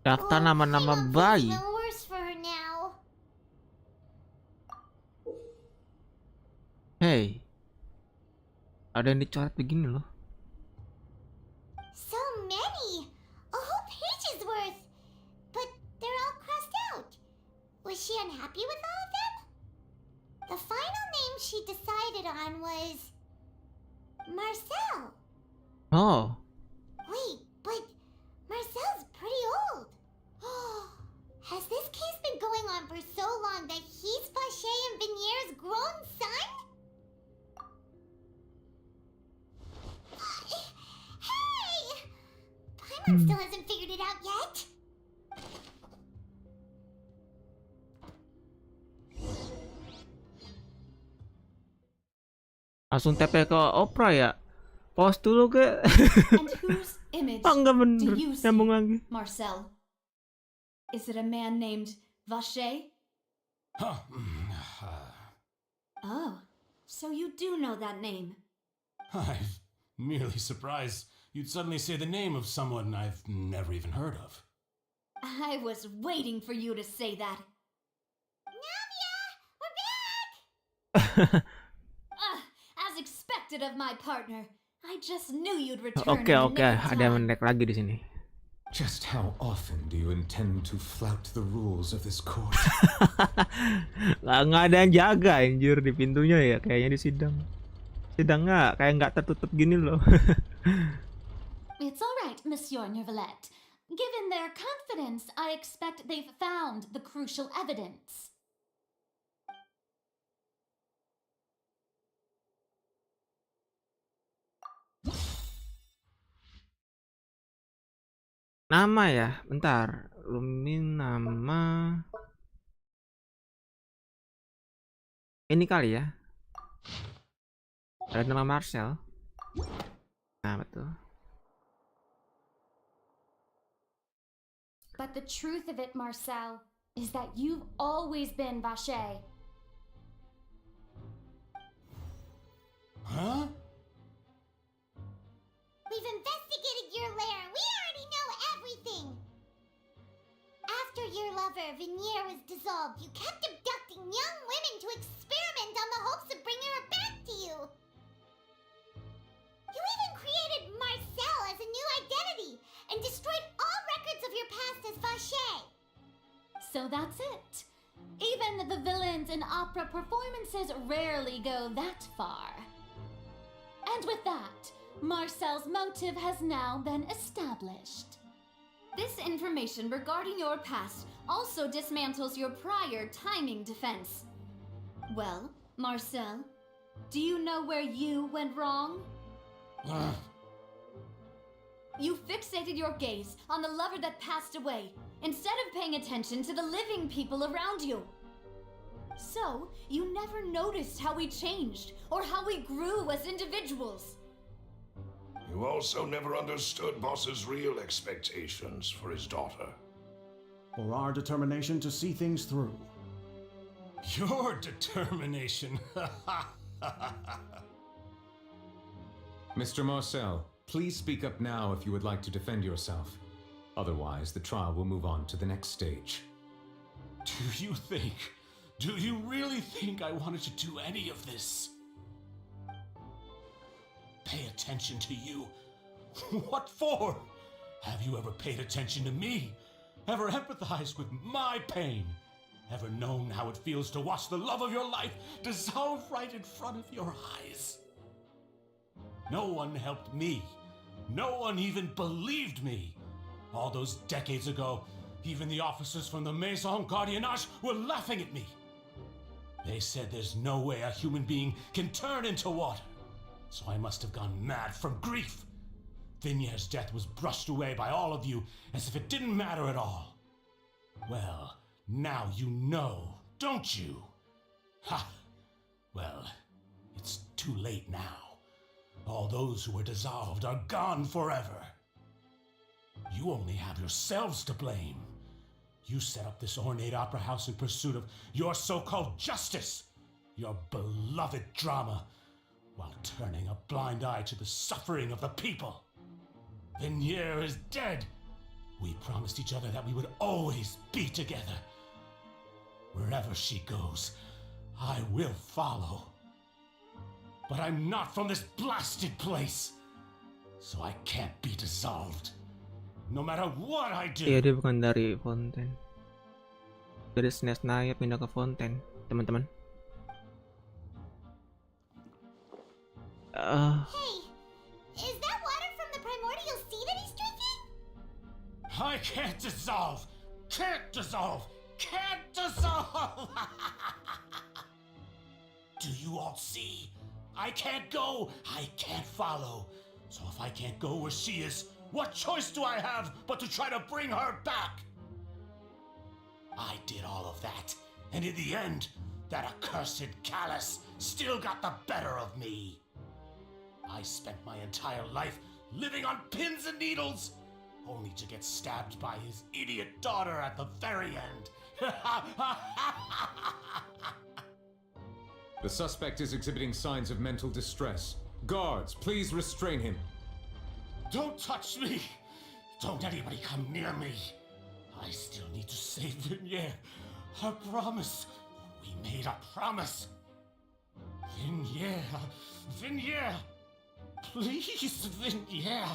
Daftar nama-nama Paimon feels bayi. even worse for her now. Hey. Ada yang dicoret begini loh. So many! A whole page's worth! But they're all crossed out. Was she unhappy with all of them? The final name she decided on was... Marcel. Oh. Wait, but Marcel's pretty old. Has this case been going on for so long that he's Vache and Vinier's grown son? Hey! Paimon still hasn't figured it out yet. Langsung TP ke Opera ya? Pause dulu ke? And whose image Oh, enggak do bener. you see, Nyambung lagi. Marcel? Is it a man named Vache? Huh. Oh, so you do know that name. I'm merely surprised you'd suddenly say the name of someone I've never even heard of. I was waiting for you to say that. Navia! We're back! As expected of my partner. I just knew you'd return. Oke, in the nick of ada yang time. menarik lagi di sini. Just how often do you intend to flout the rules of this court? Nggak ada yang jaga anjir di pintunya ya, kayaknya di sidang. Sidang nggak tertutup gini loh. It's all right, Monsieur Nervalette. Given their confidence, I expect they've found the crucial evidence. Nama ya, bentar. Lumin nama. Ini kali ya. Ada nama Marcel. Nah, betul. But the truth of it, Marcel, is that you've always been Vache. Huh? We've investigated your lair. We already know everything. After your lover, Vinier, was dissolved, you kept abducting young women to experiment on the hopes of bringing her back to you. You even created Marcel as a new identity and destroyed all records of your past as Vache. So that's it. Even the villains in opera performances rarely go that far. And with that, Marcel's motive has now been established. This information regarding your past also dismantles your prior timing defense. Well, Marcel, do you know where you went wrong? You fixated your gaze on the lover that passed away, instead of paying attention to the living people around you. So, you never noticed how we changed, or how we grew as individuals. You also never understood Boss's real expectations for his daughter. Or our determination to see things through. Your determination. Mr. Marcel, please speak up now if you would like to defend yourself. Otherwise, the trial will move on to the next stage. Do you really think I wanted to do any of this? Pay attention to you. What for? Have you ever paid attention to me? Ever empathized with my pain? Ever known how it feels to watch the love of your life dissolve right in front of your eyes? No one helped me. No one even believed me. All those decades ago, even the officers from the Maison Gardiennage were laughing at me. They said there's no way a human being can turn into water. So I must have gone mad from grief. Vignier's death was brushed away by all of you as if it didn't matter at all. Well, now you know, don't you? Ha! Well, it's too late now. All those who were dissolved are gone forever. You only have yourselves to blame. You set up this ornate opera house in pursuit of your so-called justice, your beloved drama, while turning a blind eye to the suffering of the people. Vignier is dead. We promised each other that we would always be together. Wherever she goes, I will follow. But I'm not from this blasted place, so I can't be dissolved. No matter what I do. Iya, dia bukan dari Fontaine. Dari Snezhnaya pindah ke Fontaine, teman-teman. Hey, is that water from the primordial sea that he's drinking? I can't dissolve! Can't dissolve! Can't dissolve! Do you all see? I can't go! I can't follow! So if I can't go where she is, what choice do I have but to try to bring her back? I did all of that, and in the end, that accursed Callus still got the better of me. I spent my entire life living on pins and needles, only to get stabbed by his idiot daughter at the very end. The suspect is exhibiting signs of mental distress. Guards, please restrain him. Don't touch me! Don't anybody come near me! I still need to save Vignier. Our promise. We made a promise. Vignier! Please, Vignier!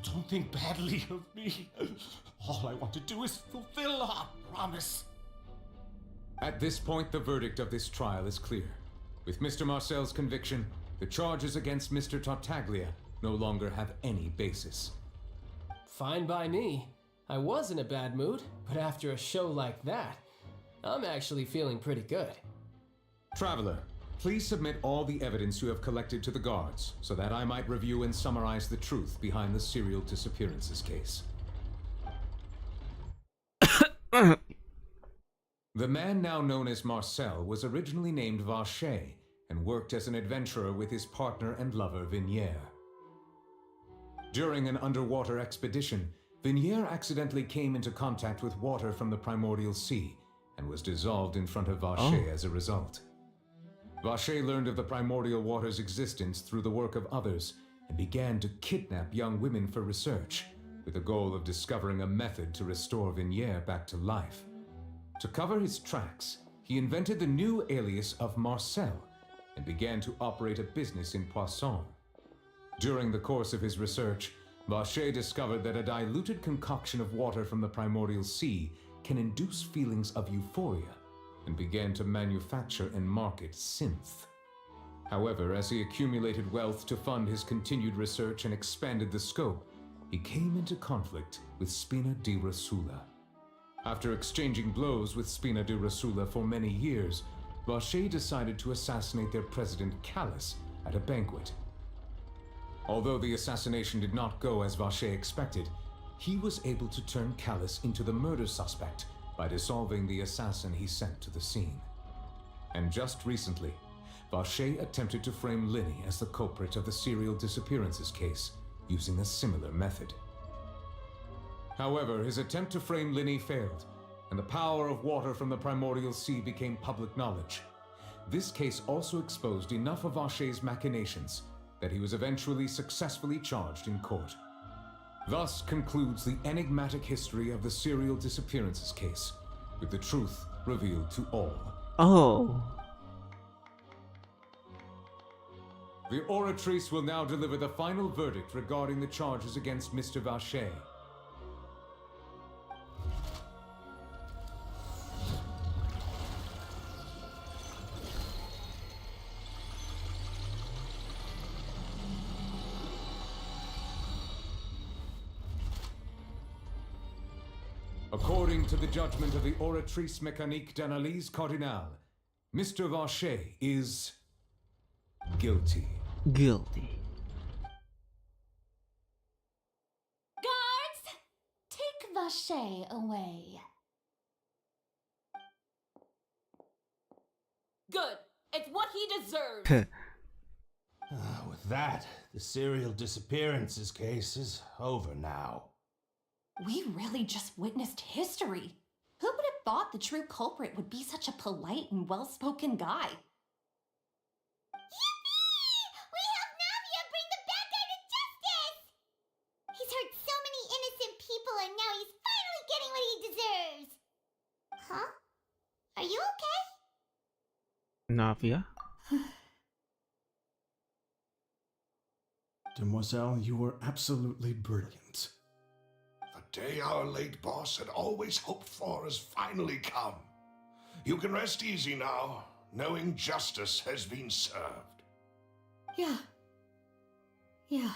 Don't think badly of me. All I want to do is fulfill our promise. At this point, the verdict of this trial is clear. With Mr. Marcel's conviction, the charges against Mr. Tartaglia no longer have any basis. Fine by me. I was in a bad mood, but after a show like that, I'm actually feeling pretty good. Traveler, please submit all the evidence you have collected to the guards, so that I might review and summarize the truth behind the serial disappearances case. The man now known as Marcel was originally named Vacher and worked as an adventurer with his partner and lover Vignier. During an underwater expedition, Vignier accidentally came into contact with water from the primordial sea and was dissolved in front of Vacher as a result. Vacher learned of the primordial water's existence through the work of others and began to kidnap young women for research, with the goal of discovering a method to restore Vignier back to life. To cover his tracks, he invented the new alias of Marcel and began to operate a business in Poisson. During the course of his research, Vacher discovered that a diluted concoction of water from the primordial sea can induce feelings of euphoria and began to manufacture and market synth. However, as he accumulated wealth to fund his continued research and expanded the scope, he came into conflict with Spina di Rosula. After exchanging blows with Spina di Rosula for many years, Vacher decided to assassinate their president Callus at a banquet. Although the assassination did not go as Vacher expected, he was able to turn Callus into the murder suspect by dissolving the assassin he sent to the scene. And just recently, Vacher attempted to frame Lyney as the culprit of the serial disappearances case using a similar method. However, his attempt to frame Lyney failed, and the power of water from the primordial sea became public knowledge. This case also exposed enough of Vacher's machinations that he was eventually successfully charged in court. Thus concludes the enigmatic history of the serial disappearances case, with the truth revealed to all. Oh. The oratrice will now deliver the final verdict regarding the charges against Mr. Vacher. According to the judgment of the oratrice mécanique d'analyse cardinale, Mr. Vacher is guilty. Guilty. Guards, take Vacher away. Good. It's what he deserves. With that, the serial disappearances case is over now. We really just witnessed history. Who would have thought the true culprit would be such a polite and well-spoken guy? Yippee! We helped Navia bring the bad guy to justice! He's hurt so many innocent people and now he's finally getting what he deserves! Huh? Are you okay? Navia? Demoiselle, you were absolutely brilliant. The day our late boss had always hoped for has finally come. You can rest easy now, knowing justice has been served. Yeah. Yeah.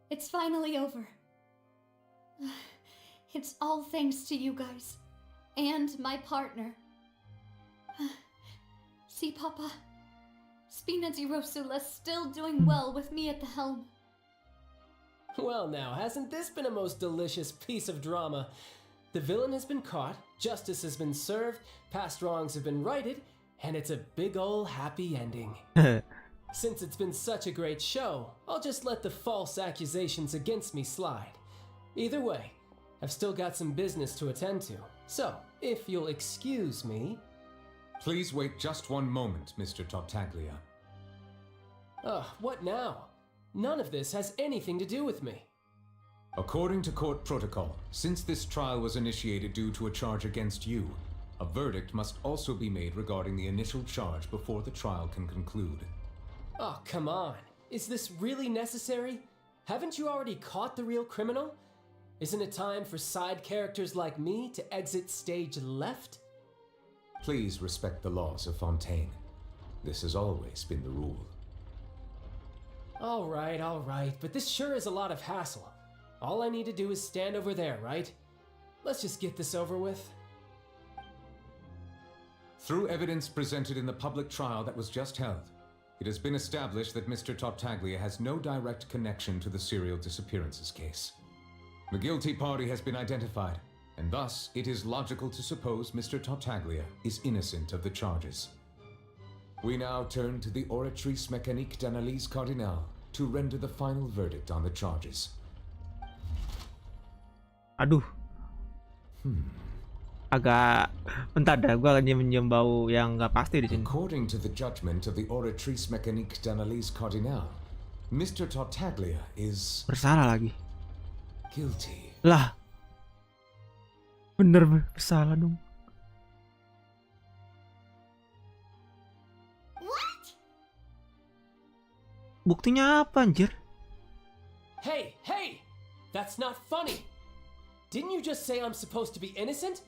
It's finally over. It's all thanks to you guys. And my partner. See, Papa? Spina di Rosula's still doing well with me at the helm. Well now, hasn't this been a most delicious piece of drama? The villain has been caught, justice has been served, past wrongs have been righted, and it's a big ol' happy ending. Since it's been such a great show, I'll just let the false accusations against me slide. Either way, I've still got some business to attend to, so if you'll excuse me... Please wait just one moment, Mr. Tartaglia. What now? None of this has anything to do with me. According to court protocol, since this trial was initiated due to a charge against you, a verdict must also be made regarding the initial charge before the trial can conclude. Oh, come on. Is this really necessary? Haven't you already caught the real criminal? Isn't it time for side characters like me to exit stage left? Please respect the laws of Fontaine. This has always been the rule. All right, but this sure is a lot of hassle. All I need to do is stand over there, right? Let's just get this over with. Through evidence presented in the public trial that was just held, it has been established that Mr. Tartaglia has no direct connection to the serial disappearances case. The guilty party has been identified, and thus it is logical to suppose Mr. Tartaglia is innocent of the charges. We now turn to the oratrice mécanique d'analyse cardinale to render the final verdict on the charges. Aduh. Agak bentar dah, gua nyium bau yang nggak pasti di sini. According to the judgment of the oratrice mécanique d'analyse cardinale, Mr. Tartaglia is bersalah lagi. Guilty. Lah. Bener bersalah dong. Buktinya apa, anjir? Hey! That's not funny! Didn't you just say I'm supposed to be innocent?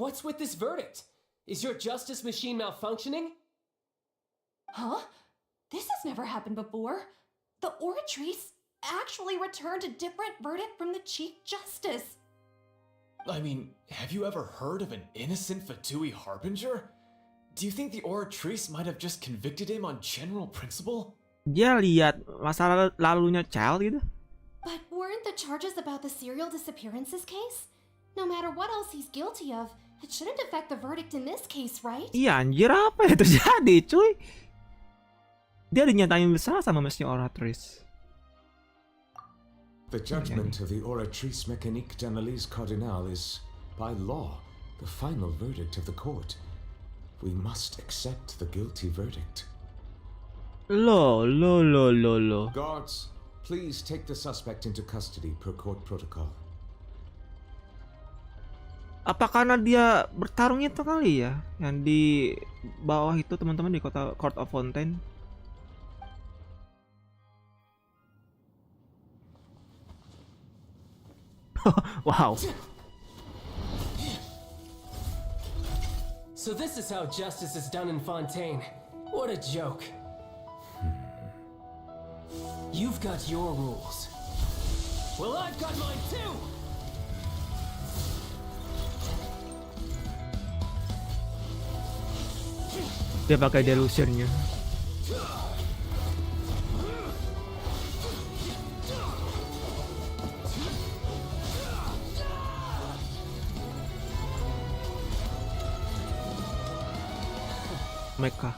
What's with this verdict? Is your justice machine malfunctioning? Huh? This has never happened before. The oratrice actually returned a different verdict from the Chief Justice. I mean, have you ever heard of an innocent Fatui Harbinger? Do you think the oratrice might have just convicted him on general principle? Dia lihat masa lalunya child gitu. But weren't the charges about the serial disappearances case? No matter what else he's guilty of, it shouldn't affect the verdict in this case, right? Iya anjir, apa yang terjadi cuy? Dia dinyatain bersalah sama Monsieur Oratrice. The judgment of the oratrice mécanique d'analyse cardinale is, by law, the final verdict of the court. We must accept the guilty verdict. Lo. Guards, please take the suspect into custody per court protocol. Apa karena dia bertarung itu kali ya? Yang di bawah itu teman-teman di kota Court of Fontaine. Wow. So this is how justice is done in Fontaine. What a joke. You've got your rules. Well, I've got mine too! Dia pakai delusionnya. Mereka.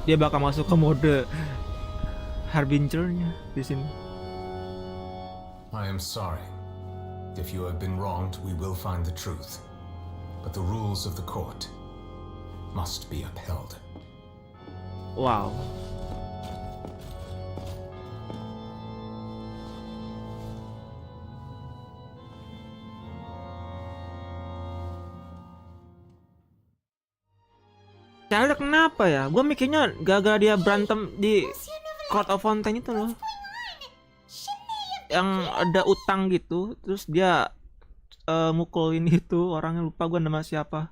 Dia bakal masuk ke mode Harbingernya di sini. I am sorry. If you have been wronged, we will find the truth. But the rules of the court must be upheld. Wow. Charles kenapa ya? Gue mikirnya gara-gara dia berantem di Court of Fontaine itu loh. Yang ada utang gitu, terus dia mukulin itu orangnya, lupa gue nama siapa.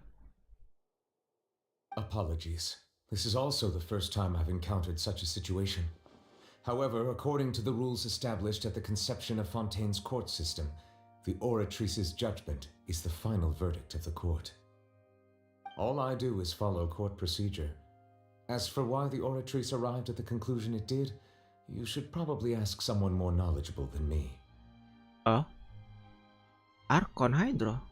Apologies. This is also the first time I've encountered such a situation. However, according to the rules established at the conception of Fontaine's court system, the oratrice's judgment is the final verdict of the court. All I do is follow court procedure. As for why the oratrice arrived at the conclusion it did, you should probably ask someone more knowledgeable than me. Archon Hydro.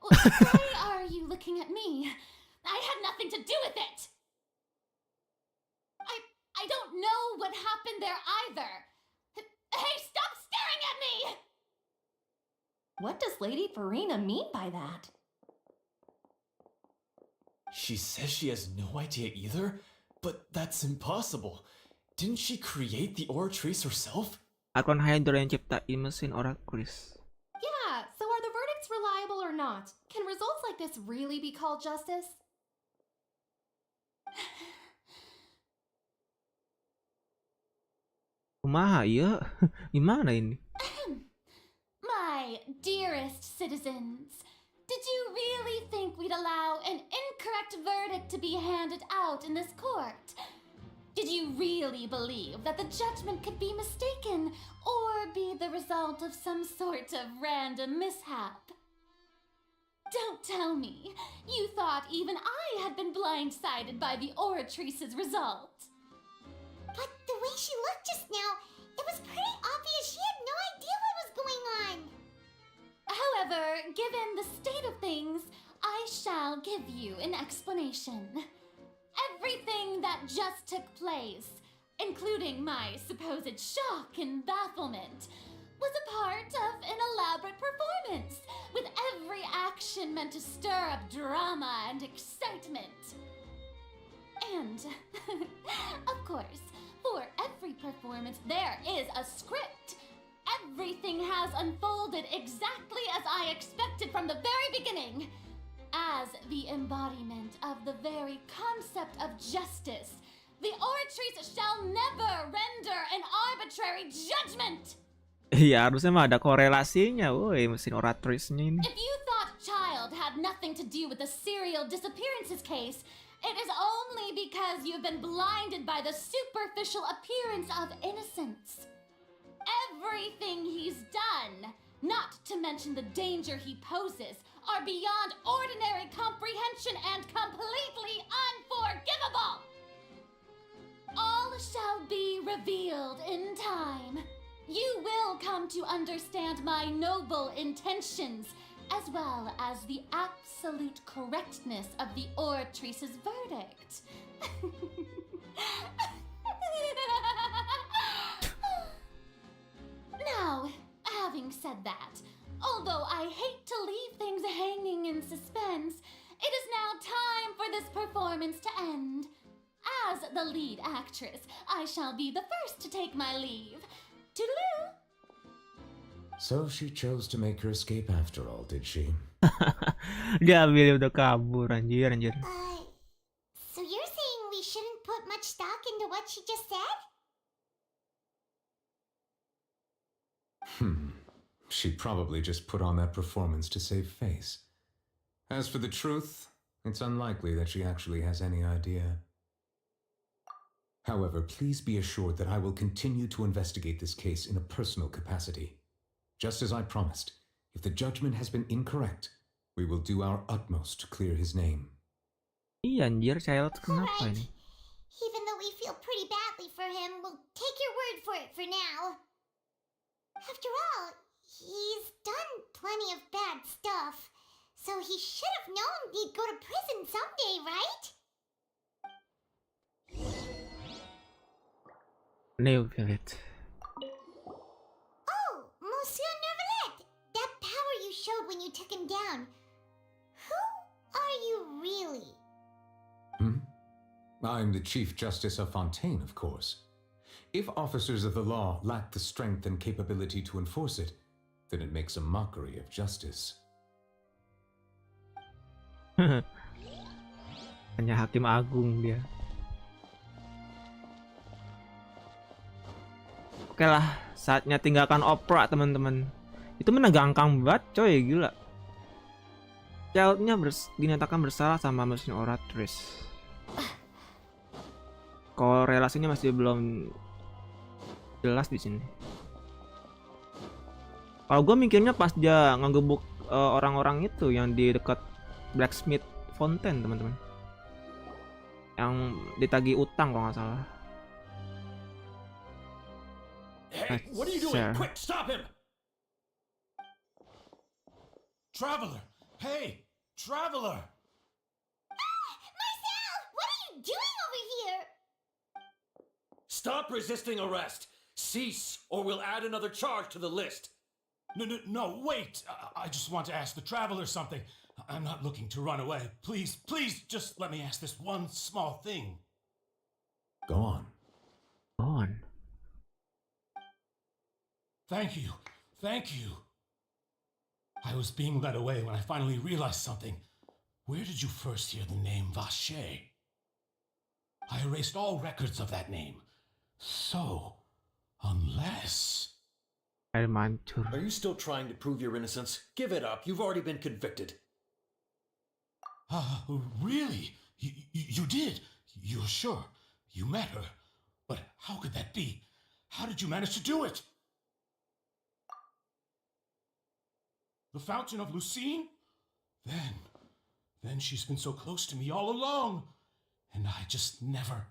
Why are you looking at me? I had nothing to do with it! I don't know what happened there either! Hey, stop staring at me! What does Lady Furina mean by that? She says she has no idea either? But that's impossible. Didn't she create the oratrice herself? Archon Hydro yang ciptain mesin oratrice. Yeah, so are the verdicts reliable or not? Can results like this really be called justice? Kumaha ya? Gimana ini? My dearest citizens, did you really think we'd allow an incorrect verdict to be handed out in this court? Did you really believe that the judgment could be mistaken or be the result of some sort of random mishap? Don't tell me you thought even I had been blindsided by the oratrice's result. But the way she looked just now, it was pretty obvious she had no idea what was going on. However, given the state of things, I shall give you an explanation. Everything that just took place, including my supposed shock and bafflement, was a part of an elaborate performance, with every action meant to stir up drama and excitement. And, of course, for every performance there is a script. Everything has unfolded exactly as I expected from the very beginning. As the embodiment of the very concept of justice, the oratrice shall never render an arbitrary judgment. Iya, harusnya mah ada korelasinya, woi, mesin oratrice-nya ini. If you thought Child had nothing to do with the serial disappearances case, it is only because you've been blinded by the superficial appearance of innocence. Everything he's done, not to mention the danger he poses, are beyond ordinary comprehension and completely unforgivable. All shall be revealed in time. You will come to understand my noble intentions, as well as the absolute correctness of the oratrice's verdict. said that. Although I hate to leave things hanging in suspense, it is now time for this performance to end. As the lead actress, I shall be the first to take my leave. Toodaloo! So she chose to make her escape after all, did she? Dia ambil udah kabur, anjir. So you're saying we shouldn't put much stock into what she just said? She probably just put on that performance to save face. As for the truth, it's unlikely that she actually has any idea. However, please be assured that I will continue to investigate this case in a personal capacity. Just as I promised, if the judgment has been incorrect, we will do our utmost to clear his name. Iya anjir, child kenapa Alright. ini? Even though we feel pretty badly for him, we'll take your word for it for now. After all, he's done plenty of bad stuff, so he should have known he'd go to prison someday, right? New Village. Oh, Monsieur Neuvillette! That power you showed when you took him down. Who are you really? I'm the Chief Justice of Fontaine, of course. If officers of the law lack the strength and capability to enforce it, then it makes a mockery of justice. Hanya hakim agung dia. Oke lah, saatnya tinggalkan opera teman-teman. Itu menegangkan banget coy, gila. Childnya dinyatakan bersalah sama mesin oratrice. Kalau relasinya masih belum jelas di sini. Kalau gue mikirnya pas dia ngegebuk orang-orang itu yang di dekat Blacksmith Fountain teman-teman, yang ditagih utang kalau nggak salah. Hey, what are you doing? Quick, stop him! Traveler! Hey! Traveler! Marcel! What are you doing over here? Stop resisting arrest! Cease, or we'll add another charge to the list! No, wait! I just want to ask the Traveler something. I'm not looking to run away. Please, just let me ask this one small thing. Go on. Go on. Thank you. I was being led away when I finally realized something. Where did you first hear the name Vache? I erased all records of that name. So, unless... Are you still trying to prove your innocence? Give it up. You've already been convicted. Really? You did? You're sure? You met her? But how could that be? How did you manage to do it? The Fountain of Lucine? Then she's been so close to me all along. And I just never...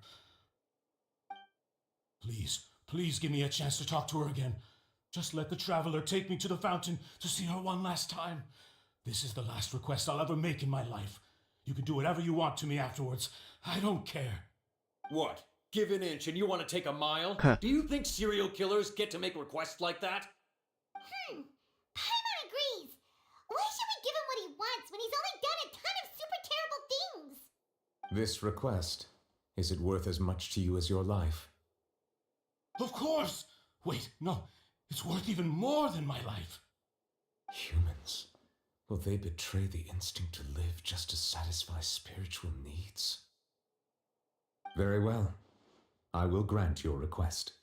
Please give me a chance to talk to her again. Just let the Traveler take me to the fountain to see her one last time. This is the last request I'll ever make in my life. You can do whatever you want to me afterwards. I don't care. What? Give an inch and you want to take a mile? Do you think serial killers get to make requests like that? Paimon agrees. Why should we give him what he wants when he's only done a ton of super terrible things? This request, is it worth as much to you as your life? Of course! Wait, no. It's worth even more than my life. Humans. Will they betray the instinct to live just to satisfy spiritual needs? Very well. I will grant your request.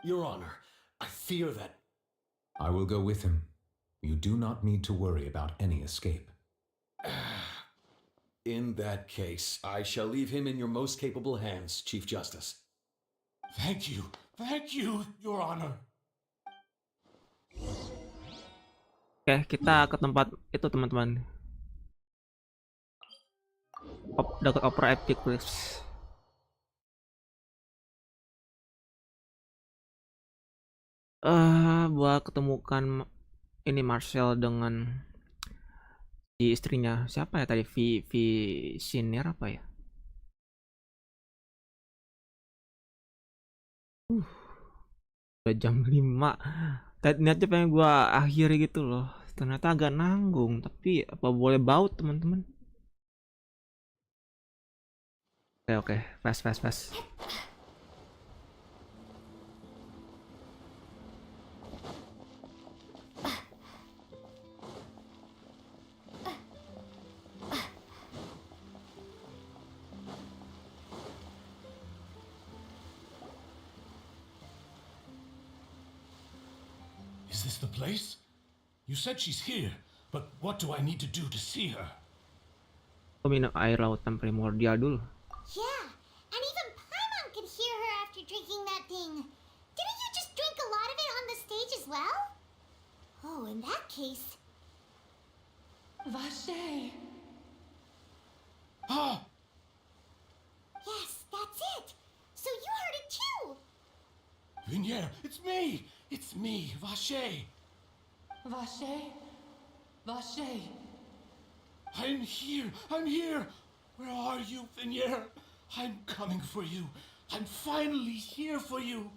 Your Honor, I fear that... I will go with him. You do not need to worry about any escape. In that case, I shall leave him in your most capable hands, Chief Justice. Thank you, Your Honor. Oke, kita ke tempat itu teman-teman. Dekat Opera Epic Cliffs. Buat ketemukan ini Marcel dengan si istrinya. Siapa ya tadi? Sinir apa ya? Udah jam 5. Niatnya pengen gua akhiri gitu loh. Ternyata agak nanggung, tapi apa boleh baut teman-teman? Oke, fast. Is this the place? You said she's here, but what do I need to do to see her? Minum air lautan primordial dulu. Yeah, and even Paimon could hear her after drinking that thing. Didn't you just drink a lot of it on the stage as well? Oh, in that case... Vache! Ah! Yes, that's it! So you heard it too! Vinier, it's me! It's me, Vache! Vache? Vache! I'm here! Where are you, Vinier? I'm coming for you. I'm finally here for you.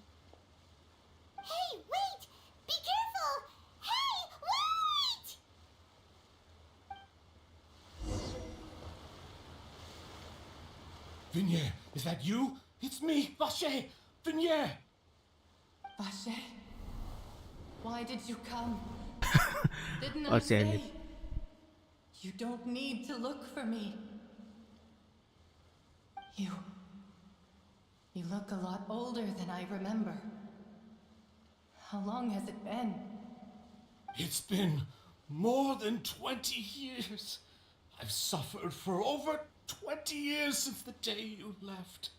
Hey, wait! Be careful! Hey, wait! Vinier, is that you? It's me, Vache! Vinier! Vache? Why did you come? Didn't Oh, I Sandy. say? You don't need to look for me. You look a lot older than I remember. How long has it been? It's been more than 20 years. I've suffered for over 20 years since the day you left.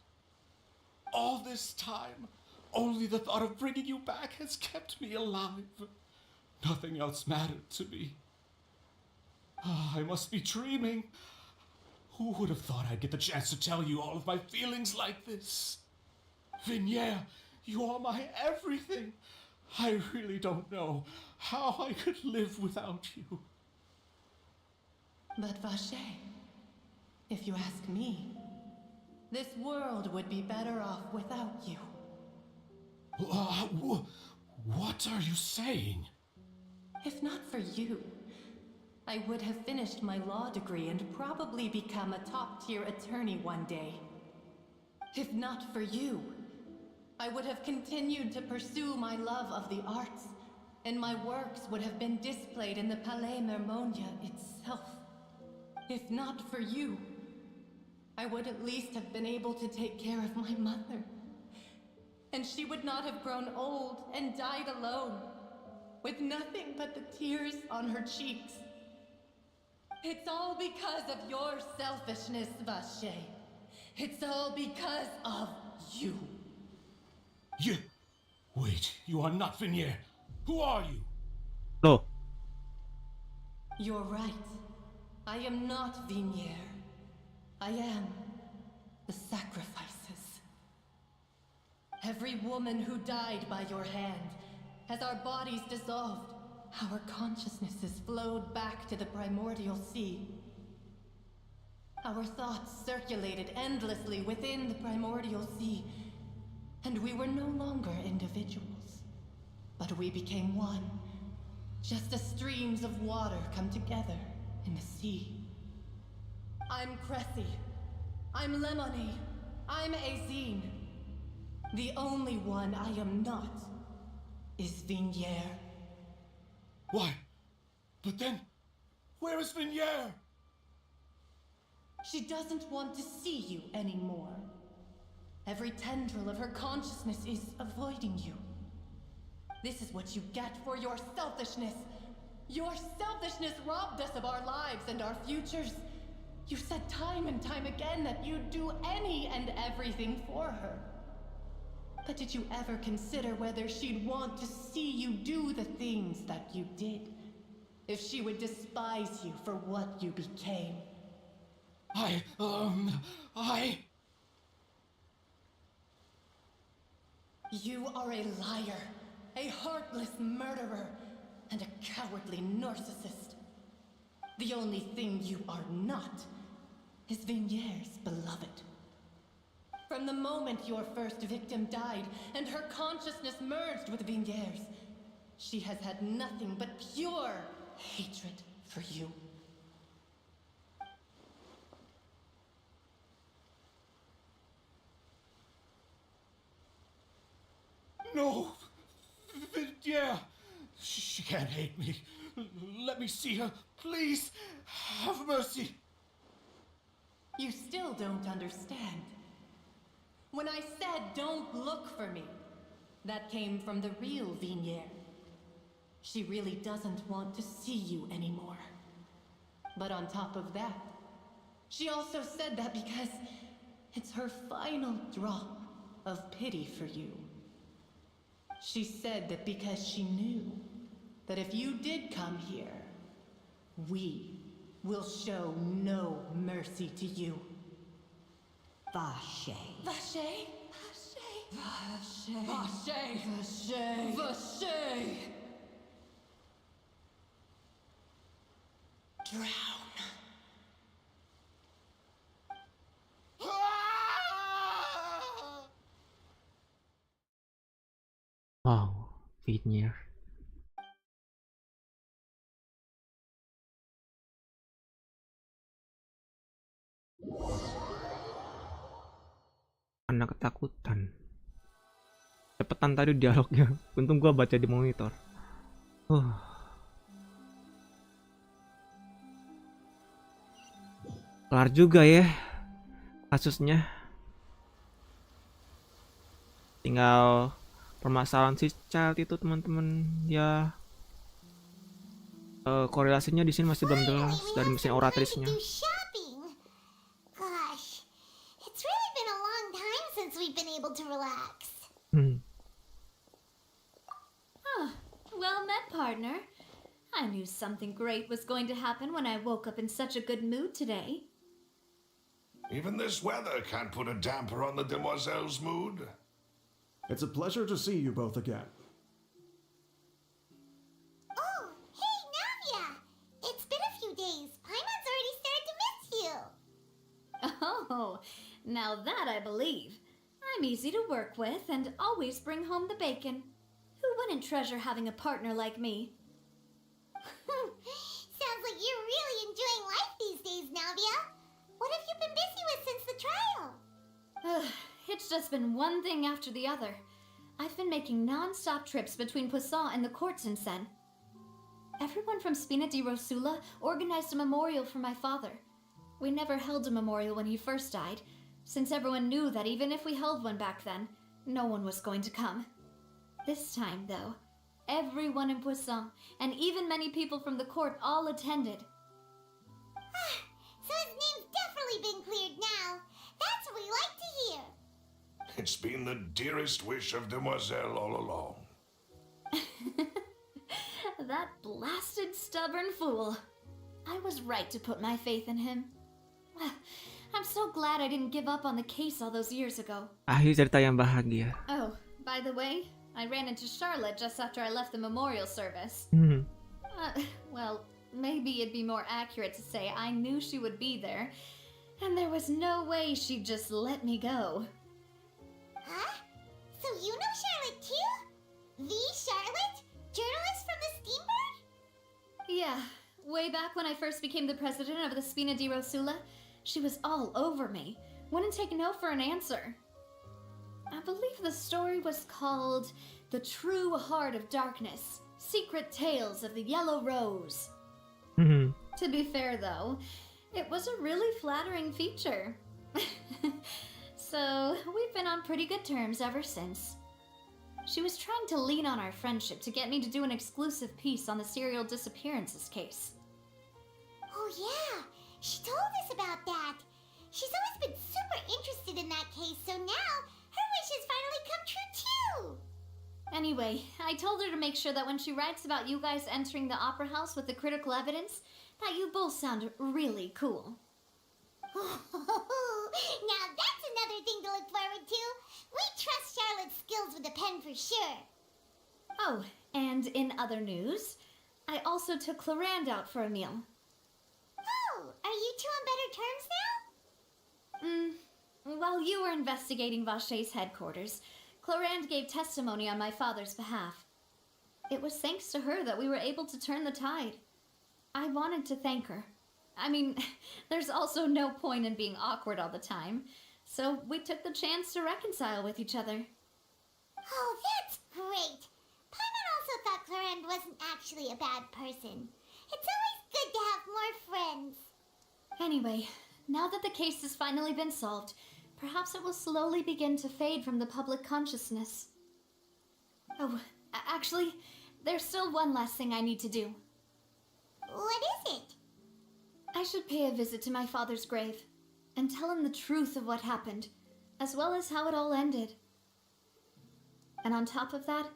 All this time, only the thought of bringing you back has kept me alive. Nothing else mattered to me. I must be dreaming. Who would have thought I'd get the chance to tell you all of my feelings like this? Vinier, you are my everything. I really don't know how I could live without you. But Vache, if you ask me, this world would be better off without you. What are you saying? If not for you, I would have finished my law degree and probably become a top-tier attorney one day. If not for you, I would have continued to pursue my love of the arts, and my works would have been displayed in the Palais Mermonia itself. If not for you, I would at least have been able to take care of my mother. And she would not have grown old and died alone, with nothing but the tears on her cheeks. It's all because of your selfishness, Vache. It's all because of you. Wait, you are not Vinier. Who are you? Loh, You're right. I am not Vinier. I am the sacrifices. Every woman who died by your hand, as our bodies dissolved, our consciousnesses flowed back to the primordial sea. Our thoughts circulated endlessly within the primordial sea, and we were no longer individuals, but we became one, just as streams of water come together in the sea. I'm Cressy. I'm Lemony. I'm Azine. The only one I am not is Vinier. Why? But then, where is Vinier? She doesn't want to see you anymore. Every tendril of her consciousness is avoiding you. This is what you get for your selfishness. Your selfishness robbed us of our lives and our futures. You said time and time again that you'd do any and everything for her. But did you ever consider whether she'd want to see you do the things that you did? If she would despise you for what you became? You are a liar, a heartless murderer, and a cowardly narcissist. The only thing you are not is Vinier's beloved. From the moment your first victim died and her consciousness merged with Vinier's, she has had nothing but pure hatred for you. No! Yeah! She can't hate me. Let me see her, please! Have mercy! You still don't understand. When I said don't look for me, that came from the real Vignier. She really doesn't want to see you anymore. But on top of that, she also said that because it's her final drop of pity for you. She said that because she knew that if you did come here, we will show no mercy to you. Vache. Vache? Vache. Vache! Vache. Vache. Drown. Wow, Vignier. Anak ketakutan. Cepetan tadi dialognya. Untung gua baca di monitor. Kelar juga ya kasusnya. Tinggal permasalahan si child itu teman-teman ya. Korelasinya di sini masih belum jelas dari mesin oratrisnya. Gosh, it's really been a long time since we've been able to relax. Well met, partner. I knew something great was going to happen when I woke up in such a good mood today. Even this weather can't put a damper on the demoiselle's mood. It's a pleasure to see you both again. Oh, hey, Navia! It's been a few days. Paimon's already started to miss you. Oh, now that I believe. I'm easy to work with and always bring home the bacon. Who wouldn't treasure having a partner like me? Sounds like you're really enjoying life these days, Navia. What have you been busy with since the trial? It's just been one thing after the other. I've been making non-stop trips between Poisson and the courts in Sen. Everyone from Spina di Rosula organized a memorial for my father. We never held a memorial when he first died, since everyone knew that even if we held one back then, no one was going to come. This time, though, everyone in Poisson, and even many people from the court, all attended. So his name's definitely been cleared now. That's what we like to hear. It's been the dearest wish of Demoiselle all along. That blasted stubborn fool. I was right to put my faith in him. I'm so glad I didn't give up on the case all those years ago. Akhir cerita yang bahagia. Oh, by the way, I ran into Charlotte just after I left the memorial service. Well, maybe it'd be more accurate to say I knew she would be there, and there was no way she'd just let me go. Huh? So you know Charlotte too? The Charlotte? Journalist from the Steambird? Yeah, way back when I first became the president of the Spina di Rosula, she was all over me. Wouldn't take no for an answer. I believe the story was called The True Heart of Darkness, Secret Tales of the Yellow Rose. To be fair though, it was a really flattering feature. So we've been on pretty good terms ever since. She was trying to lean on our friendship to get me to do an exclusive piece on the serial disappearances case. Oh yeah, she told us about that. She's always been super interested in that case, so now her wish has finally come true too! Anyway, I told her to make sure that when she writes about you guys entering the opera house with the critical evidence, that you both sound really cool. Now that's another thing to look forward to. We trust Charlotte's skills with a pen for sure. Oh, and in other news, I also took Clarand out for a meal. Oh, are you two on better terms now? While you were investigating Vache's headquarters, Clarand gave testimony on my father's behalf. it was thanks to her that we were able to turn the tide. I wanted to thank her. I mean, there's also no point in being awkward all the time, so we took the chance to reconcile with each other. Oh, that's great. Paimon also thought Clarend wasn't actually a bad person. It's always good to have more friends. Anyway, now that the case has finally been solved, perhaps it will slowly begin to fade from the public consciousness. Oh, actually, there's still one last thing I need to do. What is it? I should pay a visit to my father's grave and tell him the truth of what happened, as well as how it all ended. And on top of that,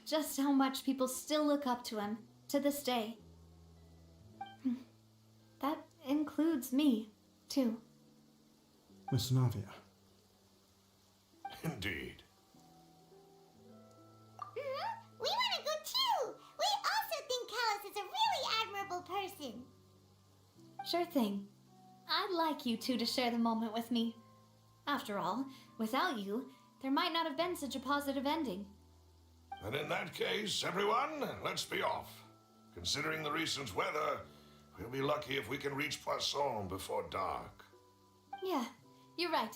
just how much people still look up to him to this day. That includes me, too. Miss Navia. Indeed. We want to go too! We also think Callus is a really admirable person. Sure thing. I'd like you two to share the moment with me. After all, without you, there might not have been such a positive ending. And in that case, everyone, let's be off. Considering the recent weather, we'll be lucky if we can reach Poisson before dark. Yeah, you're right.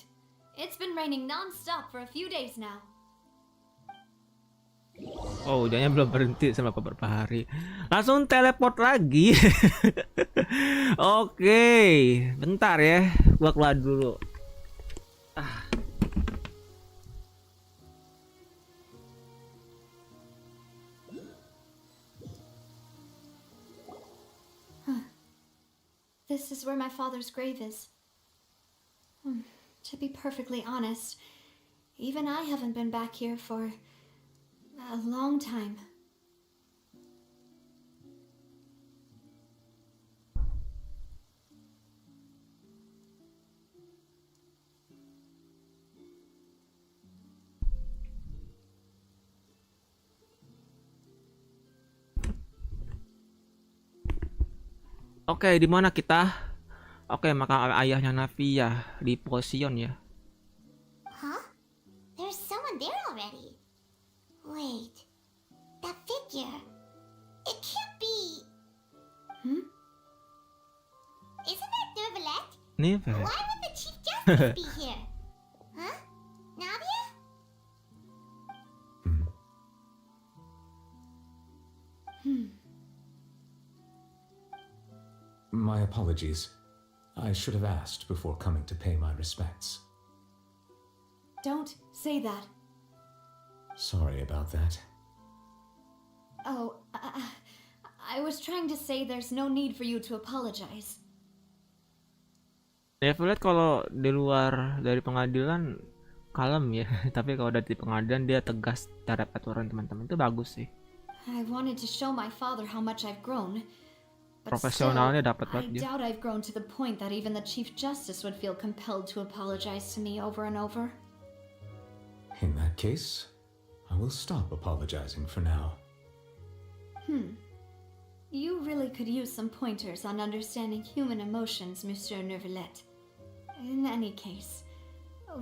It's been raining non-stop for a few days now. Oh, hujannya belum berhenti selama beberapa hari. Langsung teleport lagi. Oke, bentar ya. Gua keluar dulu. This is where my father's grave is. To be perfectly honest, even I haven't been back here for a long time. Oke, di mana kita? Oke, makam ayahnya Navia di Posion ya. Huh? There's someone there already. Wait. That figure. It can't be. Isn't that Nervalette? Nervalette. Why would the Chief Justice be here? Huh? Navia? My apologies. I should have asked before coming to pay my respects. Don't say that. Sorry about that. Oh, I was trying to say there's no need for you to apologize. Nervalette kalau di luar dari pengadilan kalem ya, tapi kalau dari pengadilan dia tegas terhadap aturan teman-teman, itu bagus sih. I wanted to show my father how much I've grown. But Profesionalnya dapat I banget dia. doubt I've grown to the point that even the Chief Justice would feel compelled to apologize to me over and over. In that case, I will stop apologizing for now. You really could use some pointers on understanding human emotions, Monsieur Nervalette. In any case,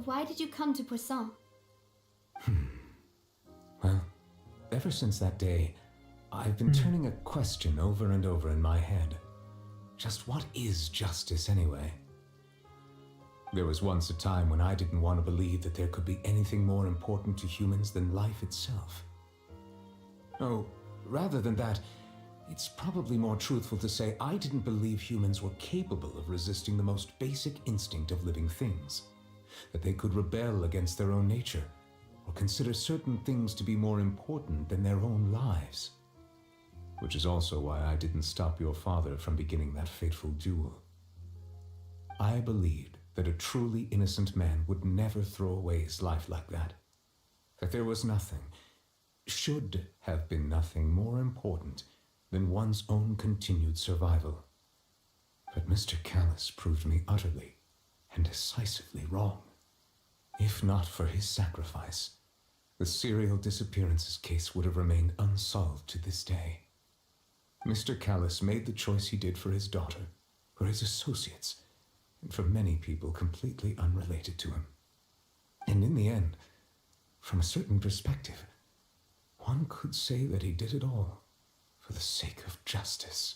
why did you come to Poisson? Well, ever since that day, I've been turning a question over and over in my head. Just what is justice anyway? There was once a time when I didn't want to believe that there could be anything more important to humans than life itself. Oh, rather than that, it's probably more truthful to say I didn't believe humans were capable of resisting the most basic instinct of living things, that they could rebel against their own nature, or consider certain things to be more important than their own lives. Which is also why I didn't stop your father from beginning that fateful duel. I believed that a truly innocent man would never throw away his life like that. That there was nothing, should have been nothing more important than one's own continued survival. But Mr. Callus proved me utterly and decisively wrong. If not for his sacrifice, the serial disappearances case would have remained unsolved to this day. Mr. Callus made the choice he did for his daughter, for his associates, and for many people completely unrelated to him. And in the end, from a certain perspective, one One could say that he did it all for the sake of justice.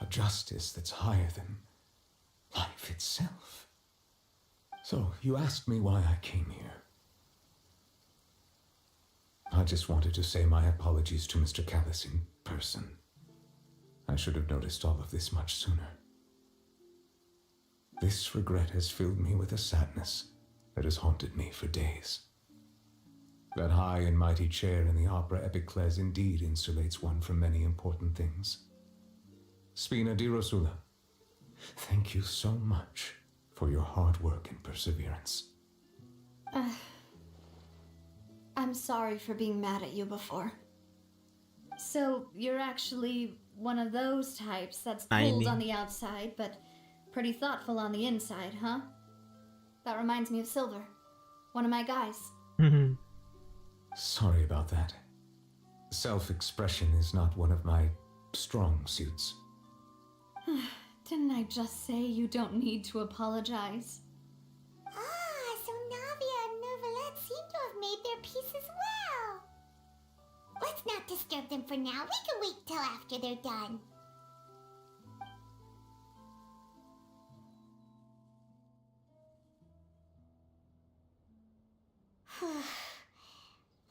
A justice that's higher than life itself. So, you asked me why I came here. I just wanted to say my apologies to Mr. Callis in person. I should have noticed all of this much sooner. This regret has filled me with a sadness that has haunted me for days. That high and mighty chair in the opera Epicles indeed insulates one from many important things. Spina di Rosula, thank you so much for your hard work and perseverance. I'm sorry for being mad at you before. So, you're actually one of those types that's cold on the outside, but pretty thoughtful on the inside, huh? That reminds me of Silver, one of my guys. Sorry about that. Self-expression is not one of my strong suits. Didn't I just say you don't need to apologize? Ah, so Navia and Neuvillette seem to have made their peace as well. Let's not disturb them for now. We can wait till after they're done.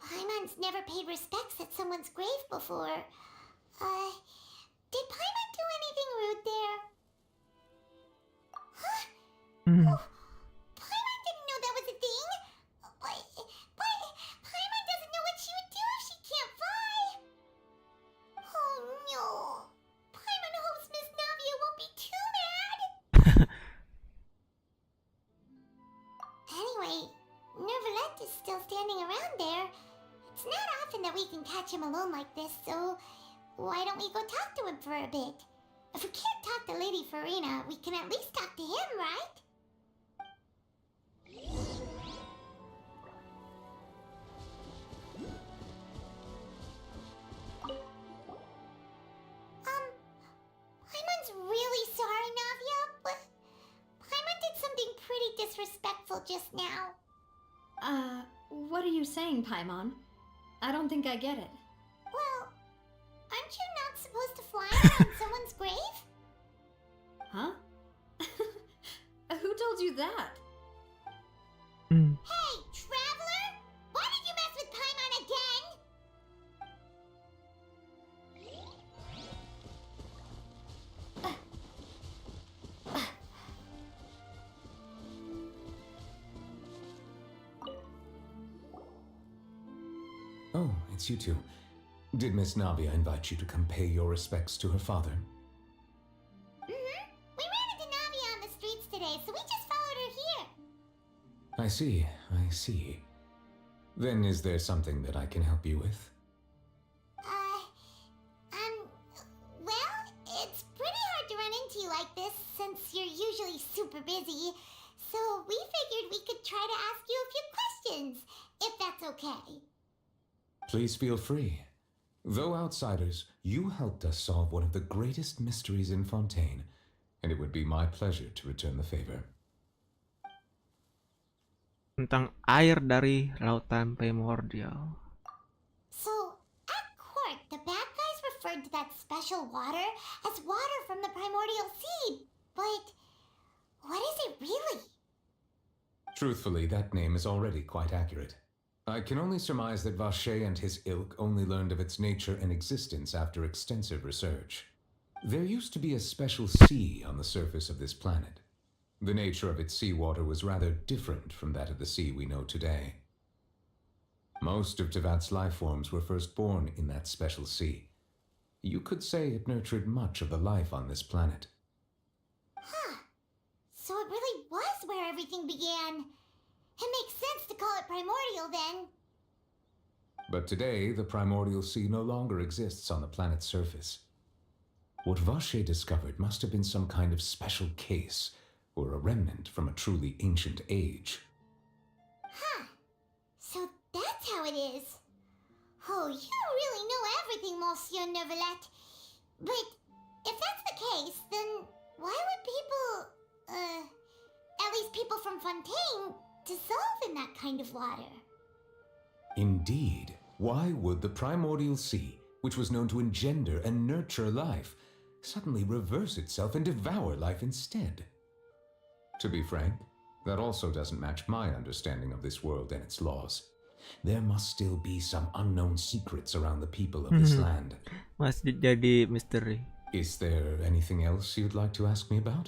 Paimon's never paid respects at someone's grave before. Did Paimon do anything rude there? Huh? Oh, Paimon didn't know that was a thing. But Paimon doesn't know what she would do if she can't fly. Oh no. Paimon hopes Miss Navia won't be too mad. Anyway, Neuvillette is still standing around there. It's not often that we can catch him alone like this, so why don't we go talk to him for a bit? If we can't talk to Lady Furina, we can at least talk to him, right? Paimon's really sorry, Navia, but Paimon did something pretty disrespectful just now. What are you saying, Paimon? I don't think I get it. Well, aren't you not supposed to fly around someone's grave? Huh? Who told you that? Hey, traveler! Why did you mess with Paimon again? Oh, it's you two. Did Miss Navia invite you to come pay your respects to her father? We ran into Navia on the streets today, so we just followed her here. I see. Then is there something that I can help you with? Well, it's pretty hard to run into you like this, since you're usually super busy. So we figured we could try to ask you a few questions, if that's okay. Please feel free. Though outsiders, you helped us solve one of the greatest mysteries in Fontaine, and it would be my pleasure to return the favor. Tentang air dari lautan primordial. So, at court, the bad guys referred to that special water as water from the primordial sea. But what is it really? Truthfully, that name is already quite accurate. I can only surmise that Vacher and his ilk only learned of its nature and existence after extensive research. There used to be a special sea on the surface of this planet. The nature of its seawater was rather different from that of the sea we know today. Most of Tevat's life forms were first born in that special sea. You could say it nurtured much of the life on this planet. Huh. So it really was where everything began. It makes sense to call it primordial then. But today, the primordial sea no longer exists on the planet's surface. What Vacher discovered must have been some kind of special case, or a remnant from a truly ancient age. Huh. So that's how it is. Oh, you really know everything, Monsieur Neuvillette. But if that's the case, then why would people, at least people from Fontaine, dissolve in that kind of water? Indeed. Why would the primordial sea, which was known to engender and nurture life, suddenly reverse itself and devour life instead? To be frank, that also doesn't match my understanding of this world and its laws. There must still be some unknown secrets around the people of this land. Masih jadi misteri. Is there anything else you'd like to ask me about?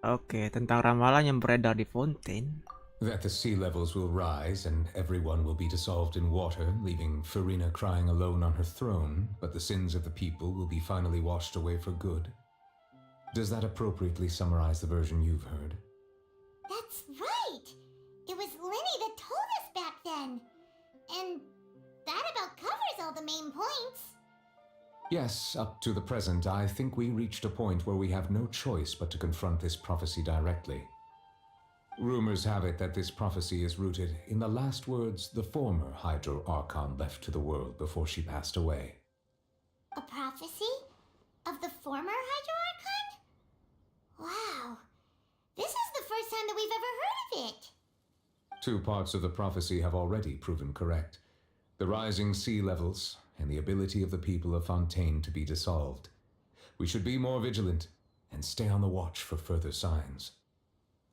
Oke, tentang ramalan yang beredar di Fontaine. That the sea levels will rise and everyone will be dissolved in water, leaving Furina crying alone on her throne, but the sins of the people will be finally washed away for good. Does that appropriately summarize the version you've heard? That's right! It was Lyney that told us back then. And that about covers all the main points. Yes, up to the present, I think we reached a point where we have no choice but to confront this prophecy directly. Rumors have it that this prophecy is rooted in the last words the former Hydro Archon left to the world before she passed away. A prophecy? Of the former Hydro Archon? Wow. This is the first time that we've ever heard of it. 2 parts of the prophecy have already proven correct. The rising sea levels and the ability of the people of Fontaine to be dissolved. We should be more vigilant and stay on the watch for further signs.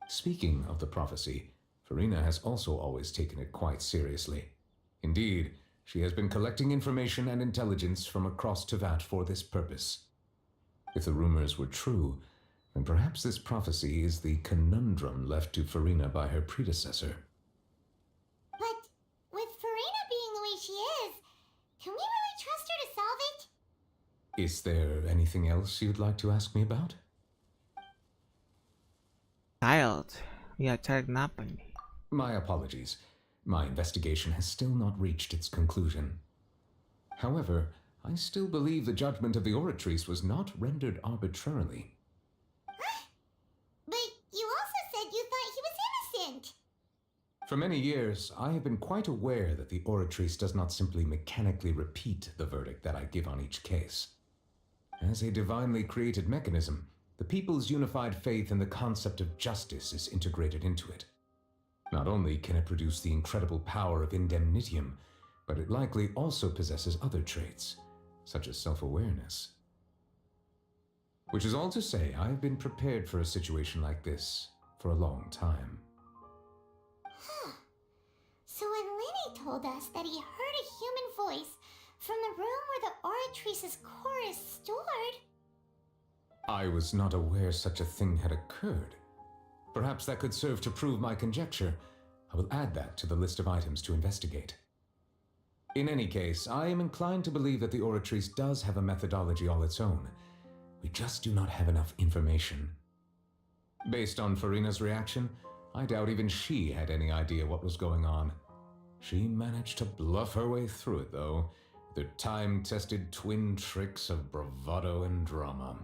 Speaking of the prophecy, Furina has also always taken it quite seriously. Indeed, she has been collecting information and intelligence from across Tevat for this purpose. If the rumors were true, then perhaps this prophecy is the conundrum left to Furina by her predecessor. But with Furina being the way she is, can we really trust her to solve it? Is there anything else you'd like to ask me about? Child. Ya, child kenapa nih? My apologies. My investigation has still not reached its conclusion. However, I still believe the judgment of the Oratrice was not rendered arbitrarily. But you also said you thought he was innocent. For many years, I have been quite aware that the Oratrice does not simply mechanically repeat the verdict that I give on each case. As a divinely created mechanism, the people's unified faith in the concept of justice is integrated into it. Not only can it produce the incredible power of indemnitium, but it likely also possesses other traits, such as self-awareness. Which is all to say, I've been prepared for a situation like this for a long time. Huh. So when Lyney told us that he heard a human voice from the room where the Oratrice's core is stored... I was not aware such a thing had occurred. Perhaps that could serve to prove my conjecture. I will add that to the list of items to investigate. In any case, I am inclined to believe that the Oratrice does have a methodology all its own. We just do not have enough information. Based on Furina's reaction, I doubt even she had any idea what was going on. She managed to bluff her way through it, though, with her time-tested twin tricks of bravado and drama.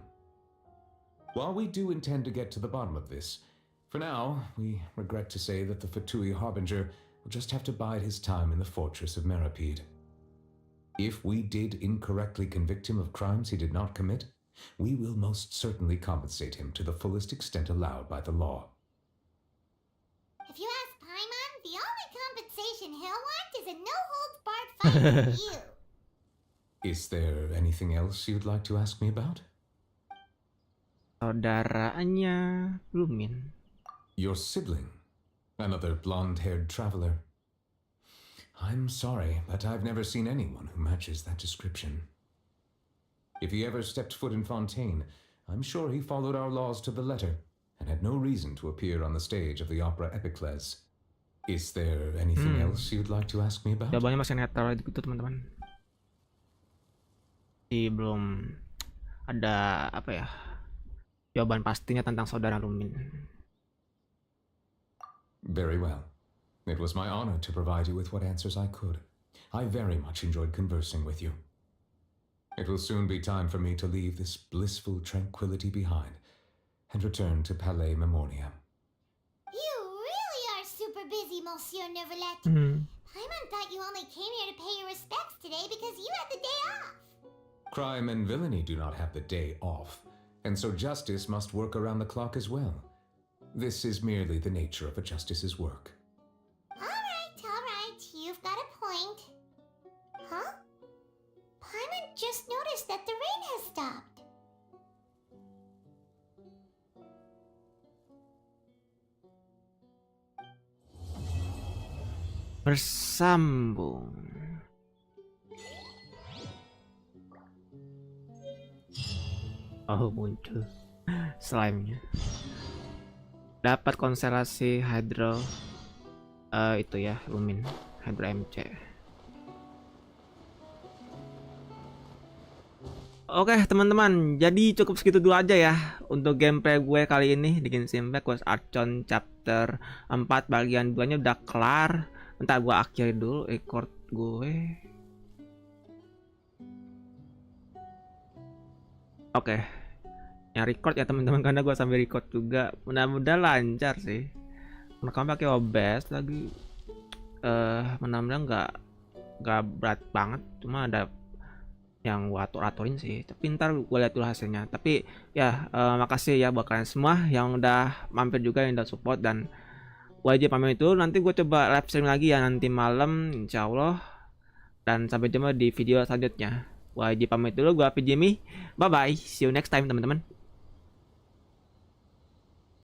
While we do intend to get to the bottom of this, for now, we regret to say that the Fatui Harbinger will just have to bide his time in the fortress of Meripede. If we did incorrectly convict him of crimes he did not commit, we will most certainly compensate him to the fullest extent allowed by the law. If you ask Paimon, the only compensation he'll want is a no-holds-barred fight with you. Is there anything else you'd like to ask me about? Saudaranya Lumin. Your sibling. Another blonde-haired traveler. I'm sorry, but I've never seen anyone who matches that description. If he ever stepped foot in Fontaine, I'm sure he followed our laws to the letter and had no reason to appear on the stage of the opera Epicles. Is there anything else you'd like to ask me about? Jawabannya masih netral gitu teman-teman. Belum ada apa ya? Jawaban pastinya tentang saudara Lumin. Very well. It was my honor to provide you with what answers I could. I very much enjoyed conversing with you. It will soon be time for me to leave this blissful tranquility behind and return to Palais Memoria. You really are super busy, Monsieur Neuvillette. Paimon thought you only came here to pay your respects today because you had the day off. Crime and villainy do not have the day off, and so justice must work around the clock as well. This is merely the nature of a justice's work. All right. mind. Huh? Paimon just noticed that the rain has stopped. Bersambung. Oh, muncul slime-nya. Dapat konstelasi hydro itu ya, lumin hydro MC. Oke teman-teman, jadi cukup segitu dulu aja ya untuk gameplay gue kali ini di Genshin Impact Quest Archon Chapter 4 bagian 2 nya udah kelar. Bentar gue akhiri dulu record gue. Oke, yang record ya teman-teman, karena gue sambil record juga. Mudah-mudahan lancar sih. Mereka pakai OBS lagi. Mudah-mudahan nggak berat banget. Cuma ada yang gue atur-aturin sih. Tapi ntar gue lihat dulu hasilnya. Tapi ya makasih ya buat kalian semua yang udah mampir juga, yang udah support. Dan wajib pamit itu. Nanti gue coba live stream lagi ya nanti malam, insya Allah. Dan sampai jumpa di video selanjutnya. Wajib pamit dulu, gue Jimmy. Bye bye, see you next time teman-teman.